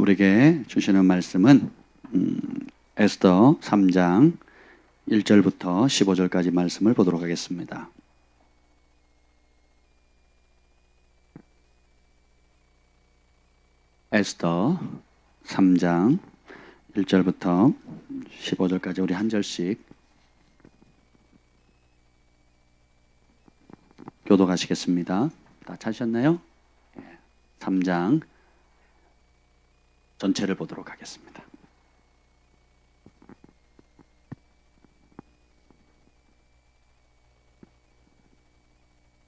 우리에게 주시는 말씀은 에스더 3장 1절부터 15절까지 말씀을 보도록 하겠습니다. 에스더 3장 1절부터 15절까지 우리 한 절씩 교독하시겠습니다. 다 찾으셨나요? 3장 전체를 보도록 하겠습니다.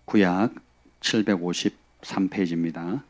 구약 753페이지입니다.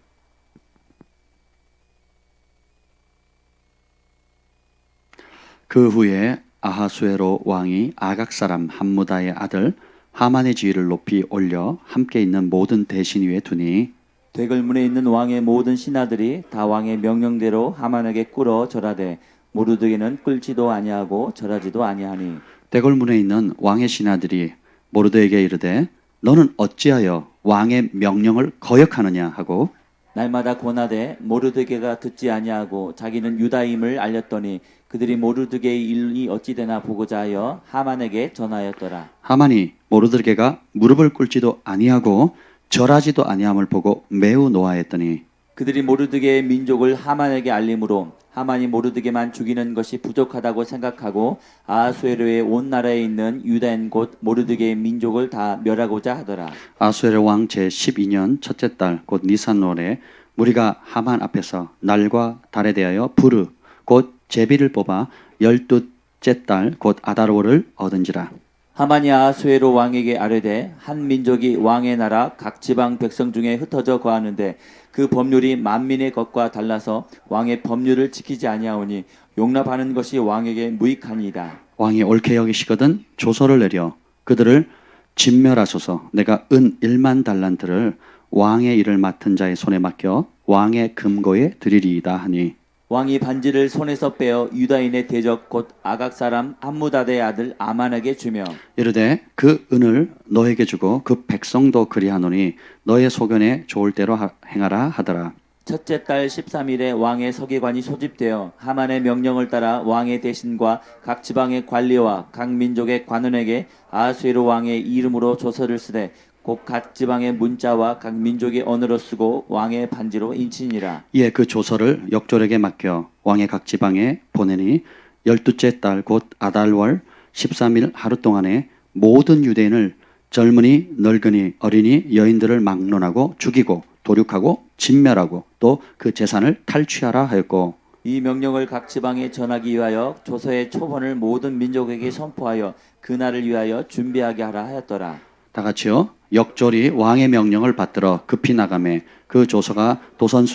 그 후에 아하수에로 왕이 아각 사람 함무다의 아들 하만의 지위를 높이 올려 함께 있는 모든 대신 위에 두니 대궐문에 있는 왕의 모든 신하들이 다 왕의 명령대로 하만에게 꿇어 절하되 모르드게는 꿇지도 아니하고 절하지도 아니하니 대궐문에 있는 왕의 신하들이 모르드에게 이르되 너는 어찌하여 왕의 명령을 거역하느냐 하고 날마다 권하되 모르드게가 듣지 아니하고 자기는 유다임을 알렸더니 그들이 모르드게의 일이 어찌 되나 보고자 하여 하만에게 전하였더라. 하만이 모르드게가 무릎을 꿇지도 아니하고 절하지도 아니함을 보고 매우 노하였더니 그들이 모르드게의 민족을 하만에게 알림으로 하만이 모르드게만 죽이는 것이 부족하다고 생각하고 아하수에로의 온 나라에 있는 유다인 곧 모르드게의 민족을 다 멸하고자 하더라. 아수에르 왕 제12년 첫째 달 곧 니산월에 무리가 하만 앞에서 날과 달에 대하여 부르 곧 제비를 뽑아 12째 달 곧 아달월을 얻은지라. 하만이 아하수에로 왕에게 아뢰되 한 민족이 왕의 나라 각 지방 백성 중에 흩어져 거하는데 그 법률이 만민의 것과 달라서 왕의 법률을 지키지 아니하오니 용납하는 것이 왕에게 무익하니이다. 왕이 옳게 여기시거든 조서를 내려 그들을 진멸하소서. 내가 은 1만 달란트를 왕의 일을 맡은 자의 손에 맡겨 왕의 금고에 드리리이다 하니 왕이 반지를 손에서 빼어 유다인의 대적 곧 아각 사람 함무다대의 아들 아만에게 주며 이르되 그 은을 너에게 주고 그 백성도 그리하노니 너의 소견에 좋을 대로 행하라 하더라. 첫째 달 13일에 왕의 서기관이 소집되어 하만의 명령을 따라 왕의 대신과 각 지방의 관리와 각 민족의 관원에게 아하수에로 왕의 이름으로 조서를 쓰되 곧 각 지방의 문자와 각 민족의 언어로 쓰고 왕의 반지로 인치니라. 이에 그 조서를 역졸에게 맡겨 왕의 각 지방에 보내니 12째 달 곧 아달월 13일 하루 동안에 모든 유대인을 젊은이 늙은이 어린이 여인들을 막론하고 죽이고 도륙하고 진멸하고 또 그 재산을 탈취하라 하였고 이 명령을 각 지방에 전하기 위하여 조서의 초본을 모든 민족에게 선포하여 그날을 위하여 준비하게 하라 하였더라. 다 같이요. 역졸이 왕의 명령을 받들어 급히 나가매 그 조서가 도선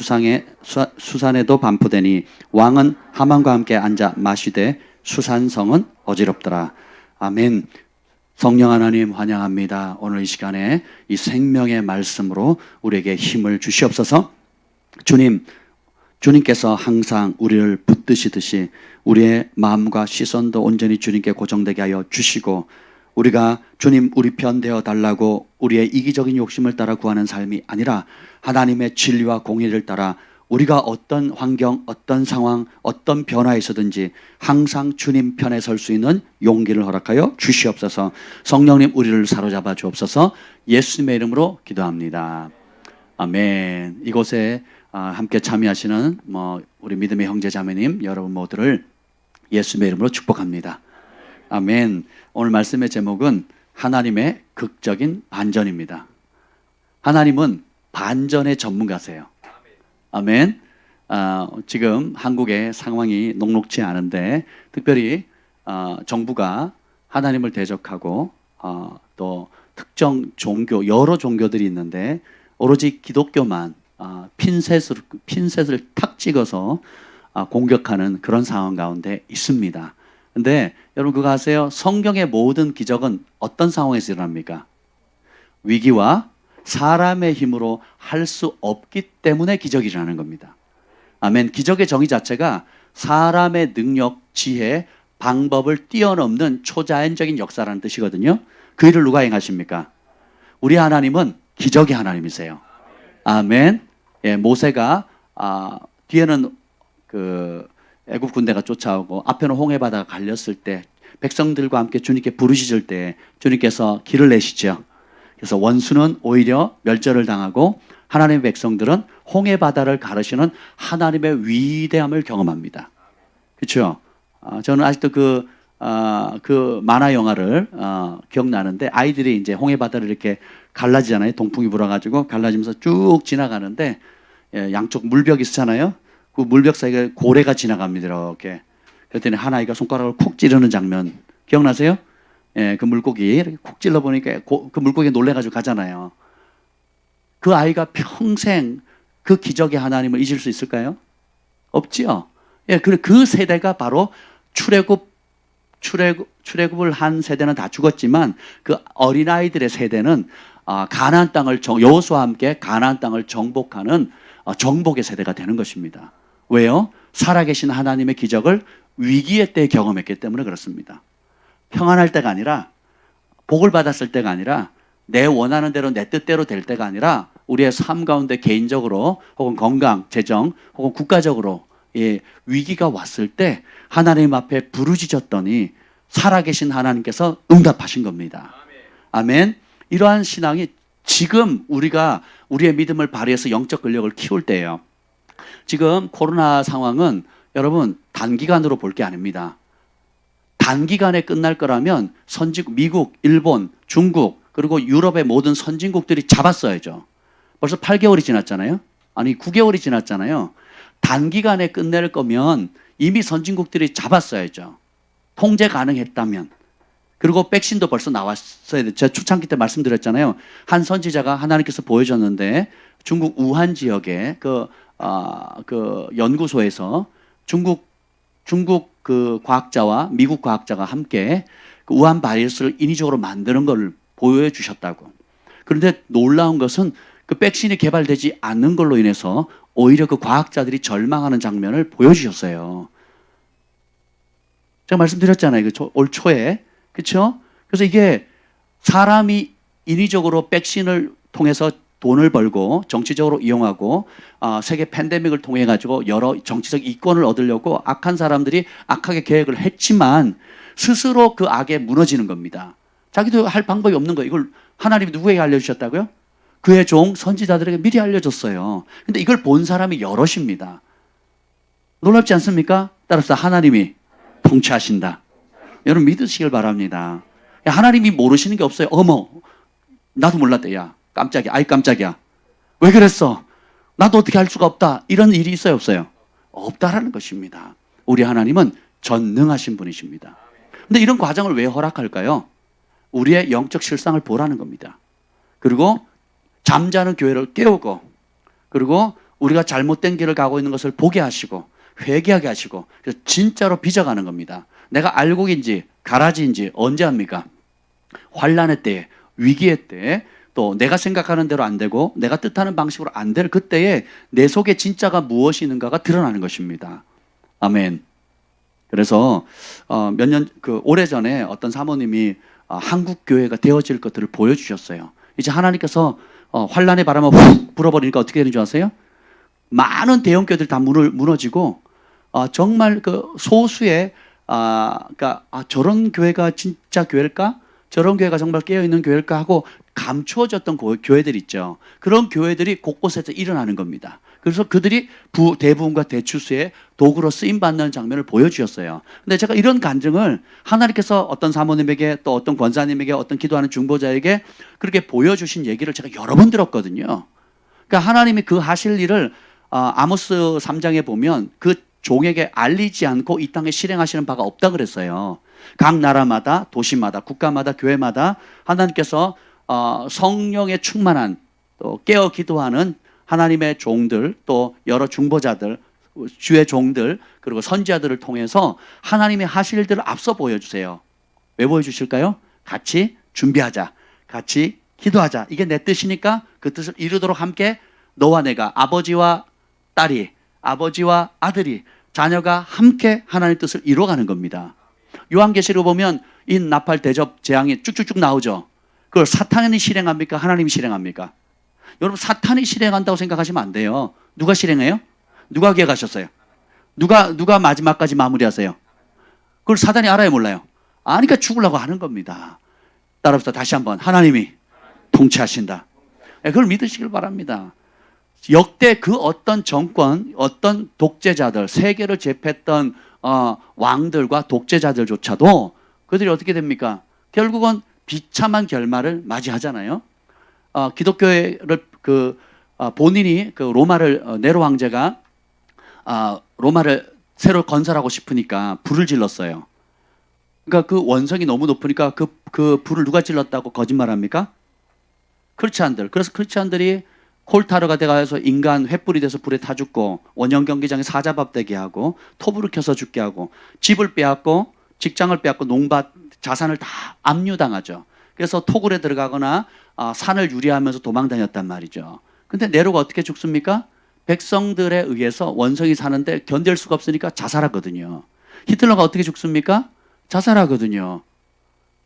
수산에도 반포되니 왕은 하만과 함께 앉아 마시되 수산성은 어지럽더라. 아멘. 성령 하나님 환영합니다. 오늘 이 시간에 이 생명의 말씀으로 우리에게 힘을 주시옵소서. 주님께서 항상 우리를 붙드시듯이 우리의 마음과 시선도 온전히 주님께 고정되게 하여 주시고 우리가 주님 우리 편 되어 달라고 우리의 이기적인 욕심을 따라 구하는 삶이 아니라 하나님의 진리와 공의를 따라 우리가 어떤 환경, 어떤 상황, 어떤 변화에 있어든지 항상 주님 편에 설 수 있는 용기를 허락하여 주시옵소서. 성령님 우리를 사로잡아 주옵소서. 예수님의 이름으로 기도합니다. 아멘. 이곳에 함께 참여하시는 우리 믿음의 형제 자매님 여러분 모두를 예수님의 이름으로 축복합니다. 아멘. 오늘 말씀의 제목은 하나님의 극적인 반전입니다. 하나님은 반전의 전문가세요. 아멘. 지금 한국의 상황이 녹록지 않은데 특별히 정부가 하나님을 대적하고 또 특정 종교 여러 종교들이 있는데 오로지 기독교만 핀셋을 탁 찍어서 공격하는 그런 상황 가운데 있습니다. 근데 여러분 그거 아세요? 성경의 모든 기적은 어떤 상황에서 일어납니까? 위기와 사람의 힘으로 할 수 없기 때문에 기적이 일어나는 겁니다. 아멘. 기적의 정의 자체가 사람의 능력, 지혜, 방법을 뛰어넘는 초자연적인 역사라는 뜻이거든요. 그 일을 누가 행하십니까? 우리 하나님은 기적의 하나님이세요. 아멘. 예, 모세가 뒤에는 그 애굽 군대가 쫓아오고 앞에는 홍해 바다가 갈렸을 때 백성들과 함께 주님께 부르짖을 때 주님께서 길을 내시죠. 그래서 원수는 오히려 멸절을 당하고 하나님의 백성들은 홍해 바다를 가르시는 하나님의 위대함을 경험합니다. 그렇죠? 저는 아직도 그 만화 영화를 기억나는데 아이들이 이제 홍해 바다를 이렇게 갈라지잖아요. 동풍이 불어가지고 갈라지면서 쭉 지나가는데 양쪽 물벽이 있잖아요. 그 물벽 사이에 고래가 지나갑니다. 이렇게. 그랬더니 한 아이가 손가락을 콕 찌르는 장면 기억나세요? 그 물고기 이렇게 콕 찔러 보니까 그 물고기가 놀래가지고 가잖아요. 그 아이가 평생 그 기적의 하나님을 잊을 수 있을까요? 없지요. 그 세대가 바로 출애굽을 한 세대는 다 죽었지만 그 어린아이들의 세대는 가나안 땅을 여호수아와 함께 가나안 땅을 정복하는 정복의 세대가 되는 것입니다. 왜요? 살아계신 하나님의 기적을 위기의 때에 경험했기 때문에 그렇습니다. 평안할 때가 아니라 복을 받았을 때가 아니라 내 원하는 대로 내 뜻대로 될 때가 아니라 우리의 삶 가운데 개인적으로 혹은 건강, 재정 혹은 국가적으로 위기가 왔을 때 하나님 앞에 부르짖었더니 살아계신 하나님께서 응답하신 겁니다. 아멘. 이러한 신앙이 지금 우리가 우리의 믿음을 발휘해서 영적 근력을 키울 때예요. 지금 코로나 상황은 여러분 단기간으로 볼 게 아닙니다. 단기간에 끝날 거라면 미국, 일본, 중국 그리고 유럽의 모든 선진국들이 잡았어야죠. 벌써 8개월이 지났잖아요. 아니 9개월이 지났잖아요. 단기간에 끝낼 거면 이미 선진국들이 잡았어야죠. 통제 가능했다면. 그리고 백신도 벌써 나왔어야 돼. 제가 초창기 때 말씀드렸잖아요. 한 선지자가 하나님께서 보여줬는데 중국 우한 지역의 그 연구소에서 중국 그 과학자와 미국 과학자가 함께 그 우한 바이러스를 인위적으로 만드는 걸 보여주셨다고. 그런데 놀라운 것은 그 백신이 개발되지 않는 걸로 인해서 오히려 그 과학자들이 절망하는 장면을 보여주셨어요. 제가 말씀드렸잖아요. 올 초에. 그렇죠? 그래서 이게 사람이 인위적으로 백신을 통해서 돈을 벌고 정치적으로 이용하고 세계 팬데믹을 통해 가지고 여러 정치적 이권을 얻으려고 악한 사람들이 악하게 계획을 했지만 스스로 그 악에 무너지는 겁니다. 자기도 할 방법이 없는 거예요. 이걸 하나님이 누구에게 알려주셨다고요? 그의 종 선지자들에게 미리 알려줬어요. 근데 이걸 본 사람이 여럿입니다. 놀랍지 않습니까? 따라서 하나님이 통치하신다. 여러분 믿으시길 바랍니다. 하나님이 모르시는 게 없어요. 어머, 나도 몰랐대. 야, 깜짝이야. 아이 깜짝이야. 왜 그랬어? 나도 어떻게 할 수가 없다. 이런 일이 있어요, 없어요? 없다라는 것입니다. 우리 하나님은 전능하신 분이십니다. 근데 이런 과정을 왜 허락할까요? 우리의 영적 실상을 보라는 겁니다. 그리고 잠자는 교회를 깨우고, 그리고 우리가 잘못된 길을 가고 있는 것을 보게 하시고 회개하게 하시고, 그래서 진짜로 빚어가는 겁니다. 내가 알곡인지 가라지인지 언제 합니까? 환난의 때에, 위기의 때에, 또 내가 생각하는 대로 안 되고 내가 뜻하는 방식으로 안 될 그때에 내 속에 진짜가 무엇이 있는가가 드러나는 것입니다. 아멘. 그래서 오래전에 어떤 사모님이 한국 교회가 되어질 것들을 보여주셨어요. 이제 하나님께서 환난의 바람을 훅 불어버리니까 어떻게 되는 줄 아세요? 많은 대형 교회들이 다 무너지고 정말 그 소수의 저런 교회가 진짜 교회일까? 저런 교회가 정말 깨어있는 교회일까 하고 감추어졌던 교회들 있죠. 그런 교회들이 곳곳에서 일어나는 겁니다. 그래서 그들이 대부분과 대추수의 도구로 쓰임받는 장면을 보여주셨어요. 근데 제가 이런 간증을 하나님께서 어떤 사모님에게 또 어떤 권사님에게 어떤 기도하는 중보자에게 그렇게 보여주신 얘기를 제가 여러 번 들었거든요. 그러니까 하나님이 그 하실 일을 아모스 3장에 보면 그 종에게 알리지 않고 이 땅에 실행하시는 바가 없다 그랬어요. 각 나라마다 도시마다 국가마다 교회마다 하나님께서 성령에 충만한 또 깨어 기도하는 하나님의 종들 또 여러 중보자들 주의 종들 그리고 선지자들을 통해서 하나님이 하실 일들을 앞서 보여주세요. 왜 보여주실까요? 같이 준비하자. 같이 기도하자. 이게 내 뜻이니까 그 뜻을 이루도록 함께 너와 내가 아버지와 딸이 아버지와 아들이 자녀가 함께 하나님의 뜻을 이루어가는 겁니다. 요한계시록 보면 인 나팔 대접 재앙이 쭉쭉쭉 나오죠. 그걸 사탄이 실행합니까? 하나님이 실행합니까? 여러분 사탄이 실행한다고 생각하시면 안 돼요. 누가 실행해요? 누가 계획하셨어요? 누가 마지막까지 마무리하세요? 그걸 사단이 알아요, 몰라요? 아니까 죽으려고 하는 겁니다. 따라합시다. 다시 한번. 하나님이 통치하신다. 그걸 믿으시길 바랍니다. 역대 그 어떤 정권, 어떤 독재자들, 세계를 제패했던 왕들과 독재자들조차도 그들이 어떻게 됩니까? 결국은 비참한 결말을 맞이하잖아요. 기독교를 본인이 그 로마를 네로 황제가 로마를 새로 건설하고 싶으니까 불을 질렀어요. 그러니까 그 원성이 너무 높으니까 그 불을 누가 질렀다고 거짓말합니까? 크리스찬들. 그래서 크리스찬들이 콜타르가 돼가서 인간 횃불이 돼서 불에 타 죽고 원형 경기장에 사자밥 되게 하고 토불을 켜서 죽게 하고 집을 빼앗고 직장을 빼앗고 농밭 자산을 다 압류당하죠. 그래서 토굴에 들어가거나 산을 유리하면서 도망다녔단 말이죠. 근데 네로가 어떻게 죽습니까? 백성들에 의해서 원성이 사는데 견딜 수가 없으니까 자살하거든요. 히틀러가 어떻게 죽습니까? 자살하거든요.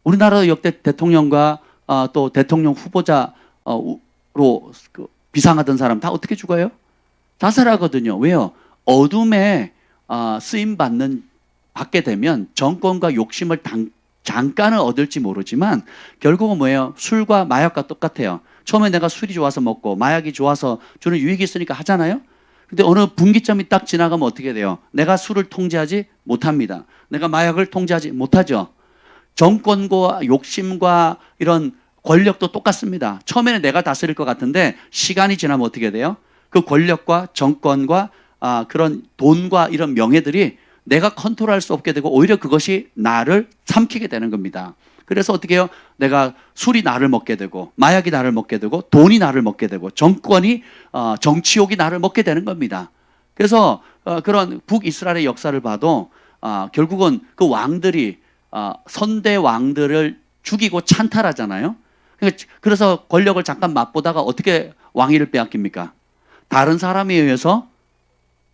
우리나라 역대 대통령과 또 대통령 후보자로 비상하던 사람 다 어떻게 죽어요? 자살하거든요. 왜요? 어둠에 쓰임 받게 되면 정권과 욕심을 잠깐은 얻을지 모르지만 결국은 뭐예요? 술과 마약과 똑같아요. 처음에 내가 술이 좋아서 먹고 마약이 좋아서 주는 유익이 있으니까 하잖아요. 근데 어느 분기점이 딱 지나가면 어떻게 돼요? 내가 술을 통제하지 못합니다. 내가 마약을 통제하지 못하죠. 정권과 욕심과 이런 권력도 똑같습니다. 처음에는 내가 다스릴 것 같은데 시간이 지나면 어떻게 돼요? 그 권력과 정권과 그런 돈과 이런 명예들이 내가 컨트롤할 수 없게 되고 오히려 그것이 나를 삼키게 되는 겁니다. 그래서 어떻게 해요? 내가 술이 나를 먹게 되고 마약이 나를 먹게 되고 돈이 나를 먹게 되고 정권이 정치욕이 나를 먹게 되는 겁니다. 그래서 그런 북이스라엘의 역사를 봐도 결국은 그 왕들이 선대 왕들을 죽이고 찬탈하잖아요. 그래서 권력을 잠깐 맛보다가 어떻게 왕위를 빼앗깁니까? 다른 사람에 의해서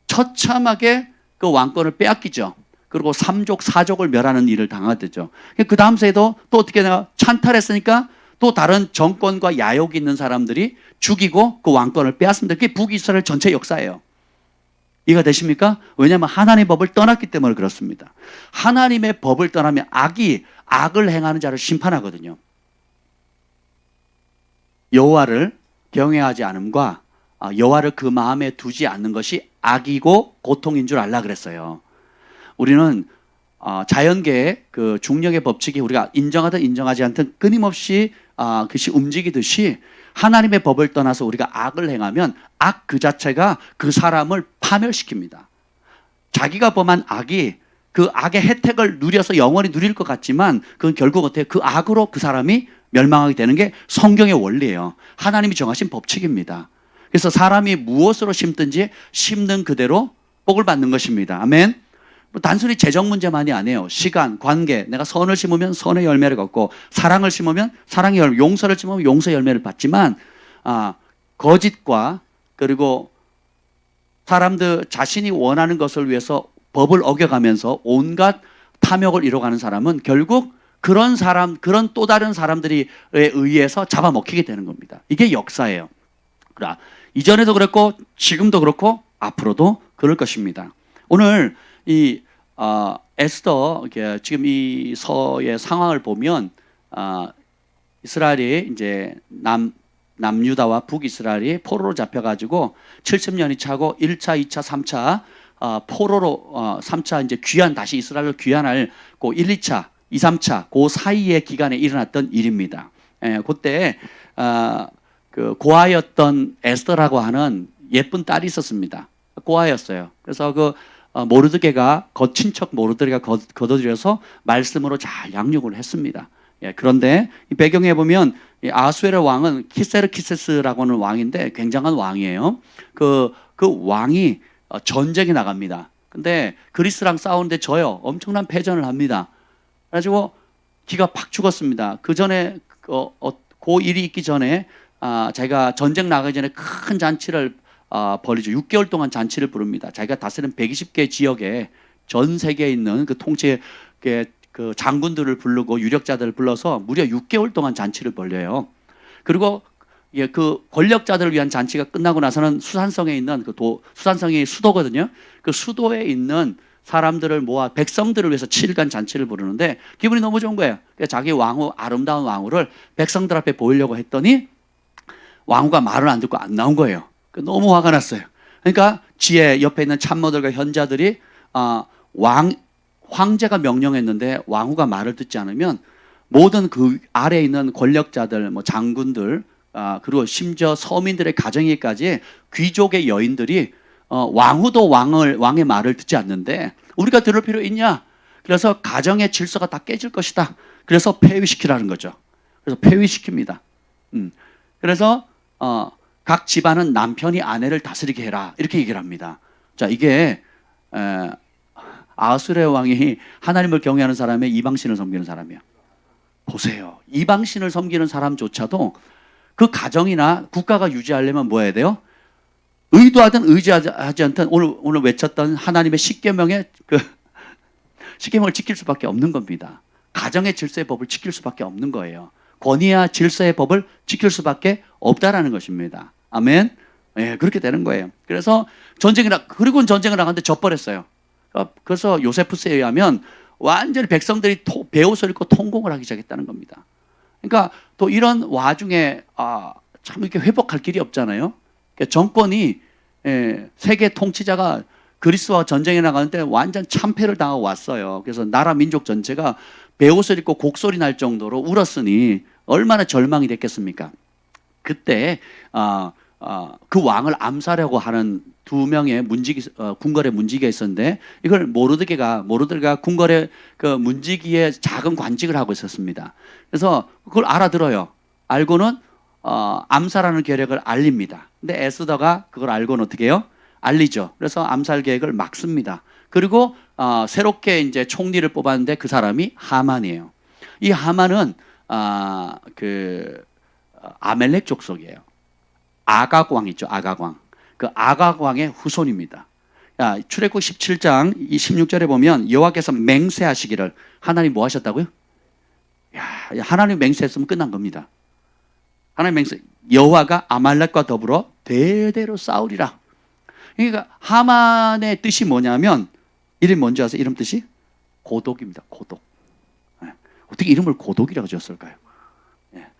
처참하게 그 왕권을 빼앗기죠. 그리고 3족, 4족을 멸하는 일을 당하죠. 그 다음 세에도 또 어떻게 내가 찬탈했으니까 또 다른 정권과 야욕이 있는 사람들이 죽이고 그 왕권을 빼앗습니다. 그게 북이스라엘 전체 역사예요. 이해가 되십니까? 왜냐하면 하나님의 법을 떠났기 때문에 그렇습니다. 하나님의 법을 떠나면 악이 악을 행하는 자를 심판하거든요. 여호와를 경외하지 않음과 여호와를 그 마음에 두지 않는 것이 악이고 고통인 줄 알라 그랬어요. 우리는 자연계의 그 중력의 법칙이 우리가 인정하든 인정하지 않든 끊임없이 그것이 움직이듯이 하나님의 법을 떠나서 우리가 악을 행하면 악 그 자체가 그 사람을 파멸시킵니다. 자기가 범한 악이 그 악의 혜택을 누려서 영원히 누릴 것 같지만 그건 결국 어때요? 그 악으로 그 사람이 멸망하게 되는 게 성경의 원리예요. 하나님이 정하신 법칙입니다. 그래서 사람이 무엇으로 심든지 심는 그대로 복을 받는 것입니다. 아멘. 단순히 재정 문제만이 아니에요. 시간, 관계, 내가 선을 심으면 선의 열매를 얻고 사랑을 심으면 사랑의 열매, 용서를 심으면 용서의 열매를 받지만 거짓과 그리고 사람들 자신이 원하는 것을 위해서 법을 어겨가면서 온갖 탐욕을 이뤄가는 사람은 결국 그런 사람, 그런 또 다른 사람들에 의해서 잡아먹히게 되는 겁니다. 이게 역사예요. 그러나 이전에도 그랬고 지금도 그렇고 앞으로도 그럴 것입니다. 오늘 이 에스더 지금 이 서의 상황을 보면 이스라엘이 이제 남유다와 북이스라엘이 포로로 잡혀가지고 70년이 차고 1차, 2차, 3차 포로로 3차 이제 다시 이스라엘로 귀환할 그 1, 2차, 2, 3차 그 사이의 기간에 일어났던 일입니다. 그때 그 고아였던 에스더라고 하는 예쁜 딸이 있었습니다. 고아였어요. 그래서 그 모르드게가 친척 모르드게가 거둬들여서 말씀으로 잘 양육을 했습니다. 그런데 이 배경에 보면 이 아수에르 왕은 키세르키세스라고 하는 왕인데 굉장한 왕이에요. 그 왕이 전쟁에 나갑니다. 근데 그리스랑 싸우는데 져요. 엄청난 패전을 합니다. 그래가지고 기가 팍 죽었습니다. 그 전에 그 일이 있기 전에 자기가 전쟁 나가기 전에 큰 잔치를 벌이죠. 6개월 동안 잔치를 부릅니다. 자기가 다스리는 120개 지역에 전 세계에 있는 그 통치 그 장군들을 부르고 유력자들을 불러서 무려 6개월 동안 잔치를 벌려요. 그리고 예, 그 권력자들을 위한 잔치가 끝나고 나서는 수산성에 있는 수산성이 수도거든요. 그 수도에 있는 사람들을 모아 백성들을 위해서 7간 잔치를 부르는데 기분이 너무 좋은 거예요. 그러니까 자기 왕후, 아름다운 왕후를 백성들 앞에 보이려고 했더니 왕후가 말을 안 듣고 안 나온 거예요. 너무 화가 났어요. 그러니까 지혜 옆에 있는 참모들과 현자들이 황제가 명령했는데 왕후가 말을 듣지 않으면 모든 그 아래에 있는 권력자들, 뭐 장군들, 그리고 심지어 서민들의 가정에까지 귀족의 여인들이 왕후도 왕의 말을 듣지 않는데 우리가 들을 필요 있냐? 그래서 가정의 질서가 다 깨질 것이다. 그래서 폐위시키라는 거죠. 그래서 폐위시킵니다. 그래서 각 집안은 남편이 아내를 다스리게 해라 이렇게 얘기를 합니다. 자, 이게 아하수르의 왕이 하나님을 경외하는 사람의 이방신을 섬기는 사람이에요. 보세요. 이방신을 섬기는 사람조차도 그 가정이나 국가가 유지하려면 뭐 해야 돼요? 의도하든 의지하지 않든 오늘 외쳤던 하나님의 십계명의 십계명을 지킬 수밖에 없는 겁니다. 가정의 질서의 법을 지킬 수밖에 없는 거예요. 권위와 질서의 법을 지킬 수밖에 없다라는 것입니다. 아멘. 예, 그렇게 되는 거예요. 그래서 그리고 전쟁을 나갔는데 져버렸어요. 그래서 요세푸스에 의하면 완전히 백성들이 베옷을 입고 통곡을 하기 시작했다는 겁니다. 그러니까 또 이런 와중에 참 이렇게 회복할 길이 없잖아요. 그러니까 정권이 세계 통치자가 그리스와 전쟁에 나가는데 완전 참패를 당하고 왔어요. 그래서 나라 민족 전체가 베옷을 입고 곡소리 날 정도로 울었으니 얼마나 절망이 됐겠습니까? 그때 그 왕을 암살하려고 하는 두 명의 궁궐의 문지기가 있었는데 이걸 모르드게가 궁궐의 그 문지기의 작은 관직을 하고 있었습니다. 그래서 그걸 알아들어요. 알고는 암살하는 계략을 알립니다. 근데 에스더가 그걸 알고는 어떻게 해요? 알리죠. 그래서 암살 계획을 막습니다. 그리고 새롭게 이제 총리를 뽑았는데 그 사람이 하만이에요. 이 하만은 아멜렉 족속이에요. 아각 왕 있죠. 아각 왕. 그 아각 왕의 후손입니다. 출애굽 17장 16절에 보면 여호와께서 맹세하시기를 하나님 뭐 하셨다고요? 하나님 맹세했으면 끝난 겁니다. 하나님 맹세 여호와가 아말렉과 더불어 대대로 싸우리라. 그러니까 하만의 뜻이 뭐냐면 이름이 뭔지 아세요? 이름 뜻이? 고독입니다. 고독. 어떻게 이름을 고독이라고 지었을까요?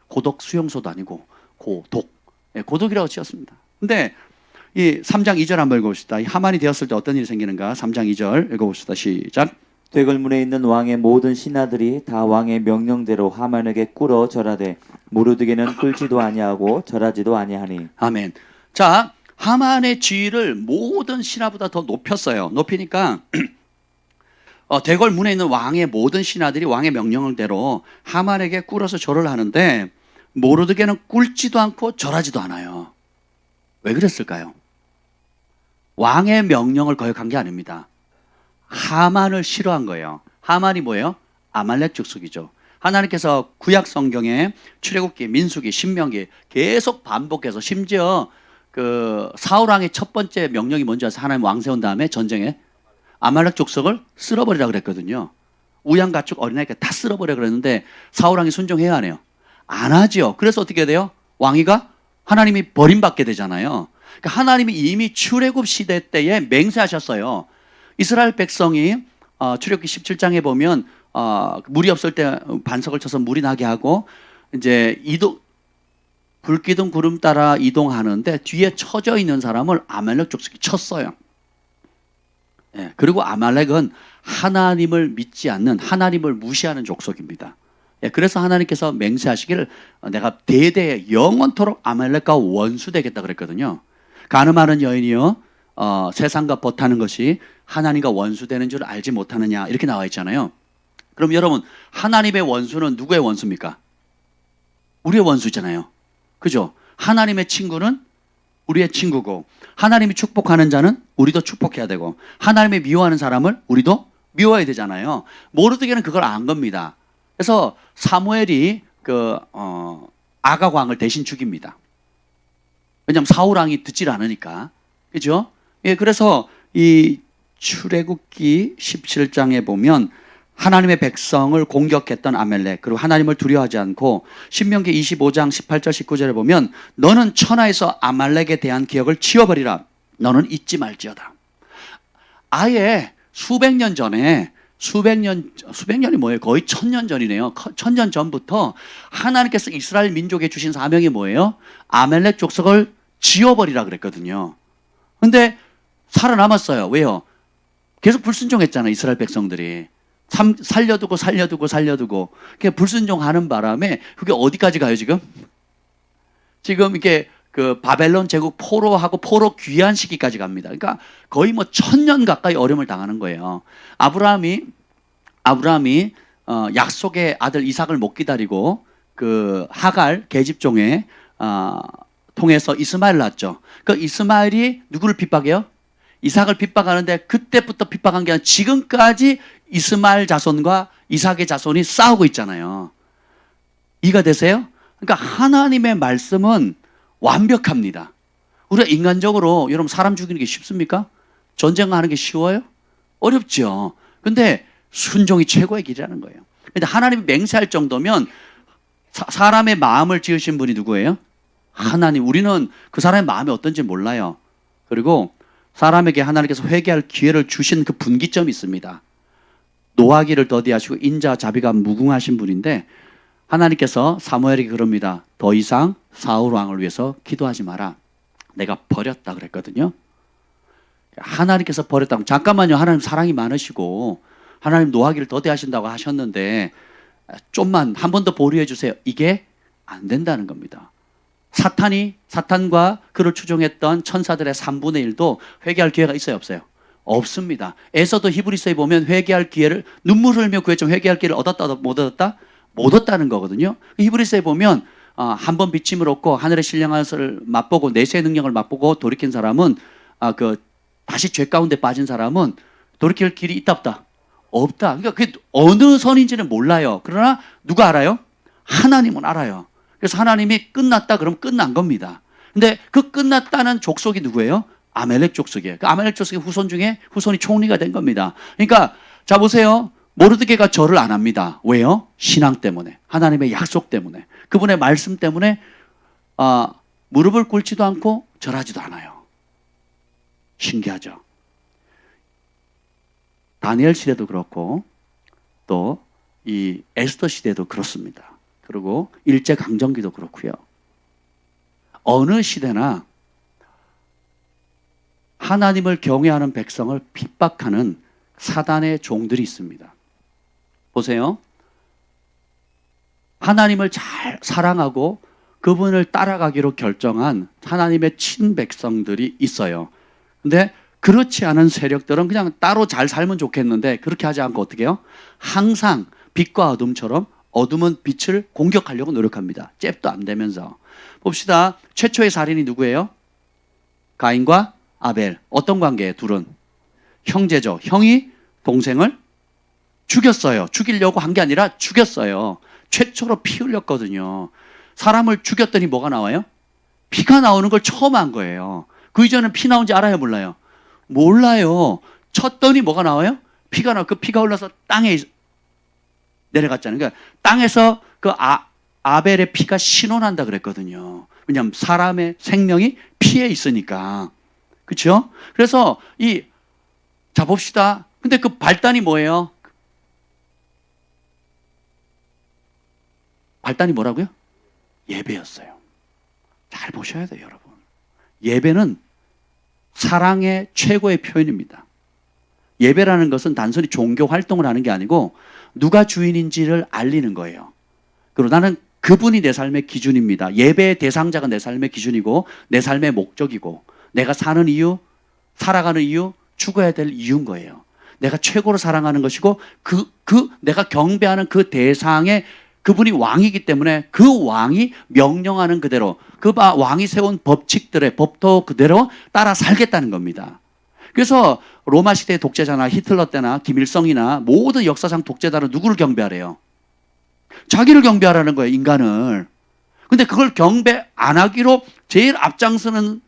고독 수용소도 아니고 고독. 고독이라고 지었습니다. 근데 이 3장 2절 한번 읽어봅시다. 하만이 되었을 때 어떤 일이 생기는가? 3장 2절 읽어봅시다. 시작. 되걸문에 있는 왕의 모든 신하들이 다 왕의 명령대로 하만에게 꿇어 절하되 모르드게는 꿇지도 아니하고 절하지도 아니하니. 아멘. 자, 하만의 지위를 모든 신하보다 더 높였어요. 높이니까 대궐 문에 있는 왕의 모든 신하들이 왕의 명령대로 하만에게 꿇어서 절을 하는데 모르드게는 꿇지도 않고 절하지도 않아요. 왜 그랬을까요? 왕의 명령을 거역한 게 아닙니다. 하만을 싫어한 거예요. 하만이 뭐예요? 아말렉 족속이죠. 하나님께서 구약 성경에 출애굽기, 민수기, 신명기 계속 반복해서 심지어 그 사울 왕의 첫 번째 명령이 뭔지 아세요? 하나님 왕 세운 다음에 전쟁에 아말렉 족속을 쓸어버리라 그랬거든요. 우양가축 어린아이가 다 쓸어버려 그랬는데 사울 왕이 순종해야 하네요. 안 하죠. 그래서 어떻게 돼요? 왕위가 하나님이 버림받게 되잖아요. 그러니까 하나님이 이미 출애굽 시대 때에 맹세하셨어요. 이스라엘 백성이 출애굽기 17장에 보면 물이 없을 때 반석을 쳐서 물이 나게 하고 이제 불 기둥 구름 따라 이동하는데 뒤에 처져 있는 사람을 아말렉 족속이 쳤어요. 그리고 아말렉은 하나님을 믿지 않는, 하나님을 무시하는 족속입니다. 그래서 하나님께서 맹세하시기를 내가 대대 영원토록 아말렉과 원수되겠다 그랬거든요. 가늠하는 여인이요 세상과 벗하는 것이 하나님과 원수되는 줄 알지 못하느냐 이렇게 나와 있잖아요. 그럼 여러분 하나님의 원수는 누구의 원수입니까? 우리의 원수잖아요. 그죠? 하나님의 친구는 우리의 친구고 하나님이 축복하는 자는 우리도 축복해야 되고 하나님이 미워하는 사람을 우리도 미워해야 되잖아요. 모르드게는 그걸 안 겁니다. 그래서 사무엘이 아각 왕을 대신 죽입니다. 왜냐하면 사울 왕이 듣질 않으니까. 그죠? 그래서 이 출애굽기 17장에 보면 하나님의 백성을 공격했던 아멜렉, 그리고 하나님을 두려워하지 않고 신명기 25장 18절 19절에 보면 너는 천하에서 아말렉에 대한 기억을 지워버리라. 너는 잊지 말지어다. 아예 수백 년이 뭐예요? 거의 1000년 전이네요. 1000년 전부터 하나님께서 이스라엘 민족에 주신 사명이 뭐예요? 아멜렉 족속을 지워버리라 그랬거든요. 근데 살아남았어요. 왜요? 계속 불순종했잖아요. 이스라엘 백성들이. 살려두고 그게 불순종하는 바람에 그게 어디까지 가요 지금? 지금 이게 그 바벨론 제국 포로 귀환 시기까지 갑니다. 그러니까 거의 뭐 1000년 가까이 어려움을 당하는 거예요. 아브라함이 약속의 아들 이삭을 못 기다리고 그 하갈 계집종에 통해서 이스마엘 낳았죠. 그 이스마엘이 누구를 핍박해요? 이삭을 핍박하는데 그때부터 핍박한 게 아니라 지금까지 이스마엘 자손과 이삭의 자손이 싸우고 있잖아요. 이해가 되세요? 그러니까 하나님의 말씀은 완벽합니다. 우리가 인간적으로 여러분 사람 죽이는 게 쉽습니까? 전쟁하는 게 쉬워요? 어렵죠. 근데 순종이 최고의 길이라는 거예요. 근데 하나님이 맹세할 정도면 사람의 마음을 지으신 분이 누구예요? 하나님. 우리는 그 사람의 마음이 어떤지 몰라요. 그리고 사람에게 하나님께서 회개할 기회를 주신 그 분기점이 있습니다. 노하기를 더디하시고 인자 자비가 무궁하신 분인데 하나님께서 사무엘에게 그럽니다. 더 이상 사울 왕을 위해서 기도하지 마라. 내가 버렸다 그랬거든요. 하나님께서 버렸다고. 잠깐만요. 하나님 사랑이 많으시고 하나님 노하기를 더디하신다고 하셨는데 좀만 한 번 더 보류해 주세요. 이게 안 된다는 겁니다. 사탄과 그를 추종했던 천사들의 3분의 1도 회개할 기회가 있어요, 없어요? 없습니다. 에서도 히브리서에 보면 회개할 기회를 눈물 흘며 구했지만 회개할 기회를 얻었다 못 얻었다? 못 얻었다는 거거든요. 히브리서에 보면 한 번 비침을 얻고 하늘의 신령함을 맛보고 내세의 능력을 맛보고 돌이킨 사람은 다시 죄 가운데 빠진 사람은 돌이킬 길이 있다 없다? 없다. 그러니까 그게 어느 선인지는 몰라요. 그러나 누가 알아요? 하나님은 알아요. 그래서 하나님이 끝났다 그러면 끝난 겁니다. 근데 그 끝났다는 족속이 누구예요? 아멜렉 족속이에요. 그 아멜렉 족속의 후손 중에 후손이 총리가 된 겁니다. 그러니까 자 보세요. 모르드게가 절을 안 합니다. 왜요? 신앙 때문에, 하나님의 약속 때문에, 그분의 말씀 때문에 무릎을 꿇지도 않고 절하지도 않아요. 신기하죠? 다니엘 시대도 그렇고 또 이 에스더 시대도 그렇습니다. 그리고 일제강점기도 그렇고요. 어느 시대나 하나님을 경외하는 백성을 핍박하는 사단의 종들이 있습니다. 보세요. 하나님을 잘 사랑하고 그분을 따라가기로 결정한 하나님의 친백성들이 있어요. 근데 그렇지 않은 세력들은 그냥 따로 잘 살면 좋겠는데 그렇게 하지 않고 어떻게 해요? 항상 빛과 어둠처럼 어둠은 빛을 공격하려고 노력합니다. 잽도 안 되면서. 봅시다. 최초의 살인이 누구예요? 가인과 아벨. 어떤 관계예요? 둘은 형제죠. 형이 동생을 죽였어요. 죽이려고 한 게 아니라 죽였어요. 최초로 피 흘렸거든요. 사람을 죽였더니 뭐가 나와요? 피가 나오는 걸 처음 한 거예요. 그 이전엔 피 나온지 알아요? 몰라요? 몰라요. 쳤더니 뭐가 나와요? 피가 나와. 그 피가 흘러서 땅에 내려갔잖아요. 그러니까 땅에서 그 아벨의 피가 신원한다 그랬거든요. 왜냐하면 사람의 생명이 피에 있으니까. 그렇죠? 그래서 자 봅시다. 근데 그 발단이 뭐예요? 발단이 뭐라고요? 예배였어요. 잘 보셔야 돼요, 여러분. 예배는 사랑의 최고의 표현입니다. 예배라는 것은 단순히 종교 활동을 하는 게 아니고 누가 주인인지를 알리는 거예요. 그리고 나는 그분이 내 삶의 기준입니다. 예배의 대상자가 내 삶의 기준이고 내 삶의 목적이고 내가 사는 이유, 살아가는 이유, 죽어야 될 이유인 거예요. 내가 최고로 사랑하는 것이고 내가 경배하는 그 대상의 그분이 왕이기 때문에 그 왕이 명령하는 그대로 그 왕이 세운 법칙들의 법도 그대로 따라 살겠다는 겁니다. 그래서 로마 시대의 독재자나 히틀러 때나 김일성이나 모든 역사상 독재자는 누구를 경배하래요? 자기를 경배하라는 거예요, 인간을. 근데 그걸 경배 안 하기로 제일 앞장서는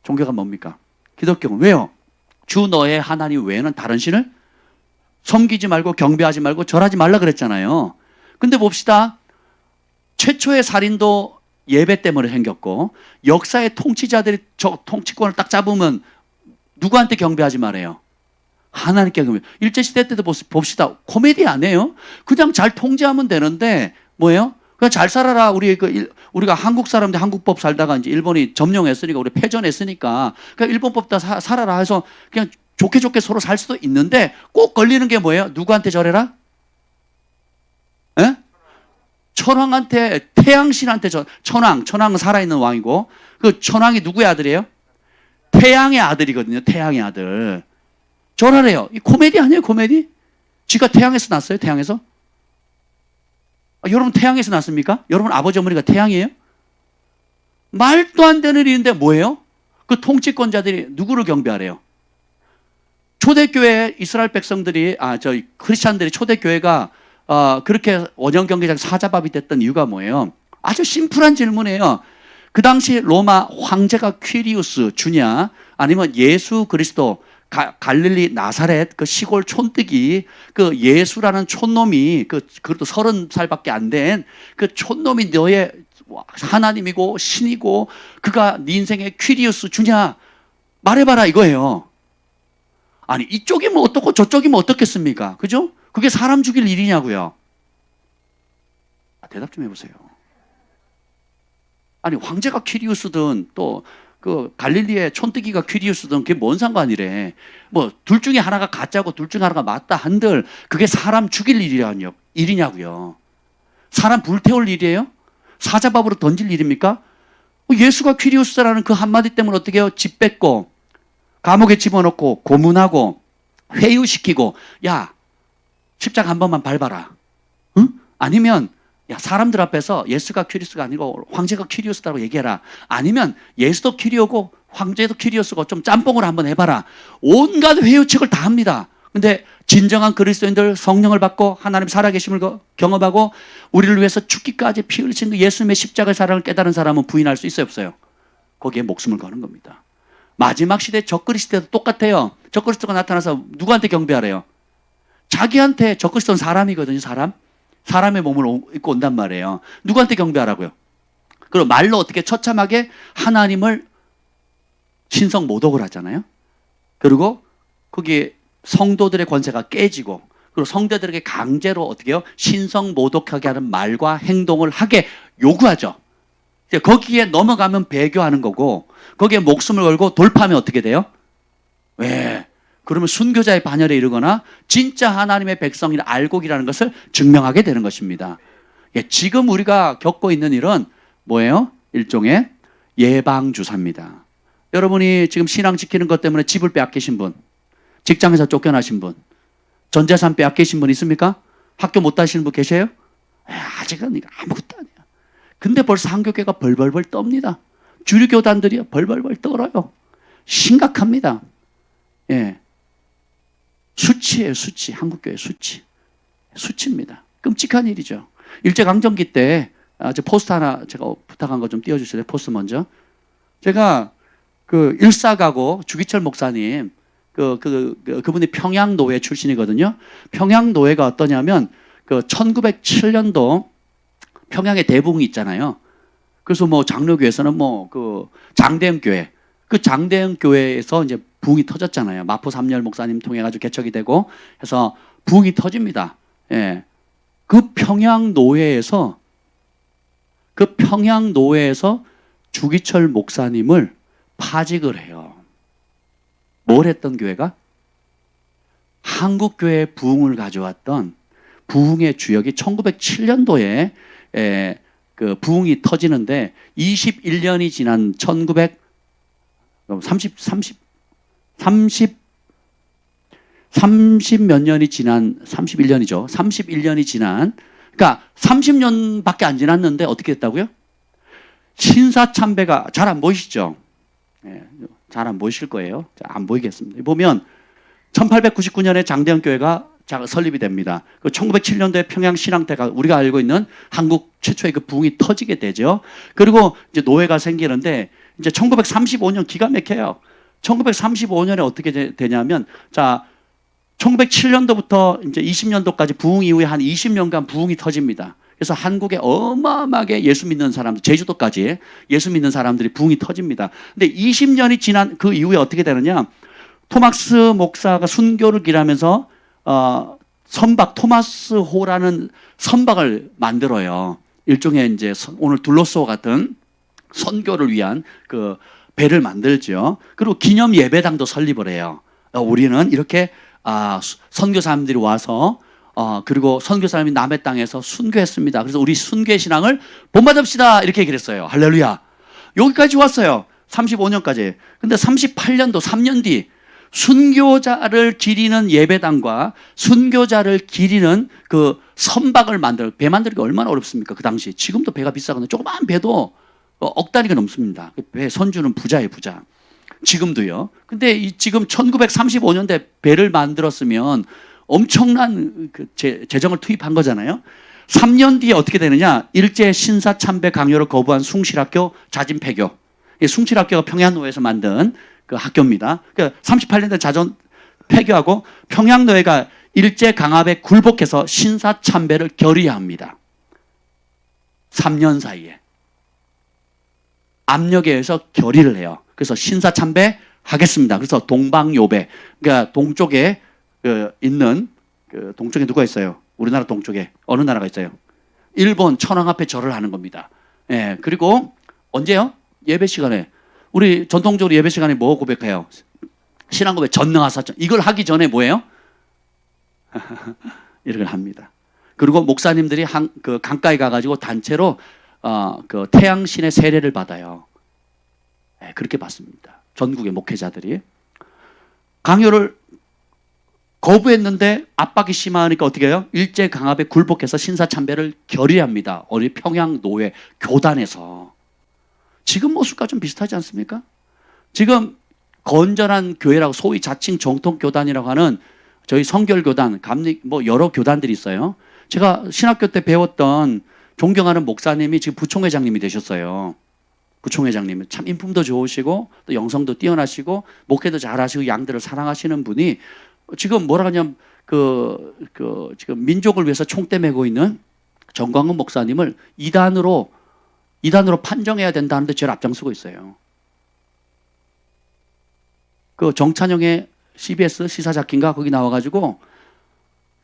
종교가 뭡니까? 기독교는. 왜요? 주 너의 하나님 외에는 다른 신을 섬기지 말고 경배하지 말고 절하지 말라 그랬잖아요. 근데 봅시다. 최초의 살인도 예배 때문에 생겼고 역사의 통치자들이 통치권을 딱 잡으면 누구한테 경배하지 말아요? 하나님께 경배. 일제시대 때도 봅시다. 코미디 아니에요? 그냥 잘 통제하면 되는데 뭐예요? 그냥 잘 살아라. 우리가 한국 사람들 한국법 살다가 이제 일본이 점령했으니까 우리 패전했으니까 그냥 일본법 다 살아라 해서 그냥 좋게 좋게 서로 살 수도 있는데 꼭 걸리는 게 뭐예요? 누구한테 절해라? 예? 천황한테, 태양신한테 천황은 살아있는 왕이고 그 천황이 누구의 아들이에요? 태양의 아들이거든요. 태양의 아들. 절하래요. 이 코미디 아니에요? 코미디? 지가 태양에서 났어요? 태양에서? 여러분 태양에서 났습니까? 여러분 아버지 어머니가 태양이에요? 말도 안 되는 일인데 뭐예요? 그 통치권자들이 누구를 경배하래요? 초대교회 이스라엘 백성들이 크리스찬들이 초대교회가 그렇게 원형 경기장 사자밥이 됐던 이유가 뭐예요? 아주 심플한 질문이에요. 그 당시 로마 황제가 퀴리우스 주냐 아니면 예수 그리스도 갈릴리 나사렛 그 시골 촌뜨기 그 예수라는 촌놈이 그것도 30살밖에 안 된 그 촌놈이 너의 하나님이고 신이고 그가 네 인생의 퀴리우스 주냐 말해봐라 이거예요. 아니 이쪽이면 어떻고 저쪽이면 어떻겠습니까? 그죠? 그게 사람 죽일 일이냐고요. 대답 좀 해보세요. 아니 황제가 퀴리우스든 또 그 갈릴리의 촌뜨기가 퀴리우스든 그게 뭔 상관이래. 뭐 둘 중에 하나가 가짜고 둘 중에 하나가 맞다 한들 그게 사람 죽일 일이냐고요. 사람 불태울 일이에요? 사자밥으로 던질 일입니까? 예수가 퀴리우스라는 그 한마디 때문에 어떻게 해요? 집 뺏고 감옥에 집어넣고 고문하고 회유시키고 야 십자가 한 번만 밟아라. 응? 아니면 야 사람들 앞에서 예수가 퀴리스가 아니고 황제가 퀴리스라고 얘기해라. 아니면 예수도 퀴리오고 황제도 퀴리스고 좀 짬뽕을 한번 해봐라. 온갖 회유책을 다 합니다. 근데 진정한 그리스도인들 성령을 받고 하나님 살아계심을 경험하고 우리를 위해서 죽기까지 피 흘리신 그 예수님의 십자가의 사랑을 깨달은 사람은 부인할 수 있어요 없어요? 거기에 목숨을 거는 겁니다. 마지막 시대 적그리스도도 똑같아요. 적그리스도가 나타나서 누구한테 경배하래요? 자기한테. 적그리스도는 사람이거든요. 사람의 몸을 입고 온단 말이에요. 누구한테 경배하라고요? 그리고 말로 어떻게 처참하게 하나님을 신성 모독을 하잖아요. 그리고 거기에 성도들의 권세가 깨지고 그리고 성도들에게 강제로 어떻게 해요? 신성 모독하게 하는 말과 행동을 하게 요구하죠. 거기에 넘어가면 배교하는 거고 거기에 목숨을 걸고 돌파하면 어떻게 돼요? 왜? 그러면 순교자의 반열에 이르거나 진짜 하나님의 백성이라 알곡이라는 것을 증명하게 되는 것입니다. 지금 우리가 겪고 있는 일은 뭐예요? 일종의 예방주사입니다. 여러분이 지금 신앙 지키는 것 때문에 집을 빼앗기신 분, 직장에서 쫓겨나신 분, 전 재산 빼앗기신 분 있습니까? 학교 못 다니시는 분 계세요? 아직은 아무것도 아니야. 근데 벌써 한교회가 벌벌벌 떱니다. 주류교단들이 벌벌벌 떨어요. 심각합니다. 예. 수치예요, 수치. 한국교회 수치. 수치입니다. 끔찍한 일이죠. 일제강점기 때, 저 포스트 하나 제가 부탁한 거 좀 띄워주실래요? 포스트 먼저. 제가 그 일사가고 주기철 목사님, 그분이 평양노회 출신이거든요. 평양노회가 어떠냐면, 1907년도 평양에 대붕이 있잖아요. 그래서 장로교에서는 장대응교회, 장대응교회에서 이제 부흥이 터졌잖아요. 마포 삼열 목사님 통해가지고 개척이 되고 해서 부흥이 터집니다. 예. 그 평양노회에서 주기철 목사님을 파직을 해요. 뭘 했던 교회가? 한국교회 부흥을 가져왔던 부흥의 주역이 1907년도에 그 부흥이 터지는데 21년이 지난 30 몇 년이 지난 31년이죠. 31년이 지난 그러니까 30년밖에 안 지났는데 어떻게 됐다고요? 신사참배가 잘 안 보이시죠? 네, 잘 안 보이실 거예요. 안 보이겠습니다. 보면 1899년에 장대현교회가 설립이 됩니다. 1907년도에 평양신앙대가 우리가 알고 있는 한국 최초의 그 부흥이 터지게 되죠. 그리고 이제 노회가 생기는데 이제 1935년 기가 막혀요. 1935년에 어떻게 되냐면 1907년도부터 이제 20년도까지 부흥 이후에 한 20년간 부흥이 터집니다. 그래서 한국에 어마어마하게 예수 믿는 사람들, 제주도까지 예수 믿는 사람들이 부흥이 터집니다. 근데 20년이 지난 그 이후에 어떻게 되느냐? 토마스 목사가 순교를 기하면서 선박 토마스 호라는 선박을 만들어요. 일종의 이제 오늘 둘로스와 같은 선교를 위한 그 배를 만들죠. 그리고 기념 예배당도 설립을 해요. 우리는 이렇게 선교사님들이 와서 그리고 선교사님이 남의 땅에서 순교했습니다. 그래서 우리 순교의 신앙을 본받읍시다 이렇게 얘기를 했어요. 할렐루야. 여기까지 왔어요. 35년까지. 근데 38년도 3년 뒤 순교자를 기리는 예배당과 순교자를 기리는 그 선박을 배 만들기 얼마나 어렵습니까? 그 당시. 지금도 배가 비싸거든요. 조그만 배도 억 단위가 넘습니다. 배 선주는 부자예요, 부자. 지금도요. 근데 지금 1935년대 배를 만들었으면 엄청난 재정을 투입한 거잖아요. 3년 뒤에 어떻게 되느냐? 일제 신사 참배 강요를 거부한 숭실학교 자진 폐교. 숭실학교가 평양노회에서 만든 그 학교입니다. 그러니까 38년대 자전 폐교하고 평양노회가 일제 강압에 굴복해서 신사 참배를 결의합니다. 3년 사이에 압력에 의해서 결의를 해요. 그래서 신사 참배 하겠습니다. 그래서 동방요배, 그러니까 동쪽에 있는 동쪽에 누가 있어요? 우리나라 동쪽에 어느 나라가 있어요? 일본 천황 앞에 절을 하는 겁니다. 예, 그리고 언제요? 예배 시간에 우리 전통적으로 예배 시간에 뭐 고백해요? 신앙 고백, 전능하사전. 이걸 하기 전에 뭐예요? 이걸 합니다. 그리고 목사님들이 그 강가에 가가지고 단체로 그 태양신의 세례를 받아요. 네, 그렇게 받습니다. 전국의 목회자들이 강요를 거부했는데 압박이 심하니까 어떻게 해요? 일제 강압에 굴복해서 신사참배를 결의합니다. 어디 평양노회 교단에서. 지금 모습과 좀 비슷하지 않습니까? 지금 건전한 교회라고 소위 자칭 정통교단이라고 하는 저희 성결교단, 뭐 여러 교단들이 있어요. 제가 신학교 때 배웠던 존경하는 목사님이 지금 부총회장님이 되셨어요. 부총회장님은 참 인품도 좋으시고 또 영성도 뛰어나시고 목회도 잘하시고 양들을 사랑하시는 분이 지금 뭐라 하냐면 지금 민족을 위해서 총대 메고 있는 정광훈 목사님을 이단으로 판정해야 된다는데 제일 앞장서고 있어요. 그 정찬영의 CBS 시사잡기인가 거기 나와가지고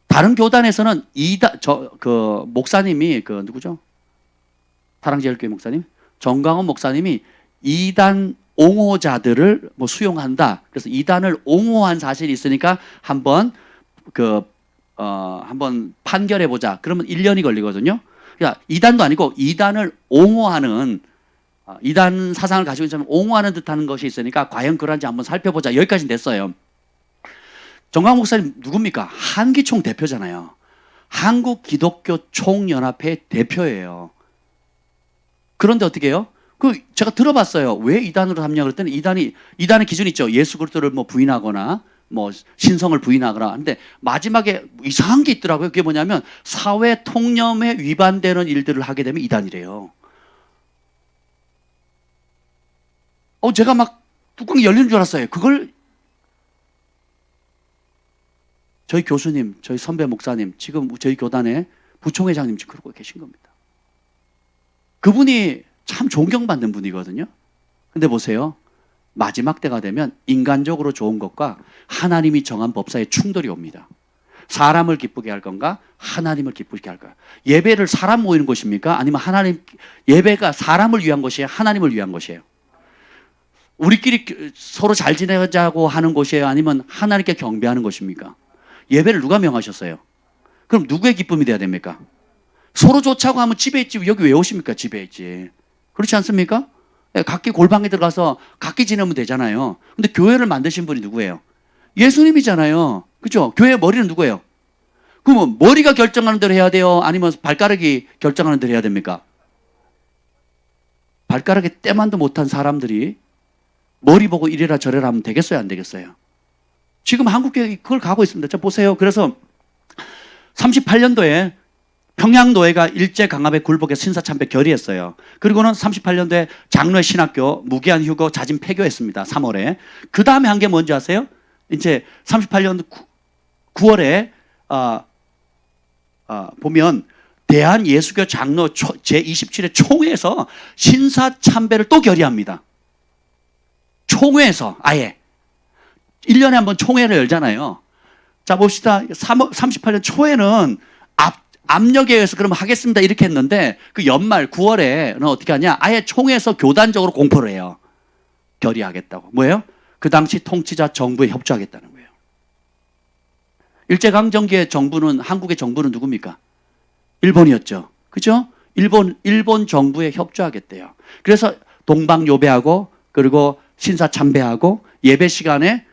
다른 교단에서는 목사님이 누구죠? 사랑제일교회 목사님 정광훈 목사님이 이단 옹호자들을 뭐 수용한다. 그래서 이단을 옹호한 사실이 있으니까 한번 판결해 보자. 그러면 1년이 걸리거든요. 그러니까 이단도 아니고 이단을 옹호하는 이단 사상을 가지고 있으면 옹호하는 듯하는 것이 있으니까 과연 그런지 한번 살펴보자. 여기까지 됐어요. 정광훈 목사님 누굽니까? 한기총 대표잖아요. 한국 기독교 총연합회 대표예요. 그런데 어떻게 해요? 제가 들어봤어요. 왜 이단으로 삼냐 그랬더니 이단의 기준이 있죠. 예수 그리스도를 뭐 부인하거나 뭐 신성을 부인하거나. 근데 마지막에 이상한 게 있더라고요. 그게 뭐냐면 사회 통념에 위반되는 일들을 하게 되면 이단이래요. 제가 막 뚜껑이 열리는 줄 알았어요. 그걸 저희 교수님, 저희 선배 목사님, 지금 저희 교단의 부총회장님 지금 그러고 계신 겁니다. 그분이 참 존경받는 분이거든요. 근데 보세요. 마지막 때가 되면 인간적으로 좋은 것과 하나님이 정한 법사에 충돌이 옵니다. 사람을 기쁘게 할 건가? 하나님을 기쁘게 할 건가? 예배를 사람 모이는 곳입니까? 아니면 예배가 사람을 위한 것이에요? 하나님을 위한 것이에요? 우리끼리 서로 잘 지내자고 하는 곳이에요? 아니면 하나님께 경배하는 것입니까? 예배를 누가 명하셨어요? 그럼 누구의 기쁨이 돼야 됩니까? 서로 좋자고 하면 집에 있지 여기 왜 오십니까? 집에 있지. 그렇지 않습니까? 각기 골방에 들어가서 각기 지내면 되잖아요. 근데 교회를 만드신 분이 누구예요? 예수님이잖아요. 그렇죠? 교회의 머리는 누구예요? 그러면 머리가 결정하는 대로 해야 돼요? 아니면 발가락이 결정하는 대로 해야 됩니까? 발가락에 때만도 못한 사람들이 머리 보고 이래라 저래라 하면 되겠어요? 안 되겠어요? 지금 한국교회 그걸 가고 있습니다. 자, 보세요. 그래서 38년도에 평양노회가 일제 강압에 굴복해서 신사참배 결의했어요. 그리고는 38년도에 장로의 신학교 무기한 휴거 자진 폐교했습니다. 3월에. 그 다음에 한 게 뭔지 아세요? 이제 38년 9월에 보면 대한예수교 장로 제27회 총회에서 신사참배를 또 결의합니다. 총회에서 아예 1년에 한 번 총회를 열잖아요. 자 봅시다. 38년 초에는 압력에 의해서 그럼 하겠습니다 이렇게 했는데 그 연말 9월에는 어떻게 하냐, 아예 총회에서 교단적으로 공포를 해요. 결의하겠다고. 뭐예요? 그 당시 통치자 정부에 협조하겠다는 거예요. 일제강점기의 정부는, 한국의 정부는 누굽니까? 일본이었죠. 그죠? 일본 정부에 협조하겠대요. 그래서 동방요배하고 그리고 신사참배하고 예배 시간에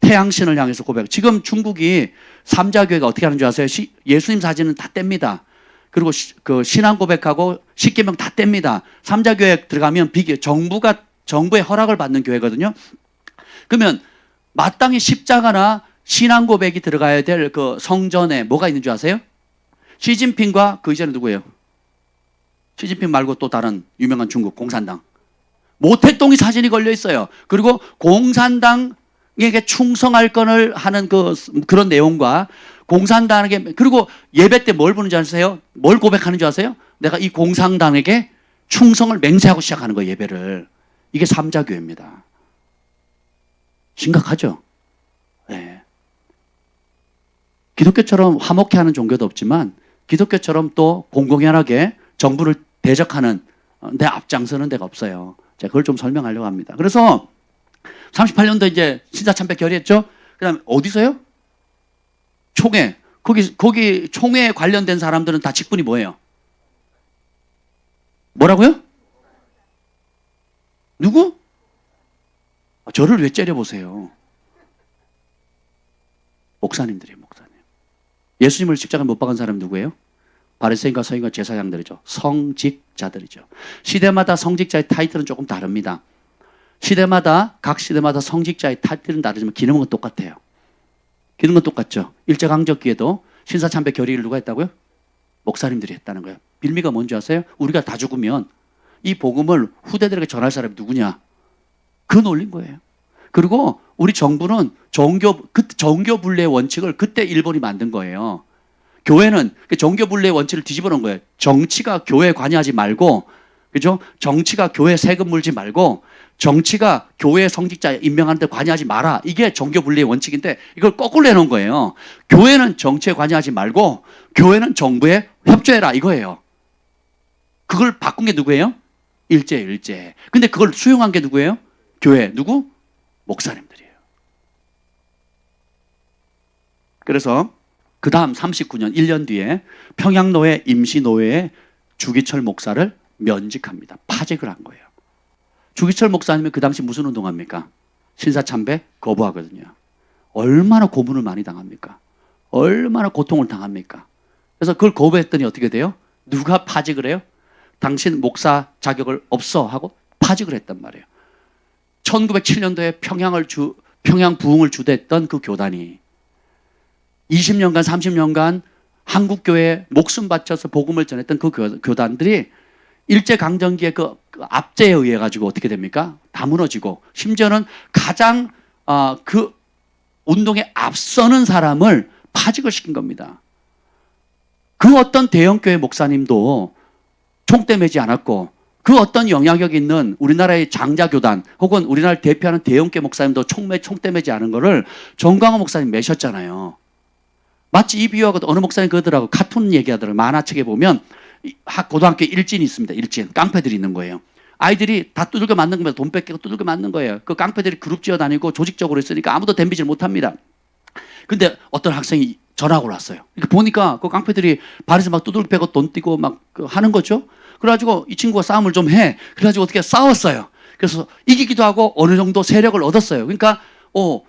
태양신을 향해서 고백. 지금 중국이 삼자교회가 어떻게 하는 줄 아세요? 예수님 사진은 다 뗍니다. 그리고 그 신앙 고백하고 십계명 다 뗍니다. 삼자교회 들어가면 정부의 허락을 받는 교회거든요. 그러면 마땅히 십자가나 신앙 고백이 들어가야 될 그 성전에 뭐가 있는 줄 아세요? 시진핑과 그 이전에 누구예요? 시진핑 말고 또 다른 유명한 중국 공산당. 모택동이 사진이 걸려 있어요. 그리고 공산당에게 충성할 건을 하는 그런 내용과 공산당에게, 그리고 예배 때 뭘 부르는지 아세요? 뭘 고백하는 줄 아세요? 내가 이 공산당에게 충성을 맹세하고 시작하는 거예요, 예배를. 이게 삼자교회입니다. 심각하죠? 네. 기독교처럼 화목해 하는 종교도 없지만 기독교처럼 또 공공연하게 정부를 대적하는 데 앞장서는 데가 없어요. 제가 그걸 좀 설명하려고 합니다. 그래서 38년도 이제 신사참배 결의했죠. 그 다음에 어디서요? 총회. 거기 총회에 관련된 사람들은 다 직분이 뭐예요? 뭐라고요? 누구? 저를 왜 째려보세요? 목사님들이에요, 목사님. 예수님을 십자가에 못 박은 사람이 누구예요? 바리새인과 서인과 제사장들이죠. 성직자들이죠. 시대마다 성직자의 타이틀은 조금 다릅니다. 각 시대마다 성직자의 타이틀은 다르지만 기능은 똑같아요. 기능은 똑같죠. 일제강점기에도 신사참배 결의를 누가 했다고요? 목사님들이 했다는 거예요. 빌미가 뭔지 아세요? 우리가 다 죽으면 이 복음을 후대들에게 전할 사람이 누구냐? 그 논리인 거예요. 그리고 우리 정부는 정교 분리의 원칙을 그때 일본이 만든 거예요. 교회는 정교 분리의 원칙을 뒤집어 놓은 거예요. 정치가 교회에 관여하지 말고, 그죠? 정치가 교회 세금 물지 말고, 정치가 교회 성직자 임명하는 데 관여하지 마라. 이게 정교 분리의 원칙인데 이걸 거꾸로 해놓은 거예요. 교회는 정치에 관여하지 말고 교회는 정부에 협조해라 이거예요. 그걸 바꾼 게 누구예요? 일제. 근데 그걸 수용한 게 누구예요? 교회. 누구? 목사님들이에요. 그래서 그 다음 39년 1년 뒤에 평양노회 임시노회에 주기철 목사를 면직합니다. 파직을 한 거예요. 주기철 목사님은 그 당시 무슨 운동합니까? 신사참배 거부하거든요. 얼마나 고문을 많이 당합니까? 얼마나 고통을 당합니까? 그래서 그걸 거부했더니 어떻게 돼요? 누가 파직을 해요? 당신 목사 자격을 없어 하고 파직을 했단 말이에요. 1907년도에 평양 부흥을 주도했던 그 교단이 20년간 30년간 한국교회에 목숨 바쳐서 복음을 전했던 그 교단들이 일제강점기의 그 압제에 의해 가지고 어떻게 됩니까? 다 무너지고 심지어는 가장 그 운동에 앞서는 사람을 파직을 시킨 겁니다. 그 어떤 대형교회 목사님도 총대 매지 않았고 그 어떤 영향력 있는 우리나라의 장자교단 혹은 우리나라를 대표하는 대형교회 목사님도 총대 매지 않은 거를 정광호 목사님 매셨잖아요. 마치 이 비유하고 어느 목사님 그러더라고. 카툰 얘기하더라고요. 만화책에 보면 고등학교에 일진이 있습니다. 일진. 깡패들이 있는 거예요. 아이들이 다 두들겨 맞는 겁니다. 돈 뺏기고 두들겨 맞는 거예요. 그 깡패들이 그룹 지어 다니고 조직적으로 있으니까 아무도 덤비질 못합니다. 근데 어떤 학생이 전학을 왔어요. 보니까 그 깡패들이 발에서 막 두들겨 패고 돈 띄고 막 하는 거죠. 그래가지고 이 친구가 싸움을 좀 해. 그래가지고 어떻게 싸웠어요. 그래서 이기기도 하고 어느 정도 세력을 얻었어요. 그러니까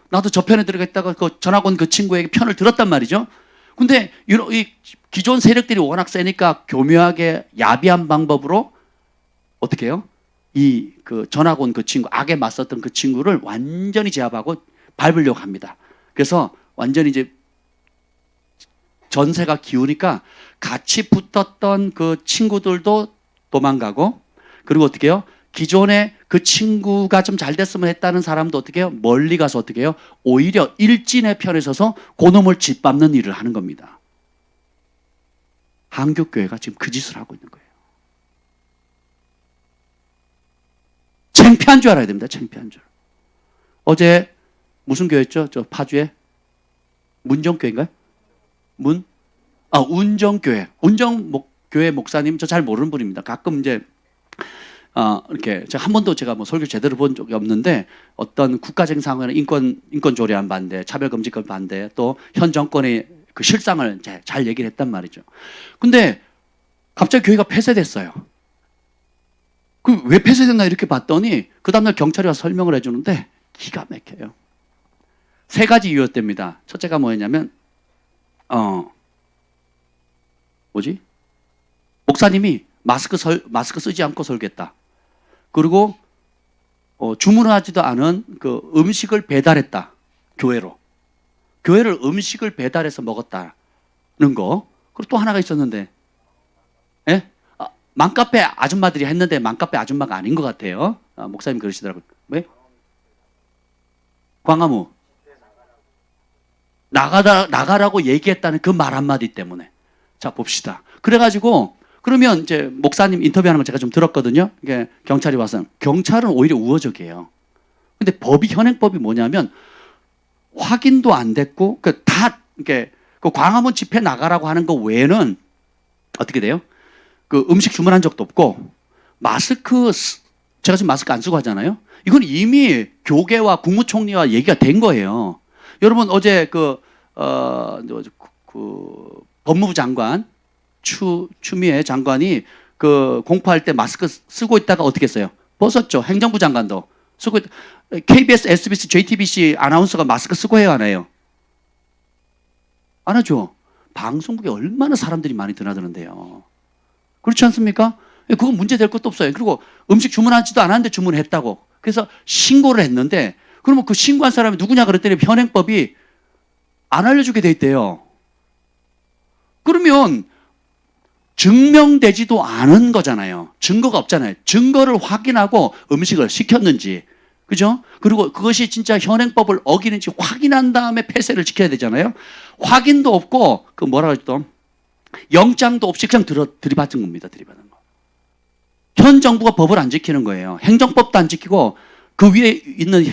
나도 저 편에 들어갔다가 그 전학 온 그 친구에게 편을 들었단 말이죠. 근데 이 기존 세력들이 워낙 세니까 교묘하게 야비한 방법으로 어떻게 해요? 그 전학 온 그 친구, 악에 맞섰던 그 친구를 완전히 제압하고 밟으려고 합니다. 그래서 완전히 이제 전세가 기우니까 같이 붙었던 그 친구들도 도망가고, 그리고 어떻게 해요? 기존에 그 친구가 좀 잘 됐으면 했다는 사람도 어떻게 해요? 멀리 가서 어떻게 해요? 오히려 일진의 편에 서서 그놈을 짓밟는 일을 하는 겁니다. 한국교회가 지금 그 짓을 하고 있는 거예요. 창피한 줄 알아야 됩니다. 창피한 줄. 어제 무슨 교회였죠? 저 파주에 문정교회인가요? 운정교회. 운정교회 목사님 저 잘 모르는 분입니다. 가끔 이제 이렇게 제가 한 번도 제가 뭐 설교 제대로 본 적이 없는데 어떤 국가적인 상황에는 인권 조례안 반대, 차별금지법 반대, 또 현 정권의 그 실상을 이제 잘 얘기를 했단 말이죠. 근데 갑자기 교회가 폐쇄됐어요. 그 왜 폐쇄됐나 이렇게 봤더니 그 다음날 경찰이 와서 설명을 해주는데 기가 막혀요. 세 가지 이유였답니다. 첫째가 뭐였냐면 목사님이 마스크 쓰지 않고 설교했다. 그리고 주문하지도 않은 그 음식을 배달했다. 교회를 음식을 배달해서 먹었다는 거. 그리고 또 하나가 있었는데, 예? 맘카페 아줌마들이 했는데 맘카페 아줌마가 아닌 것 같아요. 목사님 그러시더라고요. 왜? 광화문 나가라고 얘기했다는 그 말 한마디 때문에. 자, 봅시다. 그래가지고 그러면 이제 목사님 인터뷰하는 걸 제가 좀 들었거든요. 이게 경찰이 와서 경찰은 오히려 우호적이에요. 근데 현행법이 뭐냐면 확인도 안 됐고 이렇게 그 광화문 집회 나가라고 하는 거 외에는 어떻게 돼요? 그 음식 주문한 적도 없고 제가 지금 마스크 안 쓰고 하잖아요. 이건 이미 교계와 국무총리와 얘기가 된 거예요. 여러분 어제 그 법무부 장관 추미애 장관이 그 공포할 때 마스크 쓰고 있다가 어떻게 했어요? 벗었죠. 행정부 장관도 쓰고 KBS, SBS, JTBC 아나운서가 마스크 쓰고 해요, 안 해요? 안 하죠. 방송국에 얼마나 사람들이 많이 드나드는데요. 그렇지 않습니까? 그건 문제 될 것도 없어요. 그리고 음식 주문하지도 않았는데 주문했다고. 그래서 신고를 했는데 그러면 그 신고한 사람이 누구냐 그랬더니 현행법이 안 알려주게 돼 있대요. 그러면 증명되지도 않은 거잖아요. 증거가 없잖아요. 증거를 확인하고 음식을 시켰는지. 그죠? 그리고 그것이 진짜 현행법을 어기는지 확인한 다음에 폐쇄를 지켜야 되잖아요. 확인도 없고 그 뭐라 그랬죠? 영장도 없이 그냥 들이받은 겁니다. 들이받은 거. 현 정부가 법을 안 지키는 거예요. 행정법도 안 지키고 그 위에 있는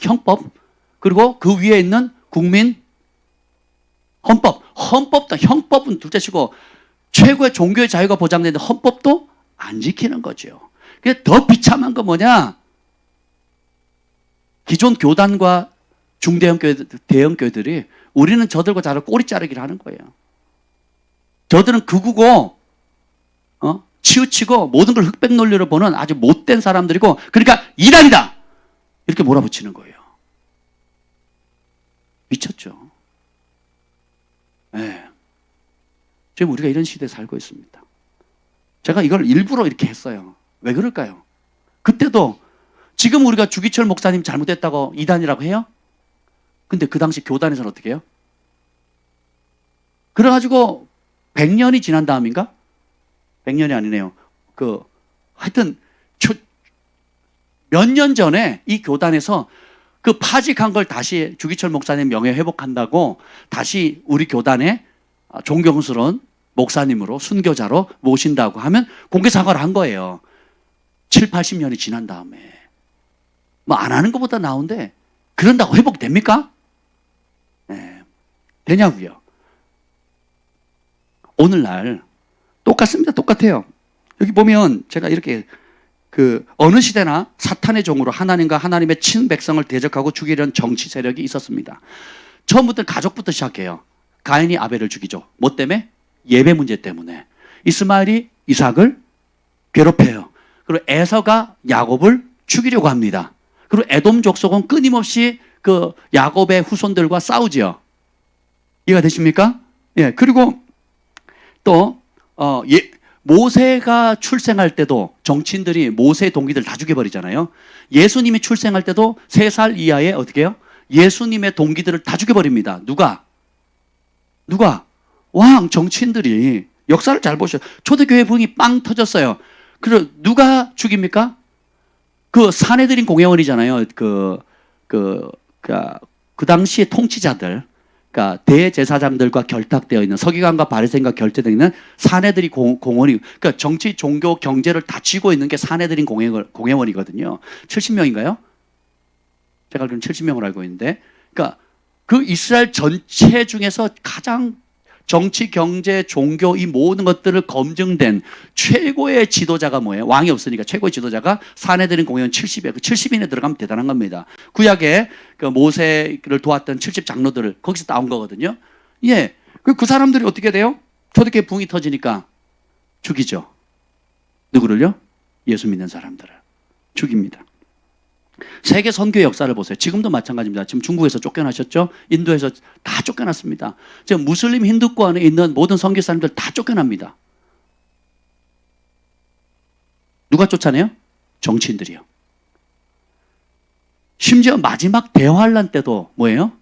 형법 그리고 그 위에 있는 국민 헌법도 형법은 둘째치고 최고의 종교의 자유가 보장되는데 헌법도 안 지키는 거죠. 그게 더 비참한 건 뭐냐? 기존 교단과 중대형 교회들, 대형 교회들이 우리는 저들과 다른 꼬리 자르기를 하는 거예요. 저들은 극우고 치우치고 모든 걸 흑백 논리로 보는 아주 못된 사람들이고 그러니까 이단이다 이렇게 몰아붙이는 거예요. 미쳤죠. 네. 지금 우리가 이런 시대에 살고 있습니다. 제가 이걸 일부러 이렇게 했어요. 왜 그럴까요? 그때도 지금 우리가 주기철 목사님 잘못했다고 이단이라고 해요? 근데 그 당시 교단에서는 어떻게 해요? 그래가지고 100년이 지난 다음인가? 100년이 아니네요. 하여튼 몇 년 전에 이 교단에서 그 파직한 걸 다시 주기철 목사님 명예 회복한다고 다시 우리 교단에 존경스러운 목사님으로 순교자로 모신다고 하면 공개 사과를 한 거예요. 7, 80년이 지난 다음에. 뭐 안 하는 것보다 나은데 그런다고 회복됩니까? 네. 되냐고요. 오늘날 똑같습니다. 똑같아요. 여기 보면 제가 이렇게 어느 시대나 사탄의 종으로 하나님과 하나님의 친백성을 대적하고 죽이려는 정치 세력이 있었습니다. 처음부터 가족부터 시작해요. 가인이 아벨을 죽이죠. 뭐 때문에? 예배 문제 때문에. 이스마엘이 이삭을 괴롭혀요. 그리고 에서가 야곱을 죽이려고 합니다. 그리고 에돔 족속은 끊임없이 그 야곱의 후손들과 싸우지요. 이해가 되십니까? 예. 그리고 또 모세가 출생할 때도 정치인들이 모세의 동기들 다 죽여버리잖아요. 예수님이 출생할 때도 3살 이하의 어떻게 해요? 예수님의 동기들을 다 죽여버립니다. 누가? 정치인들이 역사를 잘 보셔. 초대교회 부흥이 빵 터졌어요. 그리고 누가 죽입니까? 그 사내들인 공회원이잖아요. 그 당시의 통치자들, 그러니까 대제사장들과 결탁되어 있는 서기관과 바리새인과 결제되어 있는 사내들이 공원이, 그러니까 정치, 종교, 경제를 다 쥐고 있는 게 사내들인 공회원이거든요. 70명인가요? 제가 알기로는 70명을 알고 있는데, 그러니까 그 이스라엘 전체 중에서 가장 정치, 경제, 종교 이 모든 것들을 검증된 최고의 지도자가 뭐예요? 왕이 없으니까 최고의 지도자가 사내들인 공회원 70에, 그 70인에 들어가면 대단한 겁니다. 구약에 그 모세를 도왔던 70 장로들을 거기서 따온 거거든요. 예. 그 사람들이 어떻게 돼요? 초대교회 붕이 터지니까 죽이죠. 누구를요? 예수 믿는 사람들을 죽입니다. 세계 선교의 역사를 보세요. 지금도 마찬가지입니다. 지금 중국에서 쫓겨나셨죠? 인도에서 다 쫓겨났습니다. 지금 무슬림 힌두권에 있는 모든 선교사님들 다 쫓겨납니다. 누가 쫓아내요? 정치인들이요. 심지어 마지막 대환란 때도 뭐예요?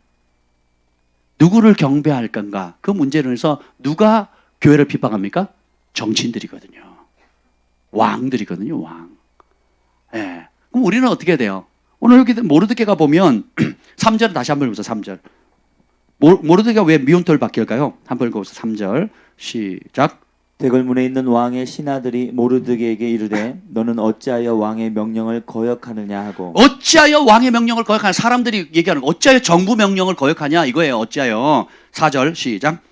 누구를 경배할 건가? 그 문제로 해서 누가 교회를 핍박합니까? 정치인들이거든요. 왕들이거든요. 왕. 예. 그럼 우리는 어떻게 돼요? 오늘 여기 모르드게가 보면 3절 다시 한번 보세요. 3절. 모르드게가 왜 미운털 바뀔까요? 한번 읽어보세요. 3절 시작. 대궐문에 있는 왕의 신하들이 모르드게에게 이르되 너는 어찌하여 왕의 명령을 거역하느냐 하고. 어찌하여 왕의 명령을 거역하냐. 사람들이 얘기하는 거. 어찌하여 정부 명령을 거역하냐 이거예요. 어찌하여. 4절 시작.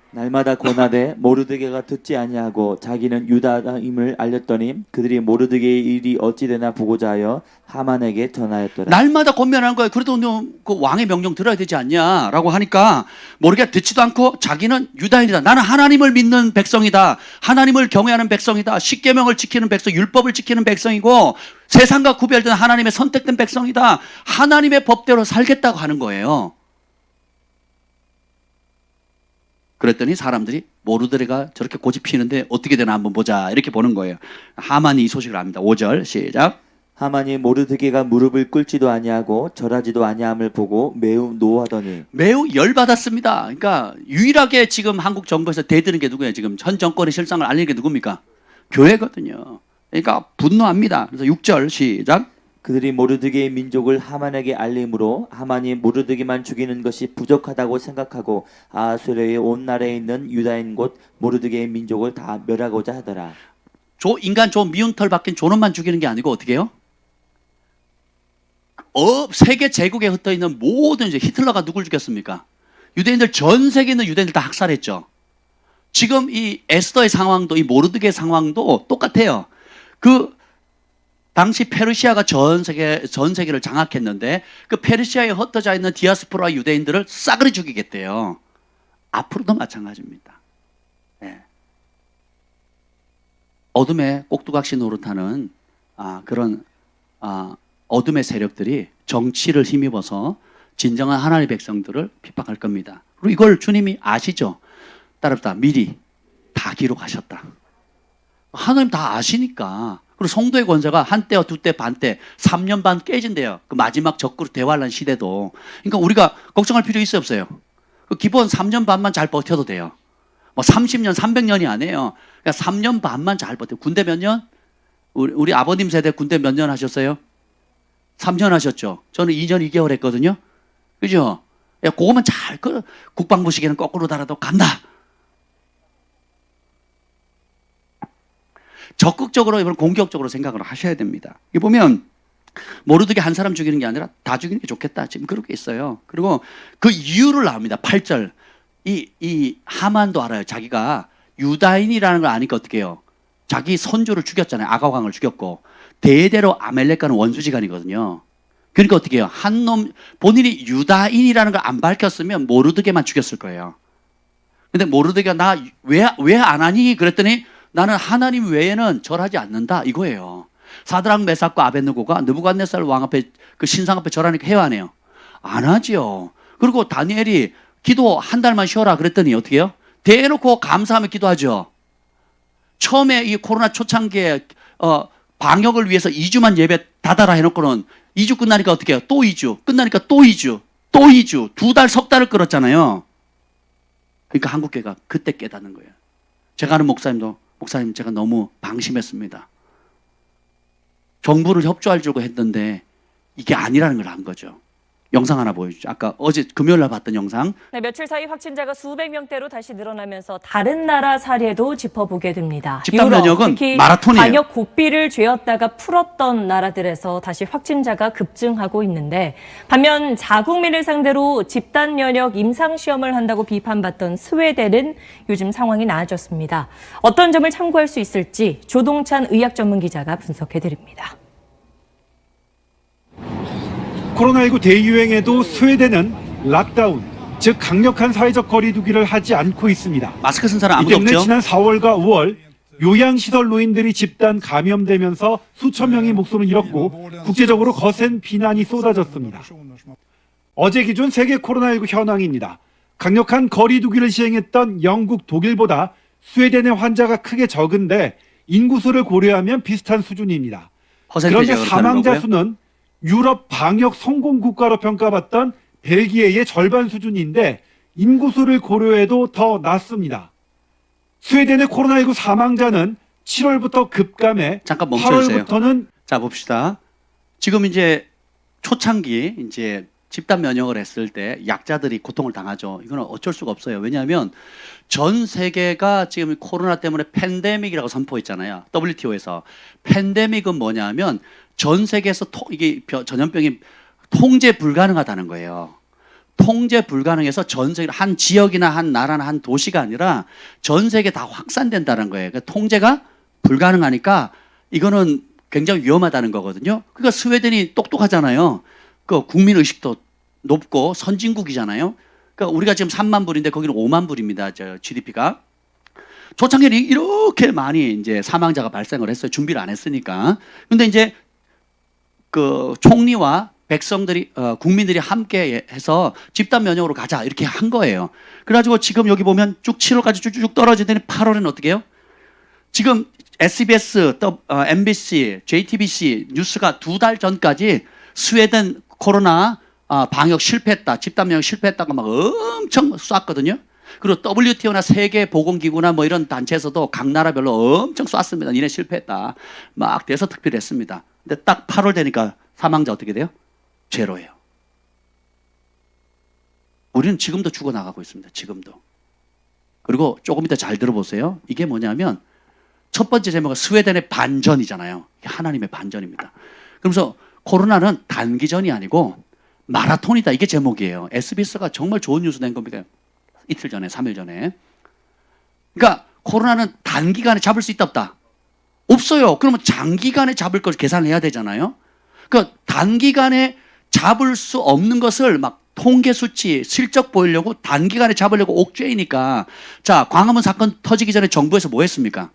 날마다 권하되 모르드게가 듣지 아니하고 자기는 유다임을 알렸더니 그들이 모르드게의 일이 어찌 되나 보고자 하여 하만에게 전하였더라. 날마다 권면하는 거예요. 그래도 너 그 왕의 명령 들어야 되지 않냐라고 하니까 모르게 듣지도 않고 자기는 유다인이다. 나는 하나님을 믿는 백성이다. 하나님을 경외하는 백성이다. 십계명을 지키는 백성, 율법을 지키는 백성이고 세상과 구별된 하나님의 선택된 백성이다. 하나님의 법대로 살겠다고 하는 거예요. 그랬더니 사람들이 모르드게가 저렇게 고집 피는데 어떻게 되나 한번 보자 이렇게 보는 거예요. 하만이 이 소식을 압니다. 5절 시작. 하만이 모르드게가 무릎을 꿇지도 아니하고 절하지도 아니함을 보고 매우 노하더니. 매우 열받았습니다. 그러니까 유일하게 지금 한국 정부에서 대드는 게 누구예요? 지금 현 정권의 실상을 알리는 게 누굽니까? 교회거든요. 그러니까 분노합니다. 그래서 6절 시작. 그들이 모르드게의 민족을 하만에게 알림으로 하만이 모르드게만 죽이는 것이 부족하다고 생각하고 아하수에의 온 나라에 있는 유다인 곧 모르드게의 민족을 다 멸하고자 하더라. 인간 미운 털 박힌 존엄만 죽이는 게 아니고 어떻게 해요? 세계 제국에 흩어 있는 모든 이제 히틀러가 누굴 죽였습니까? 유대인들 전 세계에 있는 유대인들 다 학살했죠. 지금 이 에스더의 상황도 이 모르드게 상황도 똑같아요. 그 당시 페르시아가 전 세계를 장악했는데 그 페르시아에 흩어져 있는 디아스포라 유대인들을 싸그리 죽이겠대요. 앞으로도 마찬가지입니다. 네. 어둠의 꼭두각시 노릇하는 그런 어둠의 세력들이 정치를 힘입어서 진정한 하나님의 백성들을 핍박할 겁니다. 그리고 이걸 주님이 아시죠? 따릅니다. 미리 다 기록하셨다. 하나님 다 아시니까. 그리고 성도의 권세가 한때와 두때 반때 3년 반 깨진대요. 그 마지막 적그릇 대환란 시대도. 그러니까 우리가 걱정할 필요 있어요, 없어요? 그 기본 3년 반만 잘 버텨도 돼요. 뭐 30년, 300년이 아니에요. 그러니까 3년 반만 잘 버텨. 군대 몇 년? 우리 아버님 세대 군대 몇 년 하셨어요? 3년 하셨죠. 저는 2년 2개월 했거든요. 그죠? 야, 그거만 잘, 국방부 시계는 거꾸로 달아도 간다. 적극적으로, 이번 공격적으로 생각을 하셔야 됩니다. 이 보면, 모르드게 한 사람 죽이는 게 아니라 다 죽이는 게 좋겠다. 지금 그렇게 있어요. 그리고 그 이유를 나옵니다. 8절. 이 하만도 알아요. 자기가 유다인이라는 걸 아니까 어떻게 해요? 자기 선조를 죽였잖아요. 아가왕을 죽였고. 대대로 아멜렉과는 원수지간이거든요. 그러니까 어떻게 해요? 본인이 유다인이라는 걸 안 밝혔으면 모르드게만 죽였을 거예요. 근데 모르드게가 나 왜 안 하니? 그랬더니 나는 하나님 외에는 절하지 않는다. 이거예요. 사드락 메삭과 아벳느고가 느부갓네살 왕 앞에 그 신상 앞에 절하니까 해요, 안 해요? 안 하지요. 그리고 다니엘이 기도 한 달만 쉬어라 그랬더니 어떻게 해요? 대놓고 감사하며 기도하죠. 처음에 이 코로나 초창기에 방역을 위해서 2주만 예배 닫아라 해놓고는 2주 끝나니까 어떻게 해요? 또 2주, 끝나니까 또 2주, 또 2주, 2달, 석 달을 끌었잖아요. 그러니까 한국교회가 그때 깨닫는 거예요. 제가 아는 목사님 제가 너무 방심했습니다. 정부를 협조할 주고 했는데 이게 아니라는 걸 한 거죠. 영상 하나 보여주죠. 아까 어제 금요일 날 봤던 영상. 네, 며칠 사이 확진자가 수백 명대로 다시 늘어나면서 다른 나라 사례도 짚어보게 됩니다. 집단 유럽, 면역은 특히 마라톤이에요. 방역 고삐를 죄었다가 풀었던 나라들에서 다시 확진자가 급증하고 있는데 반면 자국민을 상대로 집단 면역 임상 시험을 한다고 비판받던 스웨덴은 요즘 상황이 나아졌습니다. 어떤 점을 참고할 수 있을지 조동찬 의학 전문 기자가 분석해드립니다. 코로나19 대유행에도 스웨덴은 락다운, 즉 강력한 사회적 거리 두기를 하지 않고 있습니다. 마스크 쓴 사람 이 아무도 때문에 없죠? 지난 4월과 5월 요양시설 노인들이 집단 감염되면서 수천 명이 목숨을 잃었고 국제적으로 거센 비난이 쏟아졌습니다. 어제 기준 세계 코로나19 현황입니다. 강력한 거리 두기를 시행했던 영국, 독일보다 스웨덴의 환자가 크게 적은데 인구수를 고려하면 비슷한 수준입니다. 그런데 사망자 수는 유럽 방역 성공 국가로 평가받던 벨기에의 절반 수준인데 인구수를 고려해도 더 낮습니다. 스웨덴의 코로나19 사망자는 7월부터 급감해 잠깐 멈춰주세요. 8월부터는 자 봅시다. 지금 이제 초창기 이제 집단 면역을 했을 때 약자들이 고통을 당하죠. 이거는 어쩔 수가 없어요. 왜냐하면 전 세계가 지금 코로나 때문에 팬데믹이라고 선포했잖아요. WTO에서. 팬데믹은 뭐냐면 전 세계에서 이게 전염병이 통제 불가능하다는 거예요. 통제 불가능해서 전 세계 한 지역이나 한 나라나 한 도시가 아니라 전 세계 다 확산된다는 거예요. 그러니까 통제가 불가능하니까 이거는 굉장히 위험하다는 거거든요. 그러니까 스웨덴이 똑똑하잖아요. 그 국민 의식도 높고 선진국이잖아요. 그러니까 우리가 지금 3만 불인데 거기는 5만 불입니다. 저 GDP가. 초창기에 이렇게 많이 이제 사망자가 발생을 했어요. 준비를 안 했으니까. 근데 이제 그 총리와 백성들이 국민들이 함께 해서 집단 면역으로 가자 이렇게 한 거예요. 그래가지고 지금 여기 보면 쭉 7월까지 쭉쭉 떨어지더니 8월에는 어떻게 해요? 지금 SBS, MBC, JTBC 뉴스가 2달 전까지 스웨덴 코로나 방역 실패했다, 집단 면역 실패했다고 막 엄청 쐈거든요. 그리고 WTO나 세계보건기구나 뭐 이런 단체에서도 각 나라별로 엄청 쐈습니다. 니네 실패했다. 막 대서특필했습니다. 근데 딱 8월 되니까 사망자 어떻게 돼요? 제로예요. 우리는 지금도 죽어나가고 있습니다. 지금도. 그리고 조금 이따 잘 들어보세요. 이게 뭐냐면 첫 번째 제목은 스웨덴의 반전이잖아요. 하나님의 반전입니다. 그러면서 코로나는 단기전이 아니고 마라톤이다. 이게 제목이에요. SBS가 정말 좋은 뉴스 낸 겁니다. 이틀 전에, 3일 전에. 그러니까 코로나는 단기간에 잡을 수 있다 없다? 없어요. 그러면 장기간에 잡을 걸 계산해야 되잖아요. 그러니까 단기간에 잡을 수 없는 것을 막 통계 수치, 실적 보이려고 단기간에 잡으려고 옥죄이니까. 자, 광화문 사건 터지기 전에 정부에서 뭐 했습니까?